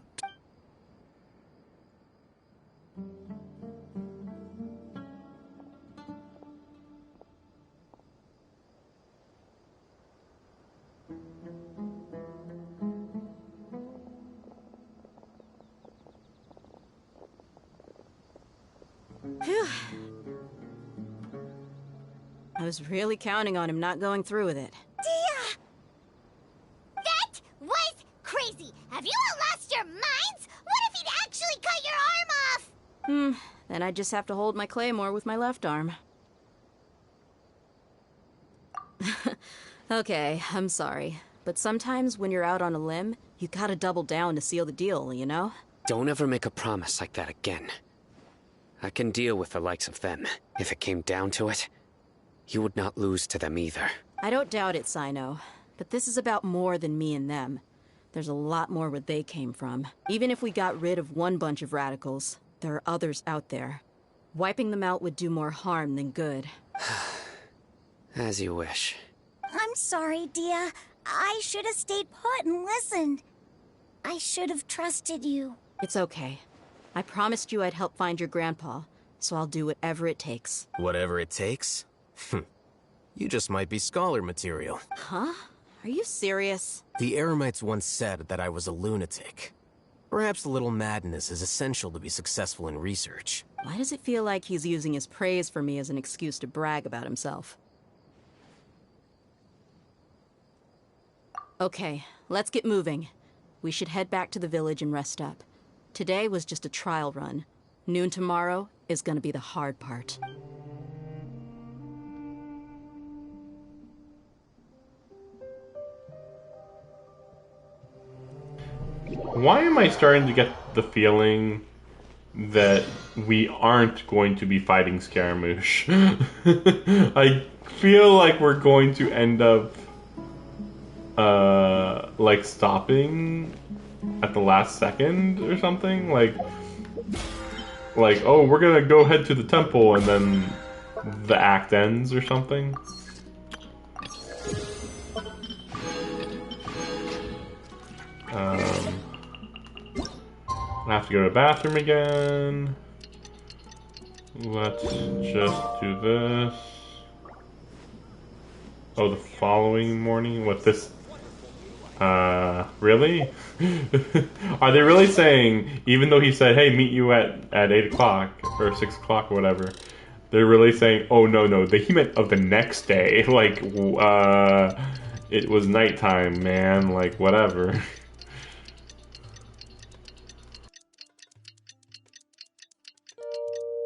Phew. I was really counting on him not going through with it. Dia! That was crazy! Have you all lost your minds? What if he'd actually cut your arm off? Then I just have to hold my claymore with my left arm. Okay, I'm sorry. But sometimes when you're out on a limb, you gotta double down to seal the deal, you know? Don't ever make a promise like that again. I can deal with the likes of them. If it came down to it, you would not lose to them either. I don't doubt it, Sino. But this is about more than me and them. There's a lot more where they came from. Even if we got rid of one bunch of radicals, there are others out there. Wiping them out would do more harm than good. As you wish. I'm sorry, Dia. I should have stayed put and listened. I should have trusted you. It's okay. I promised you I'd help find your grandpa, so I'll do whatever it takes. Whatever it takes? You just might be scholar material. Huh? Are you serious? The Eremites once said that I was a lunatic. Perhaps a little madness is essential to be successful in research. Why does it feel like he's using his praise for me as an excuse to brag about himself? Okay, let's get moving. We should head back to the village and rest up. Today was just a trial run. Noon tomorrow is gonna be the hard part. Why am I starting to get the feeling that we aren't going to be fighting Scaramouche? I feel like we're going to end up like stopping at the last second or something. Like oh, we're gonna go head to the temple and then the act ends or something. I have to go to the bathroom again. Let's just do this. Oh, the following morning? What, this? Really? Are they really saying, even though he said, hey, meet you at 8 o'clock, or 6 o'clock, or whatever, they're really saying, oh, no, he meant of the next day. Like, it was nighttime, man, like, whatever.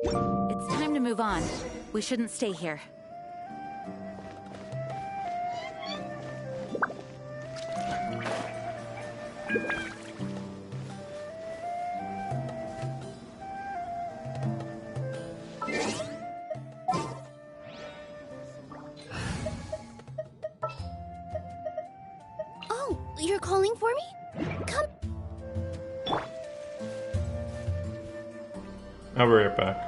It's time to move on. We shouldn't stay here. Oh, you're calling for me? Come. I'll be right back.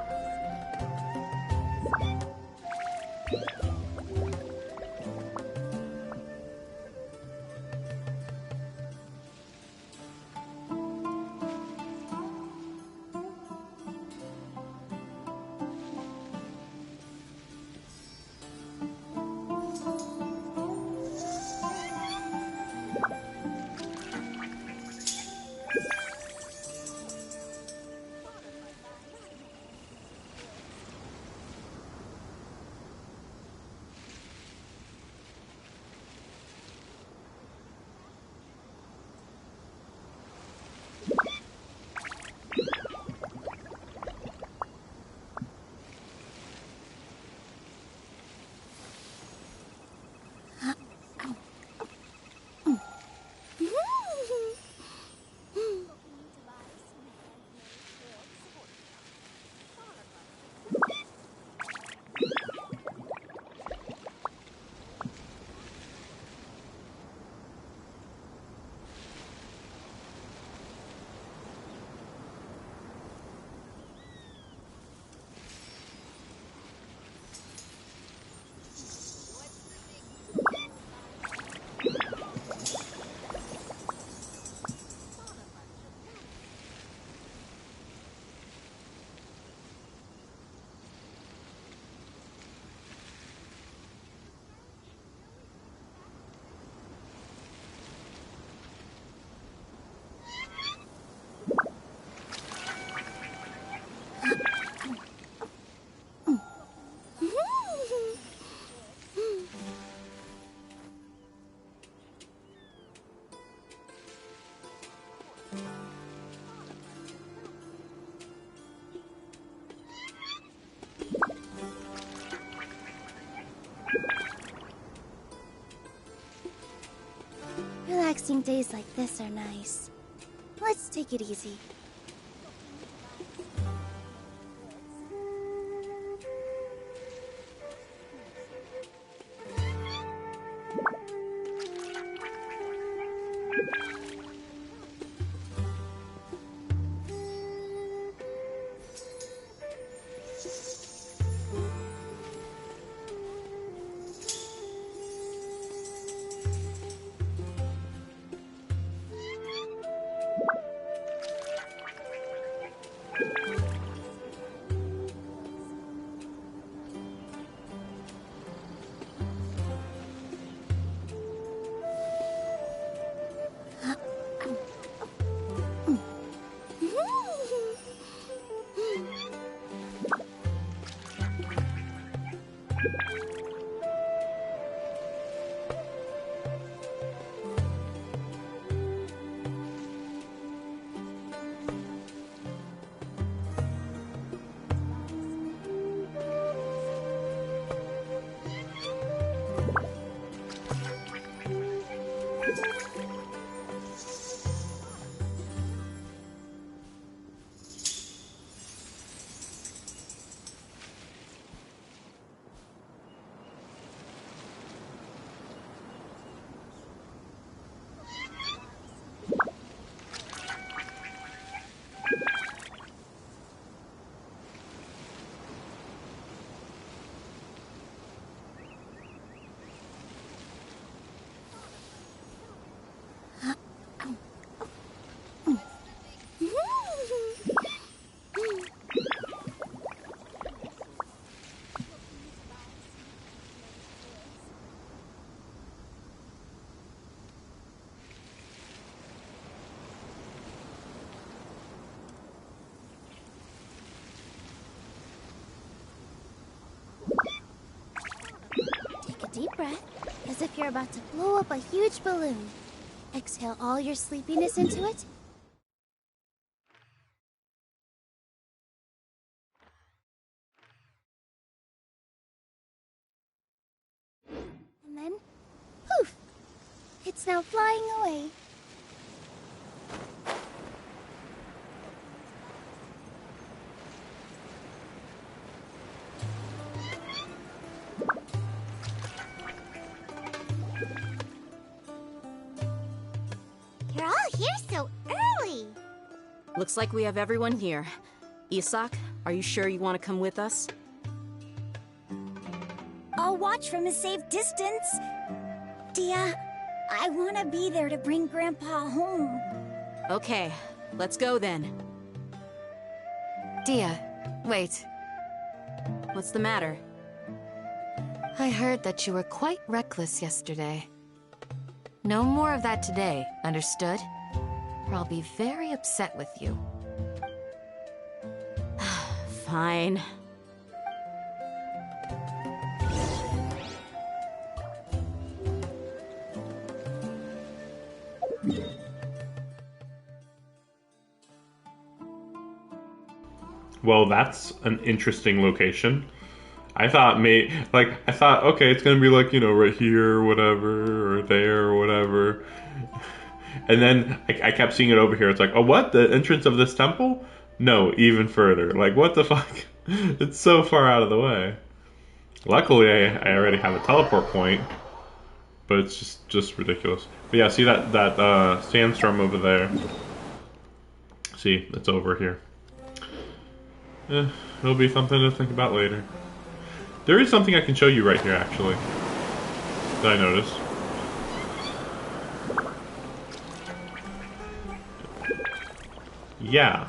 Relaxing days like this are nice. Let's take it easy. deep breath, as if you're about to blow up a huge balloon. Exhale all your sleepiness into it. And then, poof! It's now flying away. You're all here so early. Looks like we have everyone here. Isak, are you sure you want to come with us? I'll watch from a safe distance. Dia, I want to be there to bring Grandpa home. Okay, let's go then. Dia, wait. What's the matter? I heard that you were quite reckless yesterday. No more of that today, understood? Or I'll be very upset with you. Fine. Well, that's an interesting location. I thought okay, it's gonna be like, you know, right here or whatever, or there or whatever. And then I kept seeing it over here. It's like, oh, what? The entrance of this temple? No, even further. Like, what the fuck? It's so far out of the way. Luckily, I already have a teleport point, but it's just ridiculous. But yeah, see that sandstorm over there? See, it's over here. It'll be something to think about later. There is something I can show you right here, actually, that I noticed. Yeah.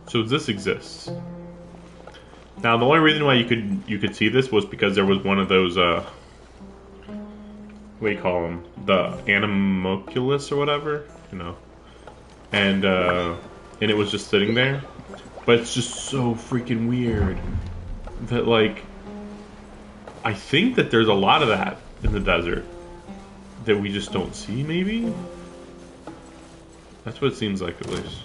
So this exists. Now, the only reason why you could see this was because there was one of those what do you call them? The Animoculus or whatever, you know. And it was just sitting there. But it's just so freaking weird that, like, I think that there's a lot of that in the desert that we just don't see, maybe? That's what it seems like, at least.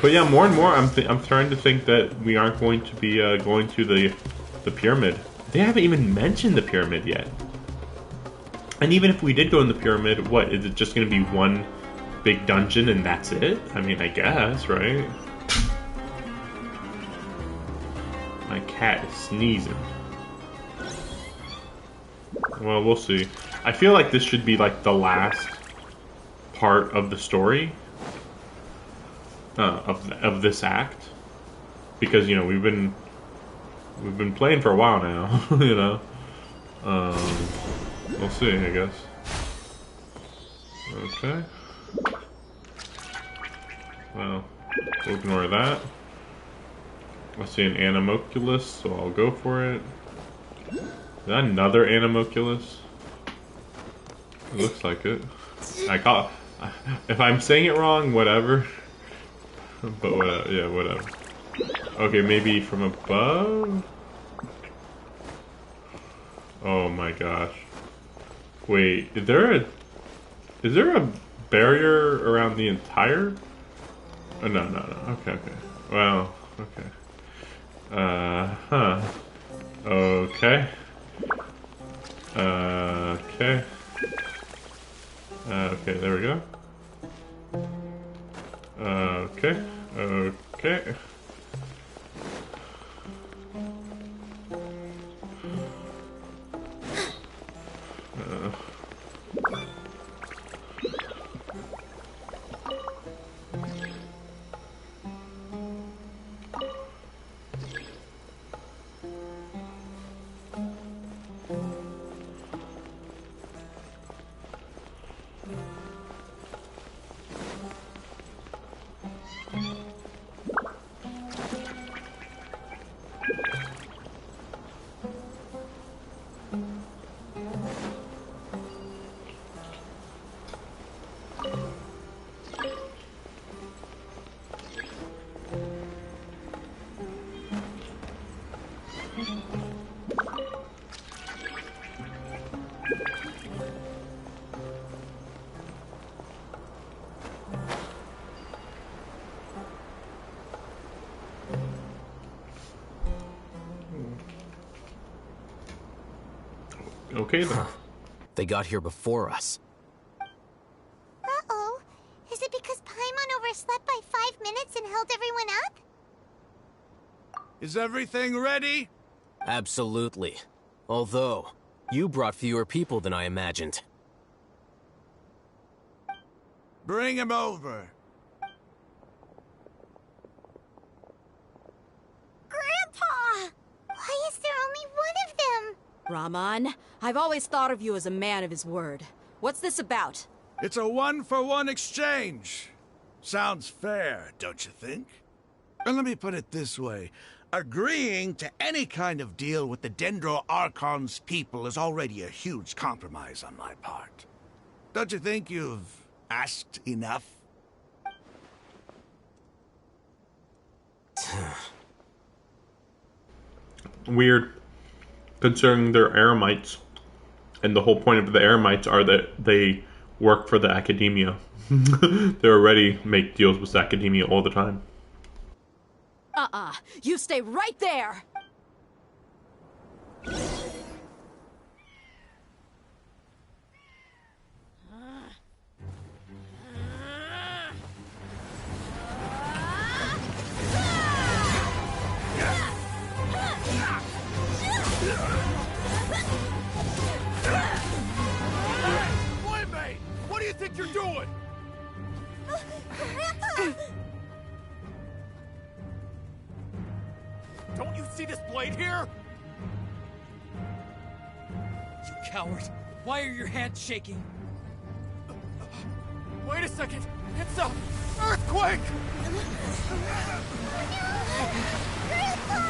But yeah, more and more, I'm starting to think that we aren't going to be going to the pyramid. They haven't even mentioned the pyramid yet. And even if we did go in the pyramid, what, is it just going to be one big dungeon and that's it? I mean, I guess, right? My cat is sneezing. Well, we'll see. I feel like this should be like the last part of the story of this act, because, you know, we've been playing for a while now. You know, we'll see, I guess. Okay. Well, we'll ignore that. I see an Animoculus, so I'll go for it. Is that another Animoculus? It looks like it. If I'm saying it wrong, whatever. But whatever, yeah, whatever. Okay, maybe from above? Oh my gosh. Wait, is there a barrier around the entire? Oh, no. Okay. Well, okay. Huh. Okay. Okay. Okay, there we go. Okay. Okay. Okay then. They got here before us. Uh-oh. Is it because Paimon overslept by 5 minutes and held everyone up? Is everything ready? Absolutely. Although, you brought fewer people than I imagined. Bring him over. Grandpa! Why is there only one of them? Raman, I've always thought of you as a man of his word. What's this about? It's a one-for-one exchange. Sounds fair, don't you think? And let me put it this way. Agreeing to any kind of deal with the Dendro Archon's people is already a huge compromise on my part. Don't you think you've asked enough? Weird, considering they're Eremites, and the whole point of the Eremites are that they work for the academia. They already make deals with academia all the time. You stay right there! Playmate! What do you think you're doing? Grandpa! Don't you see this blade here? You coward! Why are your hands shaking? Wait a second! It's a earthquake! Grandpa!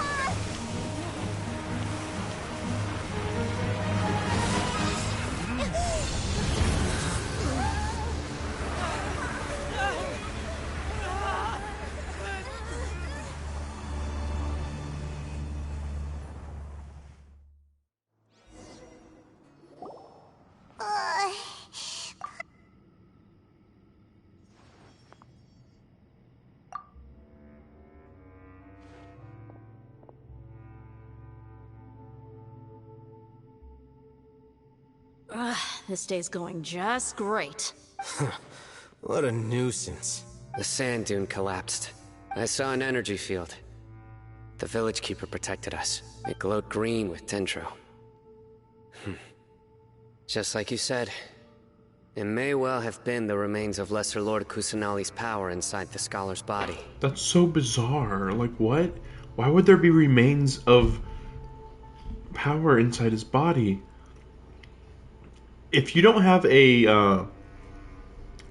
This day's going just great. What a nuisance. The sand dune collapsed. I saw an energy field. The village keeper protected us. It glowed green with dendro. Just like you said, it may well have been the remains of Lesser Lord Kusanali's power inside the scholar's body. That's so bizarre. Like, what? Why would there be remains of power inside his body? If you don't have a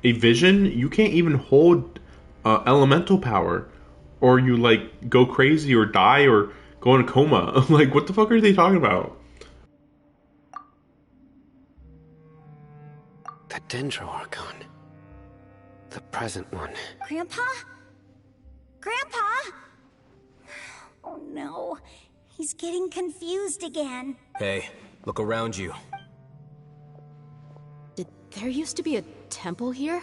vision, you can't even hold elemental power, or you like go crazy or die or go in a coma. Like, what the fuck are they talking about? The Dendro Archon. The present one. Grandpa? Grandpa? Oh no. He's getting confused again. Hey, look around you. Did there used to be a temple here?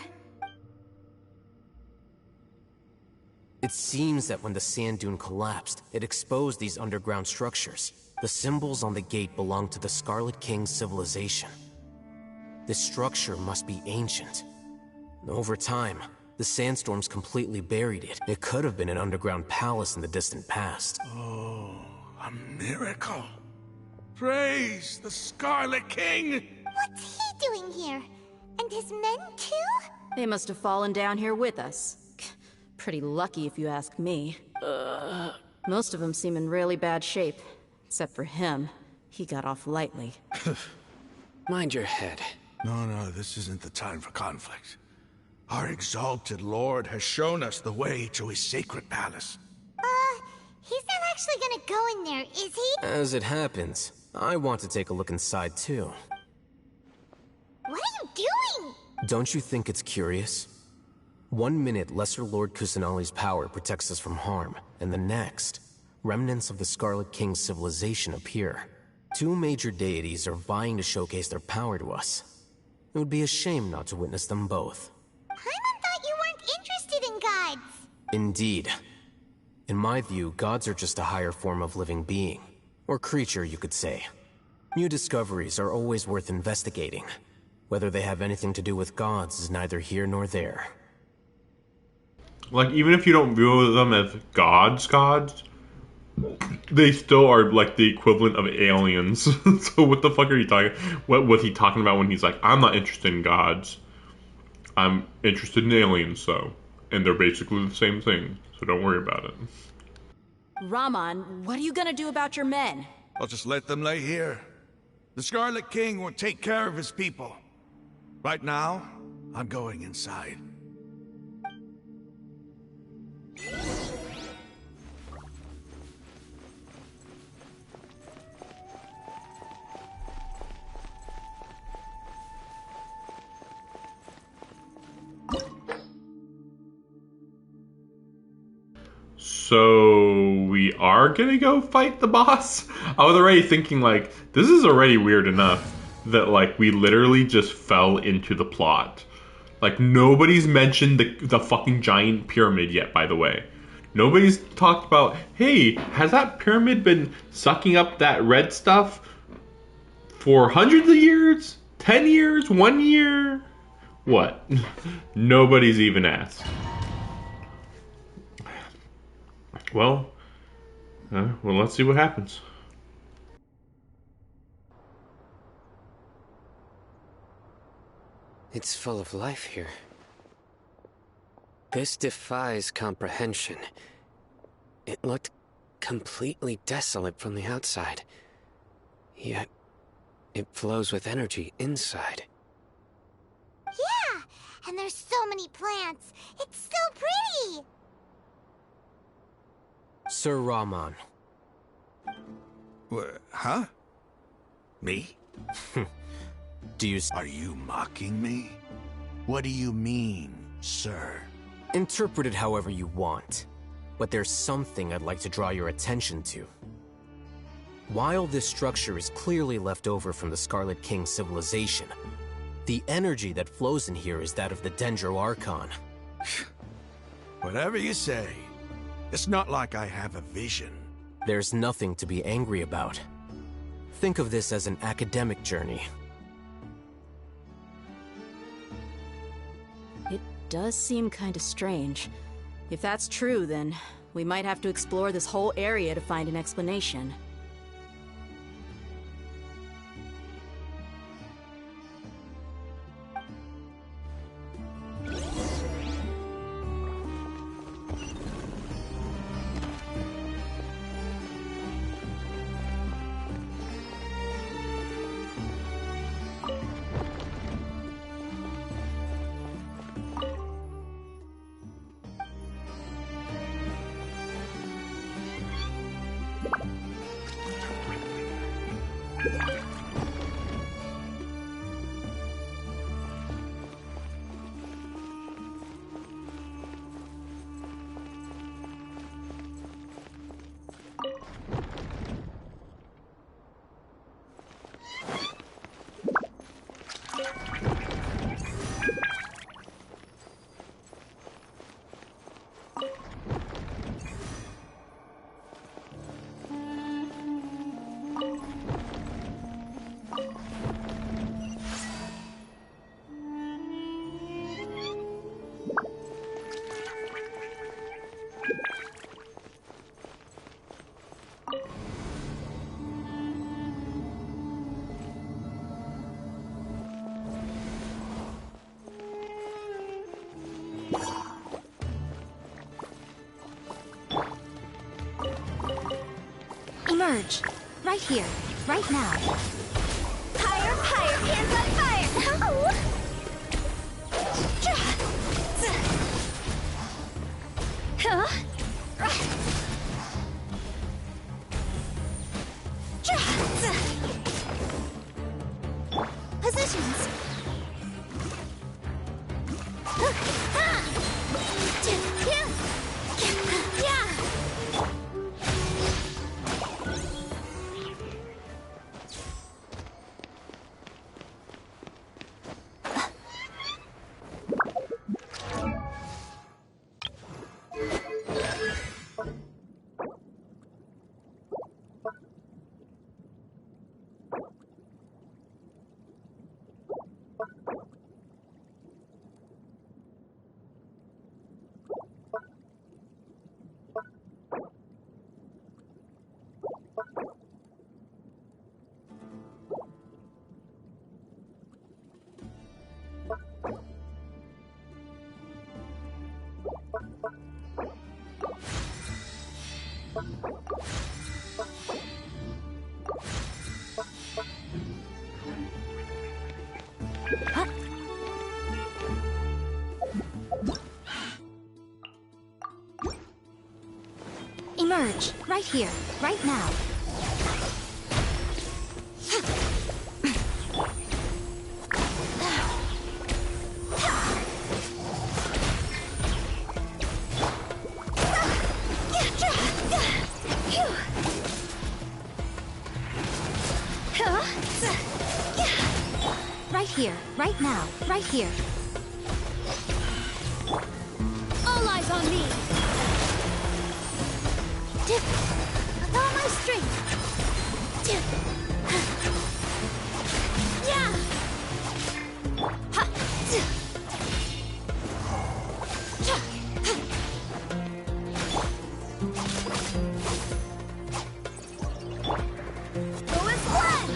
It seems that when the sand dune collapsed, it exposed these underground structures. The symbols on the gate belong to the Scarlet King's civilization. This structure must be ancient. Over time, the sandstorms completely buried it. It could have been an underground palace in the distant past. Oh, a miracle. Praise the Scarlet King! What's he doing here? And his men too? They must have fallen down here with us. Pretty lucky if you ask me. Most of them seem in really bad shape. Except for him. He got off lightly. Mind your head. No, this isn't the time for conflict. Our exalted lord has shown us the way to his sacred palace. He's not actually gonna go in there, is he? As it happens, I want to take a look inside too. What are you doing? Don't you think it's curious? 1 minute, Lesser Lord Kusanali's power protects us from harm, and the next, remnants of the Scarlet King's civilization appear. 2 major deities are vying to showcase their power to us. It would be a shame not to witness them both. Paimon thought you weren't interested in gods. Indeed. In my view, gods are just a higher form of living being. Or creature, you could say. New discoveries are always worth investigating. Whether they have anything to do with gods is neither here nor there. Like, even if you don't view them as gods, they still are like the equivalent of aliens. So what the fuck are you talking? What was he talking about when he's like, I'm not interested in gods. I'm interested in aliens, though. And they're basically the same thing. So don't worry about it. Raman, what are you gonna do about your men? I'll just let them lay here. The Scarlet King will take care of his people. Right now, I'm going inside. So we are gonna go fight the boss? I was already thinking, like, this is already weird enough that, like, we literally just fell into the plot. Like, nobody's mentioned the fucking giant pyramid yet, by the way. Nobody's talked about, hey, has that pyramid been sucking up that red stuff for hundreds of years? 10 years? 1 year? What? Nobody's even asked. Well, let's see what happens. It's full of life here. This defies comprehension. It looked completely desolate from the outside. Yet, it flows with energy inside. Yeah, and there's so many plants. It's so pretty. Sir Raman. Huh? Me? Do you... Are you mocking me? What do you mean, sir? Interpret it however you want. But there's something I'd like to draw your attention to. While this structure is clearly left over from the Scarlet King's civilization, the energy that flows in here is that of the Dendro Archon. Whatever you say. It's not like I have a vision. There's nothing to be angry about. Think of this as an academic journey. It does seem kinda strange. If that's true, then we might have to explore this whole area to find an explanation. Emerge. Right here. Right now. Higher, higher, hands on fire! Oh. Huh? Positions. Emerge, right here, right now. Right here, right now, right here. All eyes on me. With all my strength. Yeah. Go as one.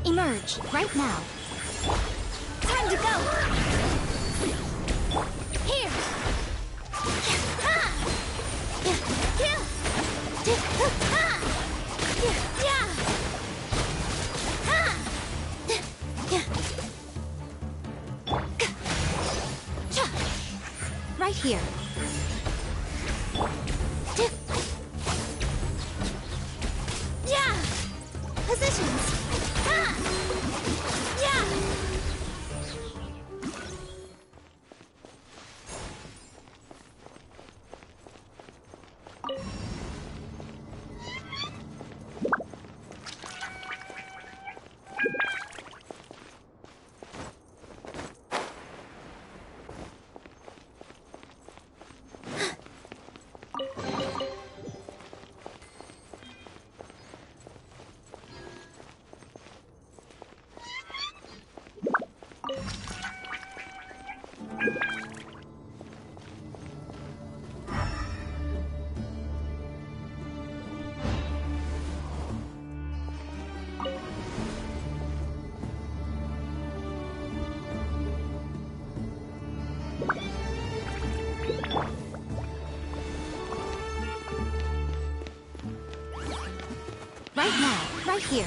Emerge, right now. Time to go! Here! Right here. Yeah! Positions! Right now, right here.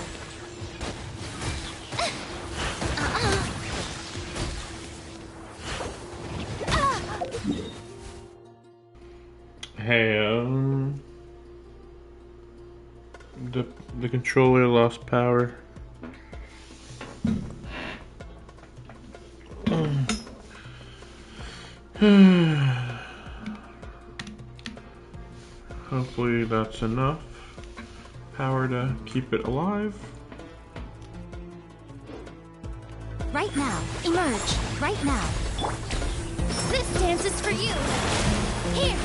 Hey, the controller lost power. Hopefully that's enough power to keep it alive. Right now, emerge, right now. This dance is for you. Here.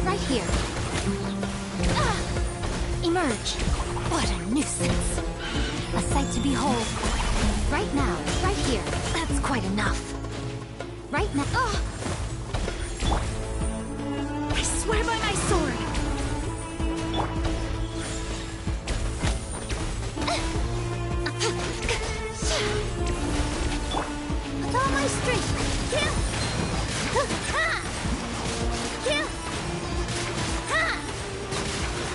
Right here. Emerge. What a nuisance. A sight to behold. Right now, right here. That's quite enough. Right now. Oh! I swear by my sword. With all my strength. Kill! Ha! Kill! Ha!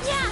Yeah!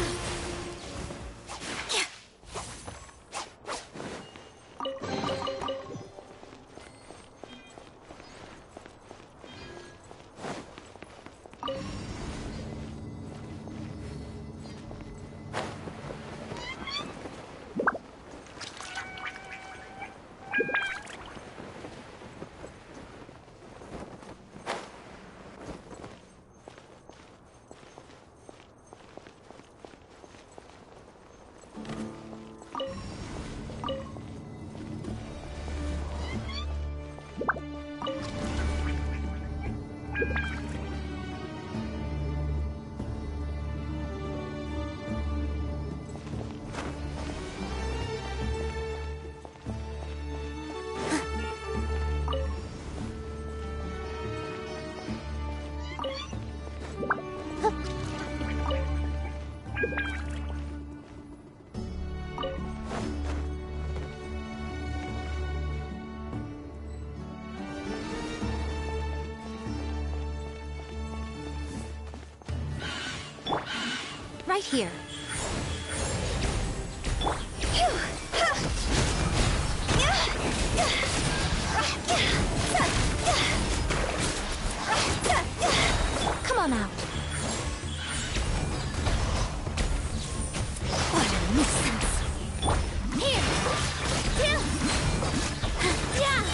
Right here. Come on out. What a nuisance. Here. Yeah.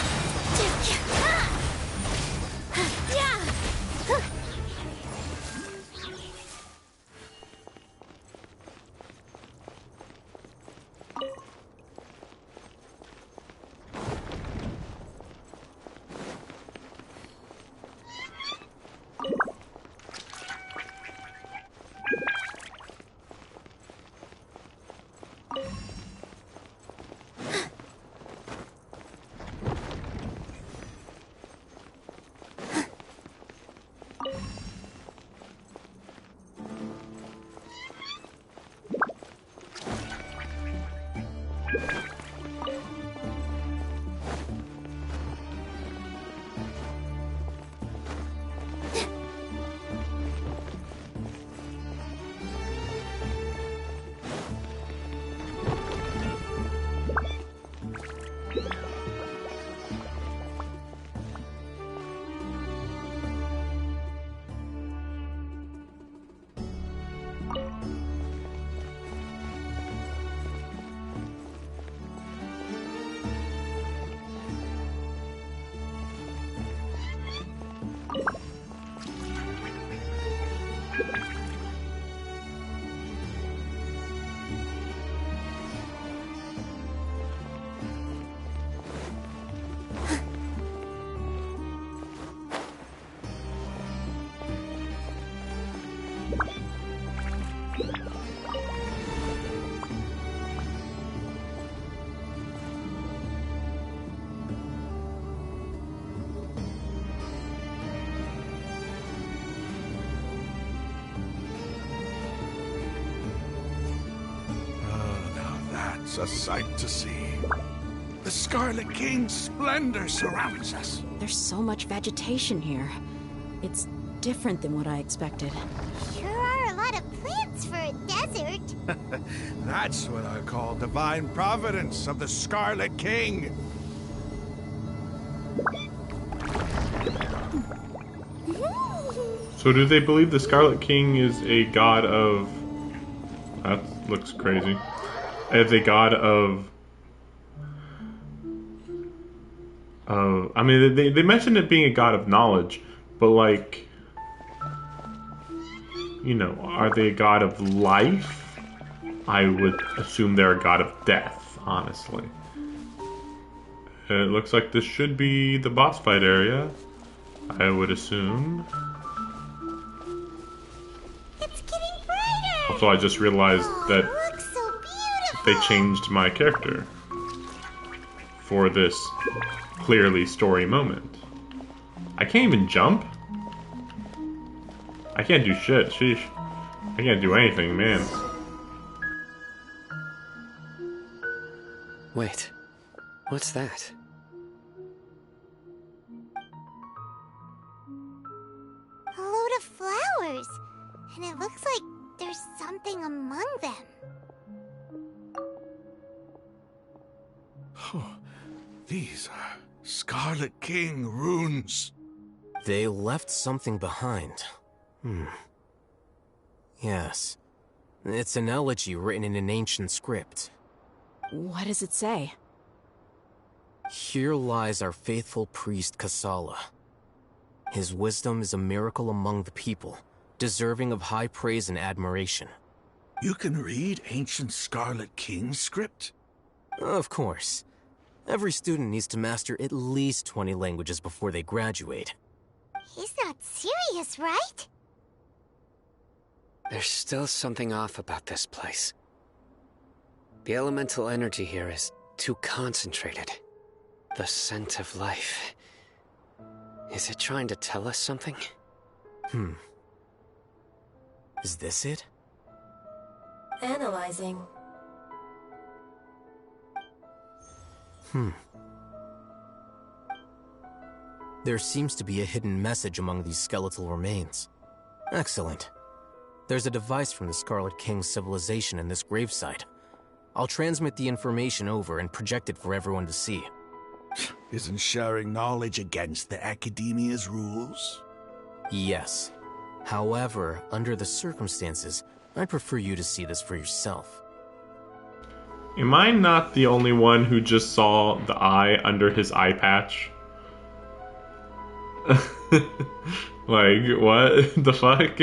It's a sight to see. The Scarlet King's splendor surrounds us. There's so much vegetation here. It's different than what I expected. Sure are a lot of plants for a desert. That's what I call divine providence of the Scarlet King. So do they believe the Scarlet King is a god of... That looks crazy. As a god of... I mean, they mentioned it being a god of knowledge, but like... You know, are they a god of life? I would assume they're a god of death, honestly. It looks like this should be the boss fight area, I would assume. It's getting brighter. Also, I just realized that It looks so beautiful. they changed my character for this clearly story moment. I can't even jump. I can't do shit, sheesh. I can't do anything, man. Wait, what's that? A load of flowers. And it looks like there's something among them. Oh, these are Scarlet King runes. They left something behind. Yes. It's an elegy written in an ancient script. What does it say? Here lies our faithful priest Kasala. His wisdom is a miracle among the people, deserving of high praise and admiration. You can read ancient Scarlet King script? Of course. Every student needs to master at least 20 languages before they graduate. He's not serious, right? There's still something off about this place. The elemental energy here is too concentrated. The scent of life. Is it trying to tell us something? Is this it? Analyzing. There seems to be a hidden message among these skeletal remains. Excellent. There's a device from the Scarlet King's civilization in this gravesite. I'll transmit the information over and project it for everyone to see. Isn't sharing knowledge against the Academia's rules? Yes. However, under the circumstances, I'd prefer you to see this for yourself. Am I not the only one who just saw the eye under his eye patch? Like, what the fuck?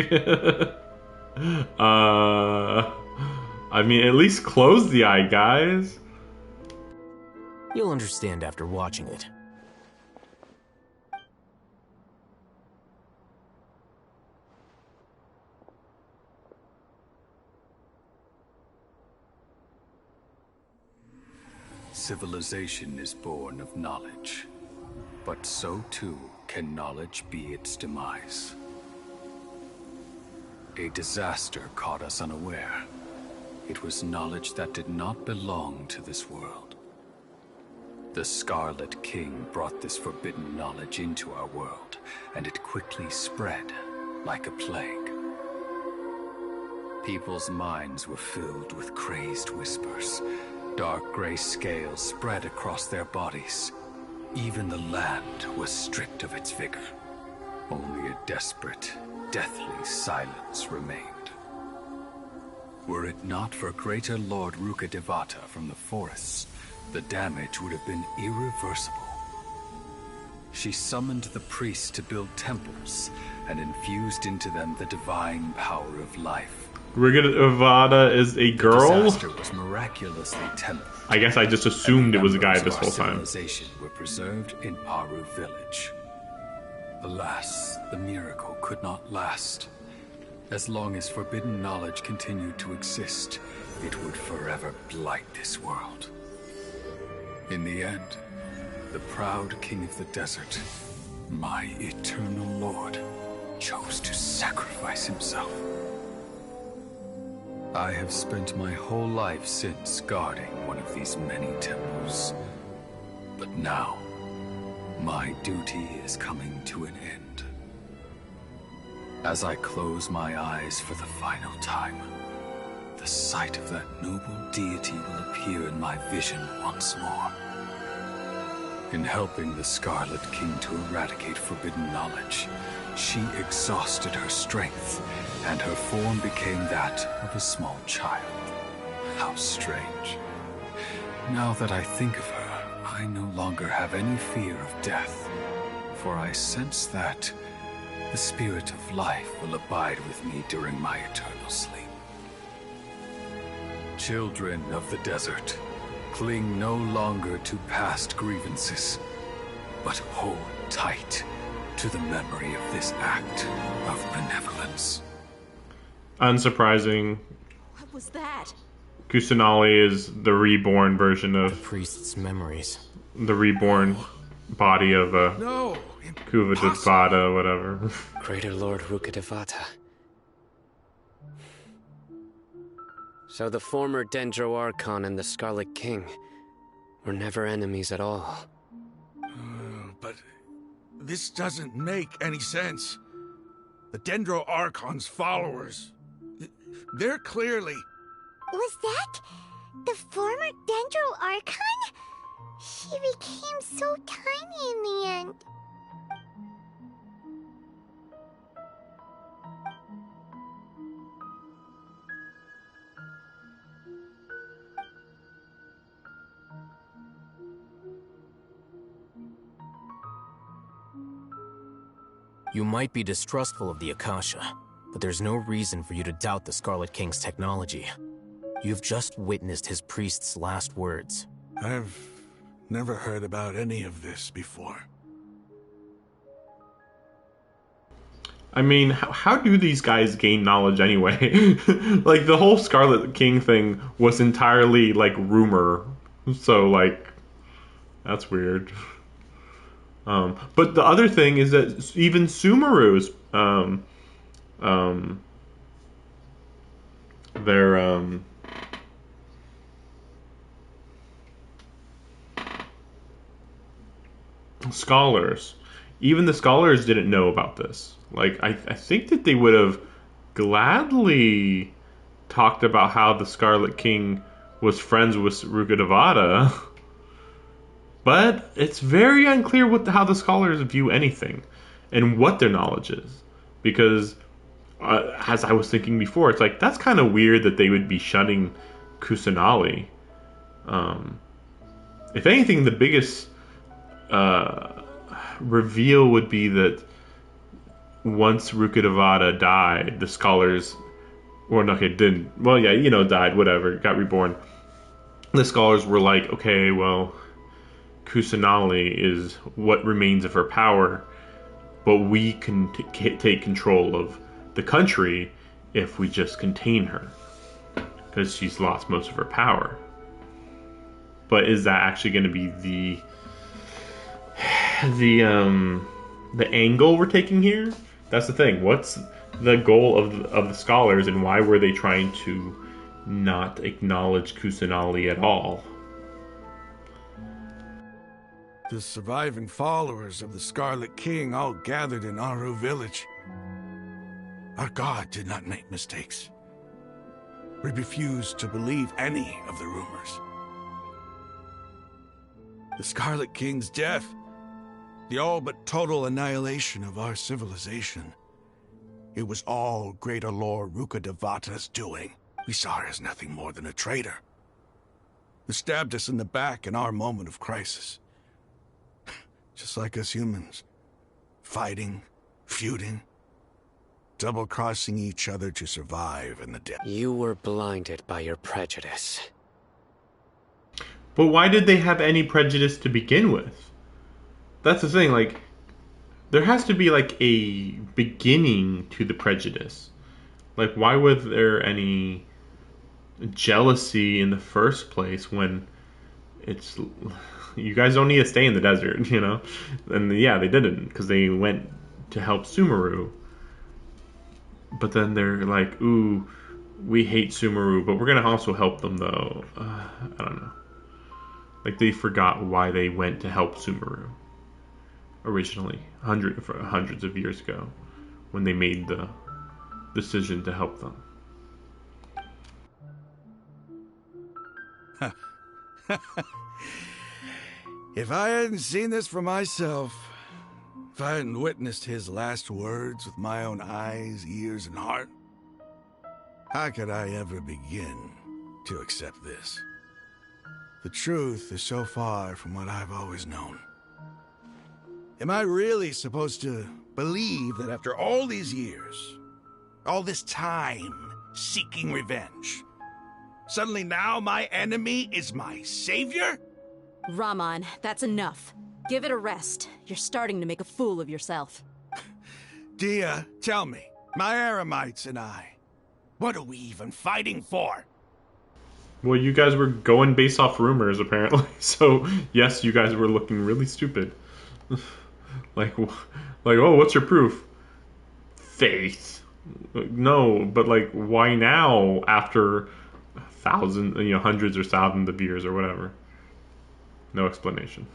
I mean, at least close the eye, guys. You'll understand after watching it. Civilization is born of knowledge, but so too can knowledge be its demise. A disaster caught us unaware. It was knowledge that did not belong to this world. The Scarlet King brought this forbidden knowledge into our world, and it quickly spread like a plague. People's minds were filled with crazed whispers. Dark gray scales spread across their bodies. Even the land was stripped of its vigor. Only a desperate, deathly silence remained. Were it not for greater Lord Rukkhadevata from the forests, the damage would have been irreversible. She summoned the priests to build temples and infused into them the divine power of life. Rukkhadevata is a girl? The disaster was miraculously tempered. I guess I just assumed it was a guy this whole time. Civilization were preserved in Aru village. Alas, the miracle could not last. As long as forbidden knowledge continued to exist, it would forever blight this world. In the end, the proud king of the desert, my eternal lord, chose to sacrifice himself. I have spent my whole life since guarding one of these many temples. But now, my duty is coming to an end. As I close my eyes for the final time, the sight of that noble deity will appear in my vision once more. In helping the Scarlet King to eradicate forbidden knowledge, she exhausted her strength, and her form became that of a small child. How strange. Now that I think of her, I no longer have any fear of death, for I sense that the spirit of life will abide with me during my eternal sleep. Children of the desert, cling no longer to past grievances, but hold tight to the memory of this act of benevolence. Unsurprising. What was that? Kusanali is the reborn version of the priest's memories. The reborn body of Kuvadevata, whatever. Greater Lord Rukkhadevata. So the former Dendro Archon and the Scarlet King were never enemies at all. But this doesn't make any sense. The Dendro Archon's followers, they're clearly... Was that the former Dendro Archon? She became so tiny in the end. You might be distrustful of the Akasha, but there's no reason for you to doubt the Scarlet King's technology. You've just witnessed his priest's last words. I've never heard about any of this before. I mean, how do these guys gain knowledge anyway? Like, the whole Scarlet King thing was entirely, like, rumor. So, like, that's weird. But the other thing is that even Sumeru's their scholars. Even the scholars didn't know about this. Like, I think that they would have gladly talked about how the Scarlet King was friends with Rukkhadevata, but it's very unclear how the scholars view anything and what their knowledge is. Because, as I was thinking before, it's like, that's kind of weird that they would be shunning Kusanali. If anything, the biggest reveal would be that once Rukkhadevata died, the scholars, or no, it didn't. Well, yeah, died, whatever, got reborn. The scholars were like, okay, well, Kusanali is what remains of her power, but we can take control of the country if we just contain her, because she's lost most of her power. But is that actually going to be the angle we're taking here? That's the thing. What's the goal of the scholars, and why were they trying to not acknowledge Kusanali at all? The surviving followers of the Scarlet King all gathered in Aru village. Our god did not make mistakes. We refused to believe any of the rumors. The Scarlet King's death, the all but total annihilation of our civilization, it was all Greater Lord Rukkhadevata's doing. We saw her as nothing more than a traitor, who stabbed us in the back in our moment of crisis. Just like us humans, fighting, feuding, double-crossing each other to survive in the depths. You were blinded by your prejudice. But why did they have any prejudice to begin with? That's the thing, like, there has to be, like, a beginning to the prejudice. Like, why was there any jealousy in the first place when it's... You guys don't need to stay in the desert, And yeah, they didn't, because they went to help Sumeru. But then they're like, ooh, we hate Sumeru, but we're going to also help them, though. I don't know. Like, they forgot why they went to help Sumeru originally, hundreds of years ago, when they made the decision to help them. If I hadn't seen this for myself, if I hadn't witnessed his last words with my own eyes, ears, and heart, how could I ever begin to accept this? The truth is so far from what I've always known. Am I really supposed to believe that after all these years, all this time seeking revenge, suddenly now my enemy is my savior? Raman, that's enough. Give it a rest. You're starting to make a fool of yourself. Dia, tell me, my Eremites and I, what are we even fighting for? Well, you guys were going based off rumors, apparently. So, yes, you guys were looking really stupid. like, oh, what's your proof? Faith. No, but, like, why now after thousands, hundreds or thousands of years or whatever? No explanation.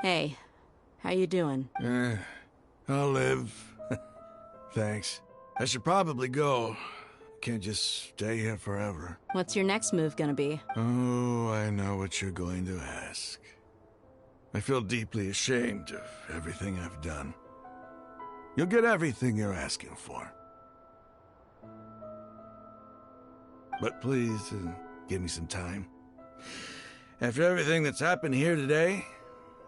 Hey, how you doing? I'll live. Thanks. I should probably go. Can't just stay here forever. What's your next move gonna be? Oh, I know what you're going to ask. I feel deeply ashamed of everything I've done. You'll get everything you're asking for. But please, give me some time. After everything that's happened here today,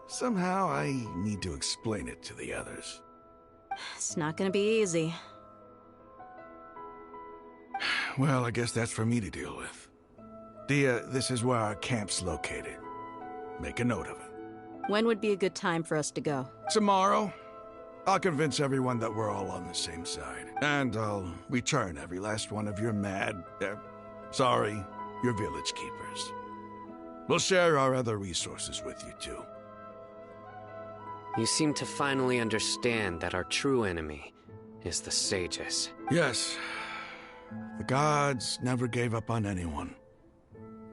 somehow I need to explain it to the others. It's not gonna be easy. Well, I guess that's for me to deal with. Dia, this is where our camp's located. Make a note of it. When would be a good time for us to go? Tomorrow. I'll convince everyone that we're all on the same side. And I'll return every last one of your your village keepers. We'll share our other resources with you, too. You seem to finally understand that our true enemy is the sages. Yes. The gods never gave up on anyone.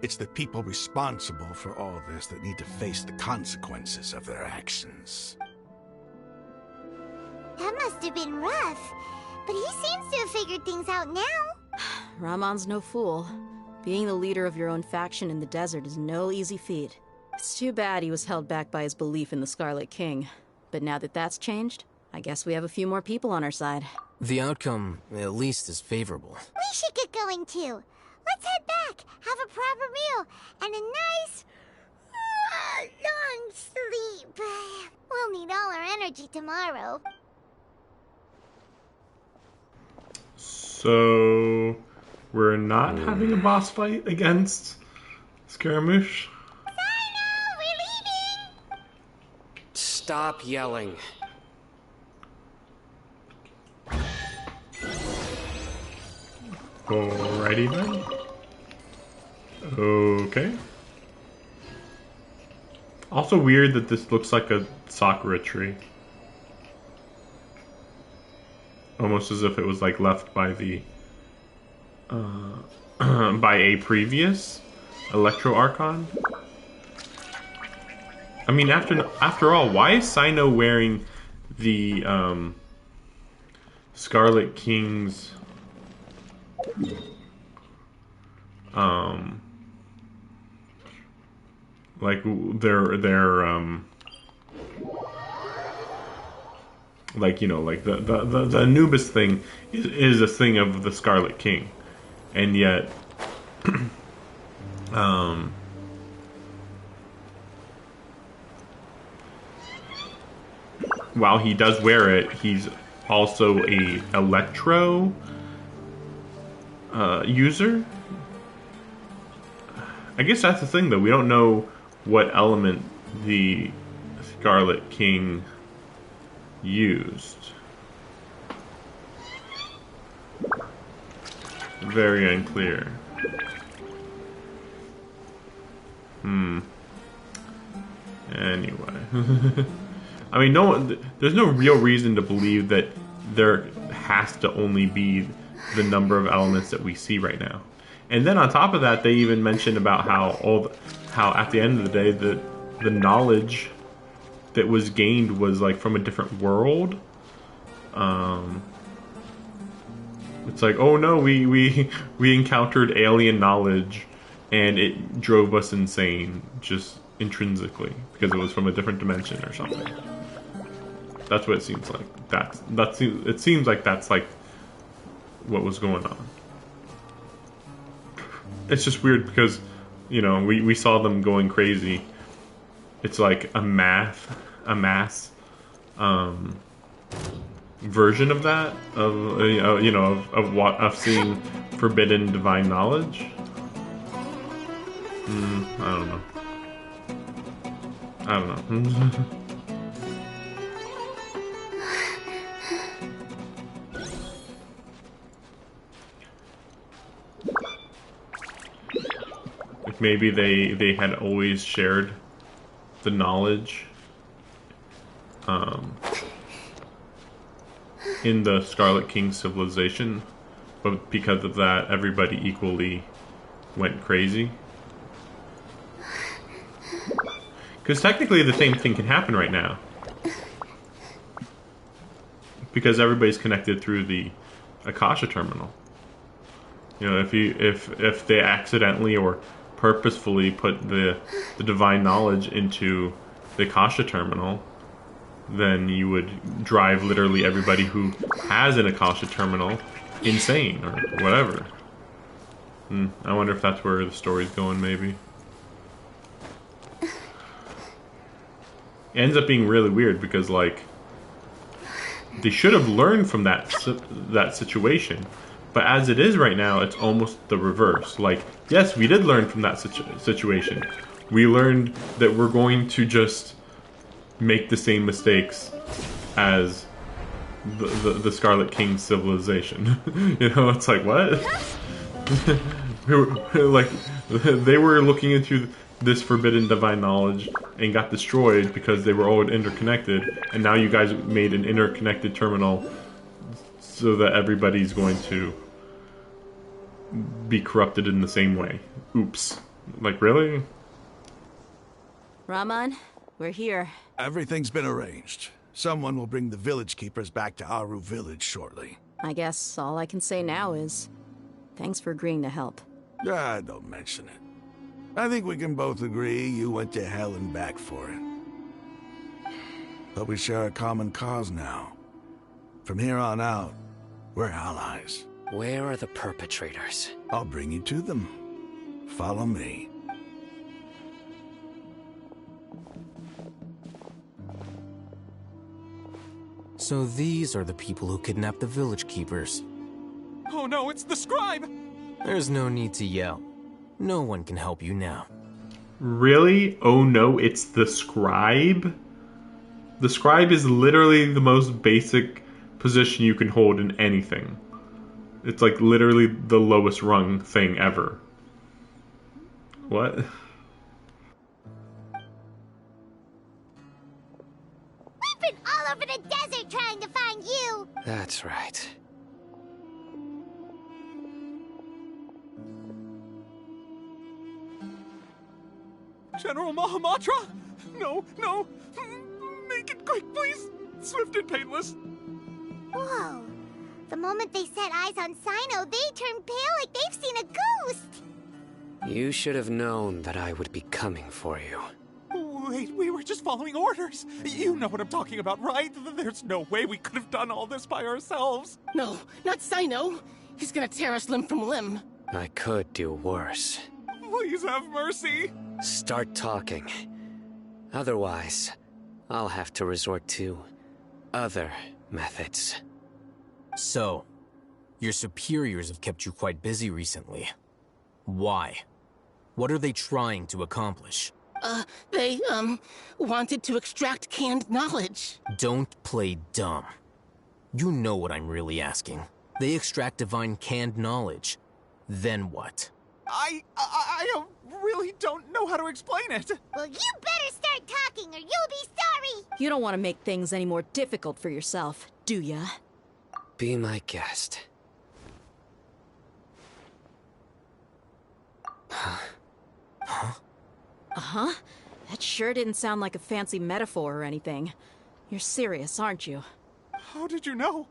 It's the people responsible for all this that need to face the consequences of their actions. That must have been rough, but he seems to have figured things out now. Ramon's no fool. Being the leader of your own faction in the desert is no easy feat. It's too bad he was held back by his belief in the Scarlet King. But now that that's changed, I guess we have a few more people on our side. The outcome, at least, is favorable. We should get going too. Let's head back, have a proper meal, and a nice, long sleep. We'll need all our energy tomorrow. So, we're not having a boss fight against Scaramouche? Stop yelling. Alrighty then. Okay. Also weird that this looks like a sakura tree. Almost as if it was like left by the by a previous Electro Archon. I mean, after all, why is Sino wearing the Scarlet King's like their like, you know, like the Anubis thing is a thing of the Scarlet King, and yet while he does wear it, he's also a Electro user. I guess that's the thing, though. We don't know what element the Scarlet King used. Very unclear. Anyway. I mean, there's no real reason to believe that there has to only be the number of elements that we see right now. And then on top of that, they even mentioned about how at the end of the day, the knowledge that was gained was like from a different world. It's like, oh no, we encountered alien knowledge, and it drove us insane just intrinsically because it was from a different dimension or something. That's what it seems like. It seems like that's like what was going on. It's just weird because, you know, we saw them going crazy. It's like a mass version of that, of seeing forbidden divine knowledge. I don't know. Like maybe they had always shared the knowledge in the Scarlet King civilization, but because of that, everybody equally went crazy. Because technically the same thing can happen right now. Because everybody's connected through the Akasha terminal. You know, if they accidentally or purposefully put the divine knowledge into the Akasha terminal, then you would drive literally everybody who has an Akasha terminal insane or whatever. I wonder if that's where the story's going, maybe. It ends up being really weird because, like, they should have learned from that situation, but as it is right now, it's almost the reverse. Like, yes, we did learn from that situation. We learned that we're going to just make the same mistakes as the Scarlet King civilization. You know, it's like, what? Like, they were looking into this forbidden divine knowledge and got destroyed because they were all interconnected, and now you guys made an interconnected terminal so that everybody's going to be corrupted in the same way. Oops. Like, really? Raman, we're here. Everything's been arranged. Someone will bring the village keepers back to Aru village shortly. I guess all I can say now is thanks for agreeing to help. Ah, don't mention it. I think we can both agree you went to hell and back for it. But we share a common cause now. From here on out, we're allies. Where are the perpetrators? I'll bring you to them. Follow me. So these are the people who kidnapped the village keepers. Oh no, it's the scribe! There's no need to yell. No one can help you now. Really? Oh no, it's the scribe? The scribe is literally the most basic position you can hold in anything. It's like literally the lowest rung thing ever. What? We've been all over the desert trying to find you! That's right. General Mahamatra? No, no! Make it quick, please! Swift and painless! Whoa. The moment they set eyes on Sino, they turned pale like they've seen a ghost! You should have known that I would be coming for you. Wait, we were just following orders. You know what I'm talking about, right? There's no way we could have done all this by ourselves. No, not Sino. He's gonna tear us limb from limb. I could do worse. Please have mercy. Start talking. Otherwise, I'll have to resort to other methods. So, your superiors have kept you quite busy recently. Why? What are they trying to accomplish? They, wanted to extract canned knowledge. Don't play dumb. You know what I'm really asking. They extract divine canned knowledge. Then what? I really don't know how to explain it. Well, you better start talking or you'll be sorry! You don't want to make things any more difficult for yourself, do ya? Be my guest. Uh-huh? That sure didn't sound like a fancy metaphor or anything. You're serious, aren't you? How did you know?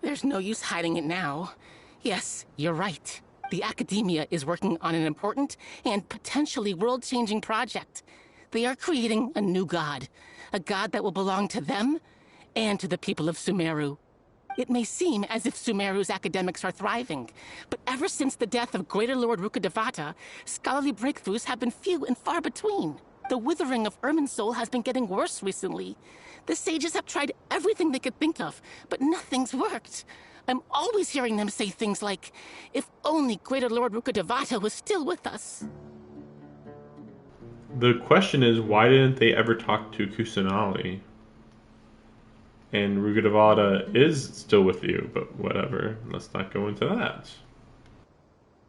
There's no use hiding it now. Yes, you're right. The Academia is working on an important and potentially world-changing project. They are creating a new god. A god that will belong to them and to the people of Sumeru. It may seem as if Sumeru's academics are thriving, but ever since the death of Greater Lord Rukkhadevata, scholarly breakthroughs have been few and far between. The withering of Irminsul has been getting worse recently. The sages have tried everything they could think of, but nothing's worked. I'm always hearing them say things like, if only Greater Lord Rukkhadevata was still with us. The question is, why didn't they ever talk to Kusanali? And Rukkhadevata is still with you, but whatever. Let's not go into that.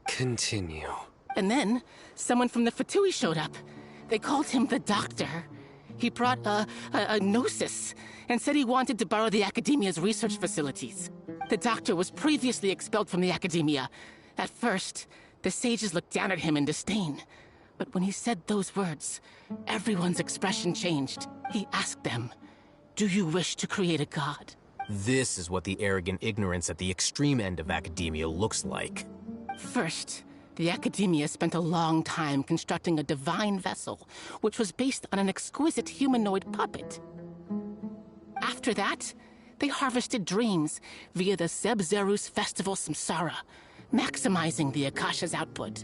Continue. And then, someone from the Fatui showed up. They called him the Doctor. He brought a gnosis and said he wanted to borrow the Academia's research facilities. The Doctor was previously expelled from the Academia. At first, the sages looked down at him in disdain. But when he said those words, everyone's expression changed. He asked them, "Do you wish to create a god?" This is what the arrogant ignorance at the extreme end of academia looks like. First, the Academia spent a long time constructing a divine vessel, which was based on an exquisite humanoid puppet. After that, they harvested dreams via the Zeb-Zerus Festival Samsara, maximizing the Akasha's output.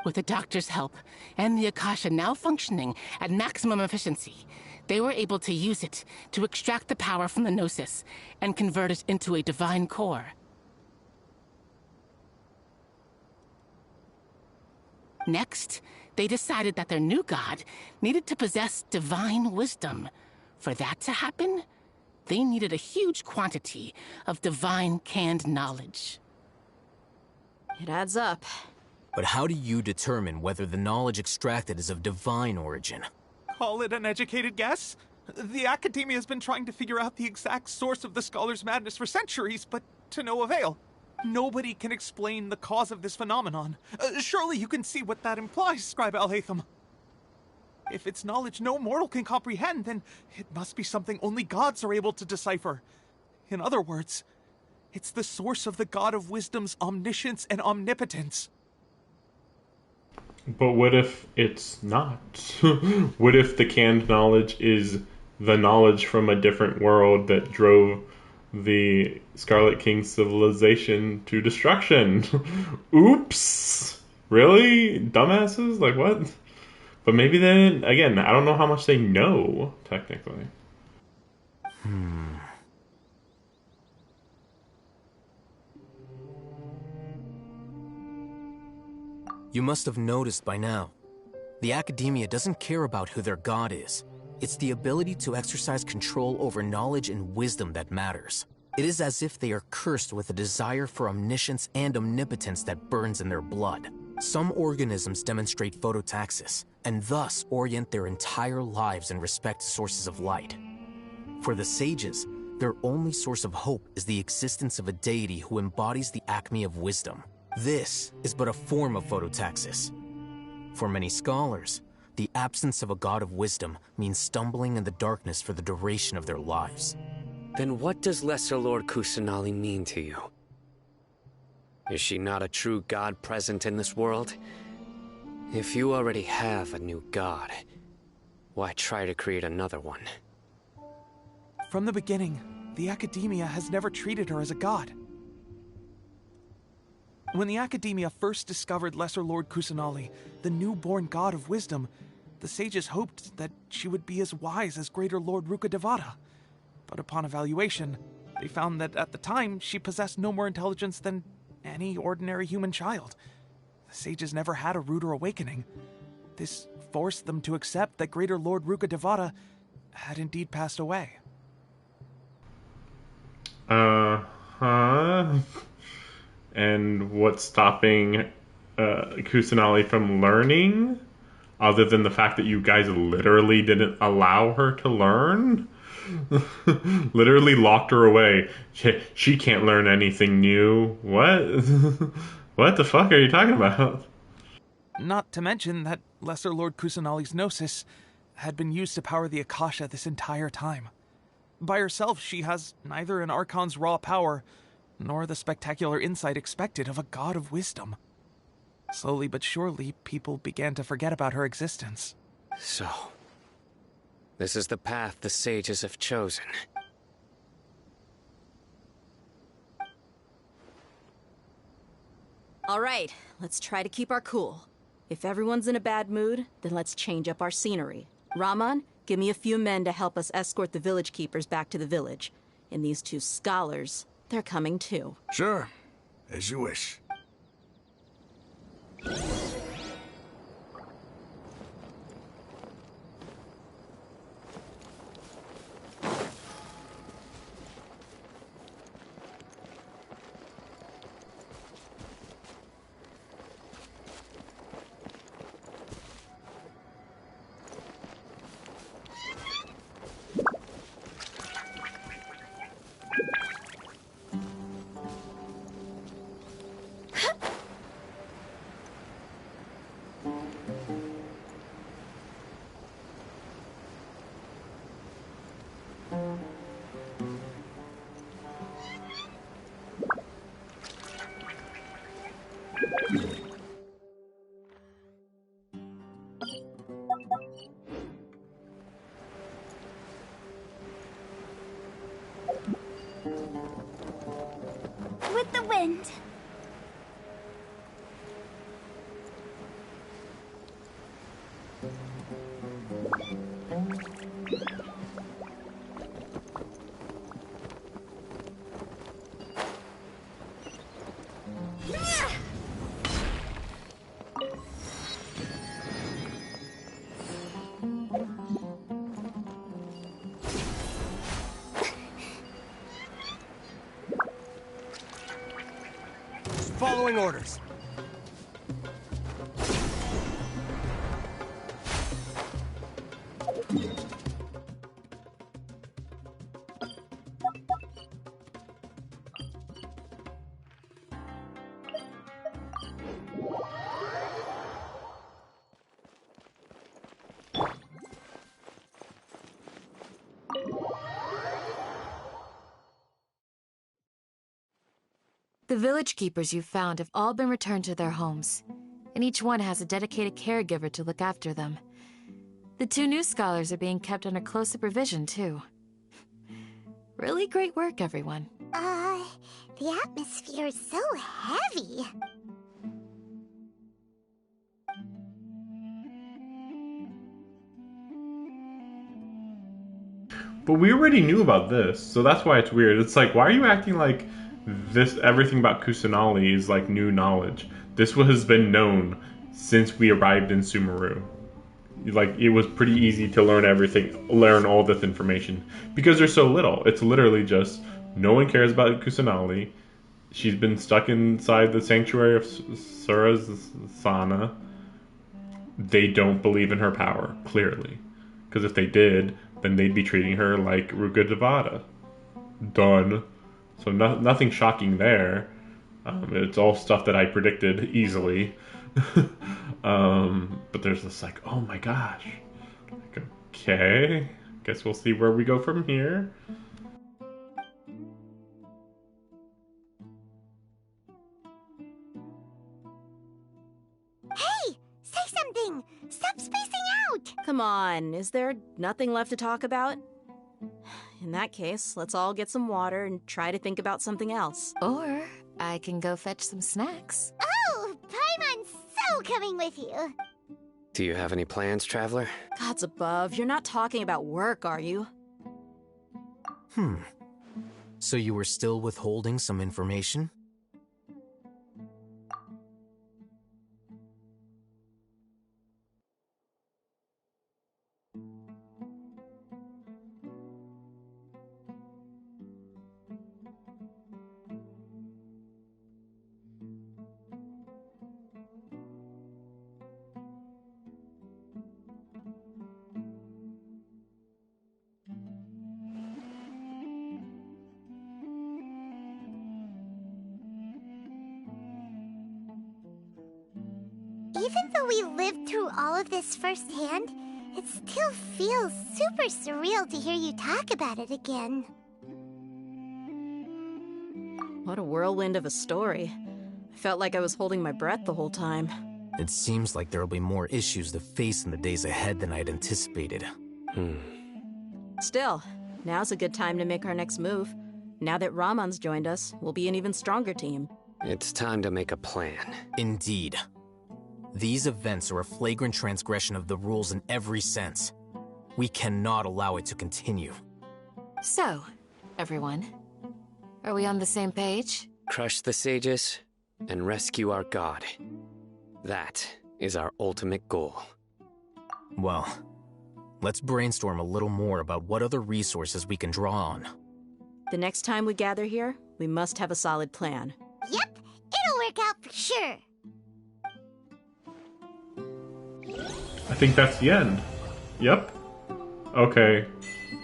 With the Doctor's help, and the Akasha now functioning at maximum efficiency, they were able to use it to extract the power from the Gnosis and convert it into a divine core. Next, they decided that their new god needed to possess divine wisdom. For that to happen, they needed a huge quantity of divine canned knowledge. It adds up. But how do you determine whether the knowledge extracted is of divine origin? Call it an educated guess? The Academia has been trying to figure out the exact source of the Scholar's madness for centuries, but to no avail. Nobody can explain the cause of this phenomenon. Surely you can see what that implies, Scribe Al-Haytham. If it's knowledge no mortal can comprehend, then it must be something only gods are able to decipher. In other words, it's the source of the God of Wisdom's omniscience and omnipotence. But what if it's not? What if the canned knowledge is the knowledge from a different world that drove the Scarlet King civilization to destruction? Oops! Really? Dumbasses? Like, what? But maybe then, again, I don't know how much they know, technically. You must have noticed by now. The Academia doesn't care about who their god is. It's the ability to exercise control over knowledge and wisdom that matters. It is as if they are cursed with a desire for omniscience and omnipotence that burns in their blood. Some organisms demonstrate phototaxis, and thus orient their entire lives in respect to sources of light. For the sages, their only source of hope is the existence of a deity who embodies the acme of wisdom. This is but a form of phototaxis. For many scholars, the absence of a god of wisdom means stumbling in the darkness for the duration of their lives. Then what does Lesser Lord Kusanali mean to you? Is she not a true god present in this world? If you already have a new god, why try to create another one? From the beginning, the Academia has never treated her as a god. When the Academia first discovered Lesser Lord Kusanali, the newborn god of wisdom, the sages hoped that she would be as wise as Greater Lord Rukkhadevata. But upon evaluation, they found that at the time she possessed no more intelligence than any ordinary human child. The sages never had a ruder awakening. This forced them to accept that Greater Lord Rukkhadevata had indeed passed away. And what's stopping Kusanali from learning? Other than the fact that you guys literally didn't allow her to learn? Literally locked her away. She can't learn anything new. What? What the fuck are you talking about? Not to mention that Lesser Lord Kusanali's Gnosis had been used to power the Akasha this entire time. By herself, she has neither an Archon's raw power, nor the spectacular insight expected of a god of wisdom. Slowly but surely, people began to forget about her existence. So, this is the path the sages have chosen. All right, let's try to keep our cool. If everyone's in a bad mood, then let's change up our scenery. Rahman, give me a few men to help us escort the village keepers back to the village. And these two scholars, they're coming too. Sure, as you wish. With the wind. Following orders. The village keepers you've found have all been returned to their homes, and each one has a dedicated caregiver to look after them. The 2 new scholars are being kept under close supervision, too. Really great work, everyone. The atmosphere is so heavy. But we already knew about this, so that's why it's weird. It's like, why are you acting like this? Everything about Kusanali is like new knowledge. This has been known since we arrived in Sumeru. Like, it was pretty easy to learn all this information because there's so little. It's literally just no one cares about Kusanali. She's been stuck inside the sanctuary of Surasana. They don't believe in her power, clearly, because if they did, then they'd be treating her like Ruka Devada. Done. So nothing shocking there. It's all stuff that I predicted easily. But there's this like, oh my gosh. Like, okay. Guess we'll see where we go from here. Hey! Say something! Stop spacing out! Come on, is there nothing left to talk about? In that case, let's all get some water and try to think about something else. Or I can go fetch some snacks. Oh! Paimon's so coming with you! Do you have any plans, Traveler? Gods above, you're not talking about work, are you? So you were still withholding some information? Even though we lived through all of this firsthand, it still feels super surreal to hear you talk about it again. What a whirlwind of a story. I felt like I was holding my breath the whole time. It seems like there'll be more issues to face in the days ahead than I'd anticipated. Still, now's a good time to make our next move. Now that Ramon's joined us, we'll be an even stronger team. It's time to make a plan. Indeed. These events are a flagrant transgression of the rules in every sense. We cannot allow it to continue. So, everyone, are we on the same page? Crush the sages and rescue our god. That is our ultimate goal. Well, let's brainstorm a little more about what other resources we can draw on. The next time we gather here, we must have a solid plan. Yep, it'll work out for sure. I think that's the end. Yep. Okay.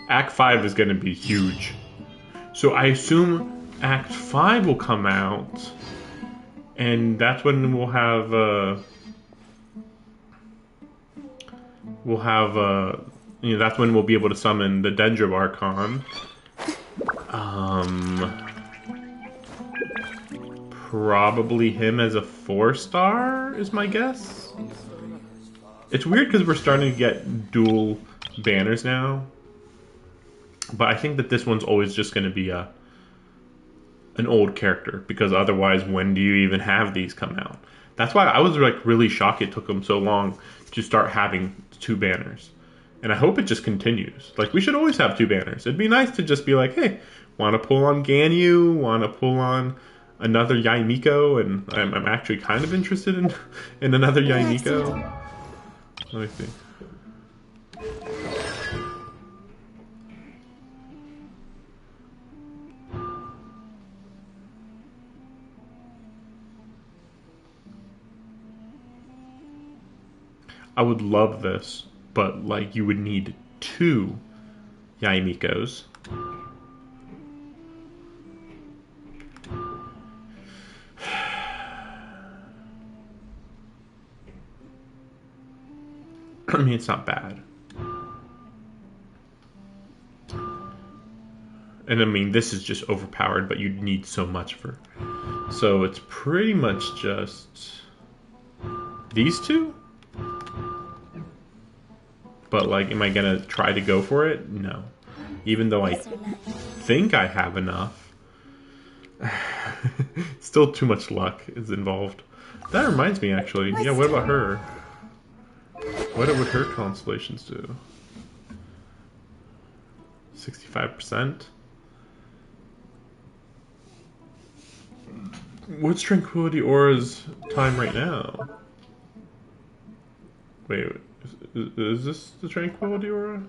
Act 5 is going to be huge. So I assume Act 5 will come out, and that's when we'll have that's when we'll be able to summon the Dendro Archon. Probably him as a 4-star is my guess. It's weird because we're starting to get dual banners now, but I think that this one's always just going to be an old character, because otherwise when do you even have these come out? That's why I was like really shocked it took them so long to start having 2 banners, and I hope it just continues. Like, we should always have 2 banners. It'd be nice to just be like, hey, want to pull on Ganyu, want to pull on another Yaimiko, and I'm actually kind of interested in another Yaimiko. Let me see. I would love this, but like you would need 2 Yaimikos. I mean, it's not bad. And I mean, this is just overpowered, but you'd need so much for So it's pretty much just these two? But like, am I gonna try to go for it? No. Even though I think I have enough. Still too much luck is involved. That reminds me, actually. Yeah, what about her? What would her constellations do? 65%? What's Tranquility Aura's time right now? Wait, is this the Tranquility Aura?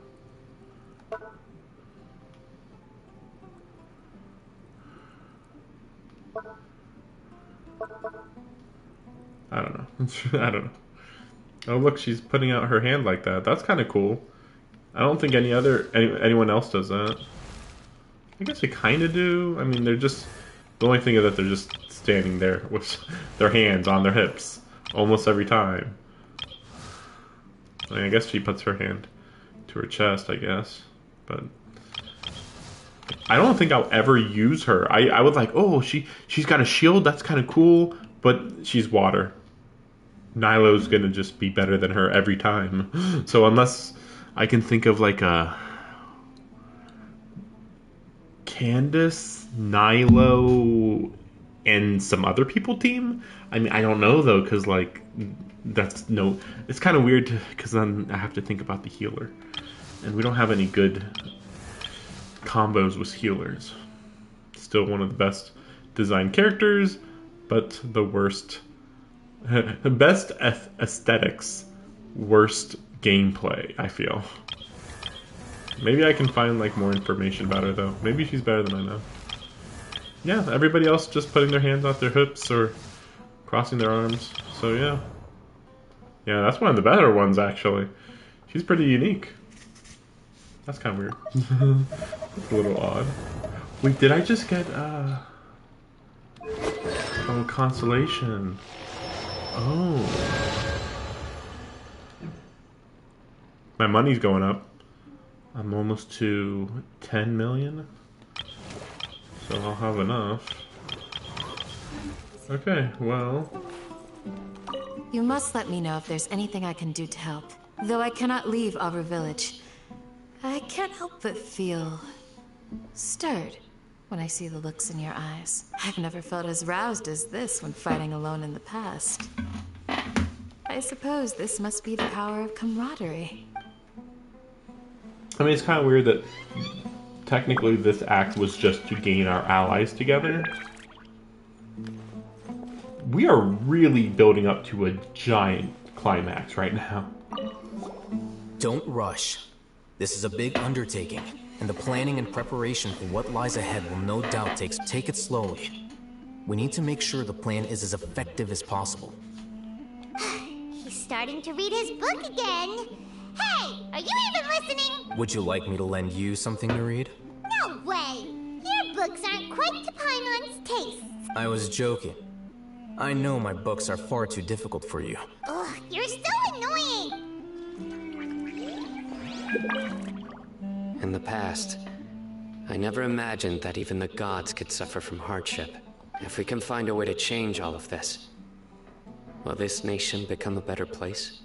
I don't know. I don't know. Oh look, she's putting out her hand like that. That's kind of cool. I don't think anyone else does that. I guess they kind of do. I mean, they're just... The only thing is that they're just standing there with their hands on their hips almost every time. I mean, I guess she puts her hand to her chest, I guess. But I don't think I'll ever use her. I would like, oh, she's got a shield. That's kind of cool. But she's water. Nilo's gonna just be better than her every time. So unless I can think of like a Candace, Nilo, and some other people team. I mean, I don't know though, because like that's no. It's kind of weird because then I have to think about the healer, and we don't have any good combos with healers. Still one of the best designed characters, but the worst. Best aesthetics, worst gameplay, I feel. Maybe I can find like more information about her though. Maybe she's better than I know. Yeah, everybody else just putting their hands off their hips or crossing their arms. So yeah. Yeah, that's one of the better ones actually. She's pretty unique. That's kind of weird. That's a little odd. Wait, did I just get oh, constellation. Oh. My money's going up. I'm almost to 10 million. So I'll have enough. Okay, well. You must let me know if there's anything I can do to help. Though I cannot leave Aru Village, I can't help but feel stirred when I see the looks in your eyes. I've never felt as roused as this when fighting alone in the past. I suppose this must be the power of camaraderie. I mean, it's kind of weird that technically this act was just to gain our allies together. We are really building up to a giant climax right now. Don't rush. This is a big undertaking, and the planning and preparation for what lies ahead will no doubt take it slowly. We need to make sure the plan is as effective as possible. He's starting to read his book again. Hey, are you even listening? Would you like me to lend you something to read? No way. Your books aren't quite to Paimon's taste. I was joking. I know my books are far too difficult for you. Ugh, you're so annoying. In the past, I never imagined that even the gods could suffer from hardship. If we can find a way to change all of this, will this nation become a better place?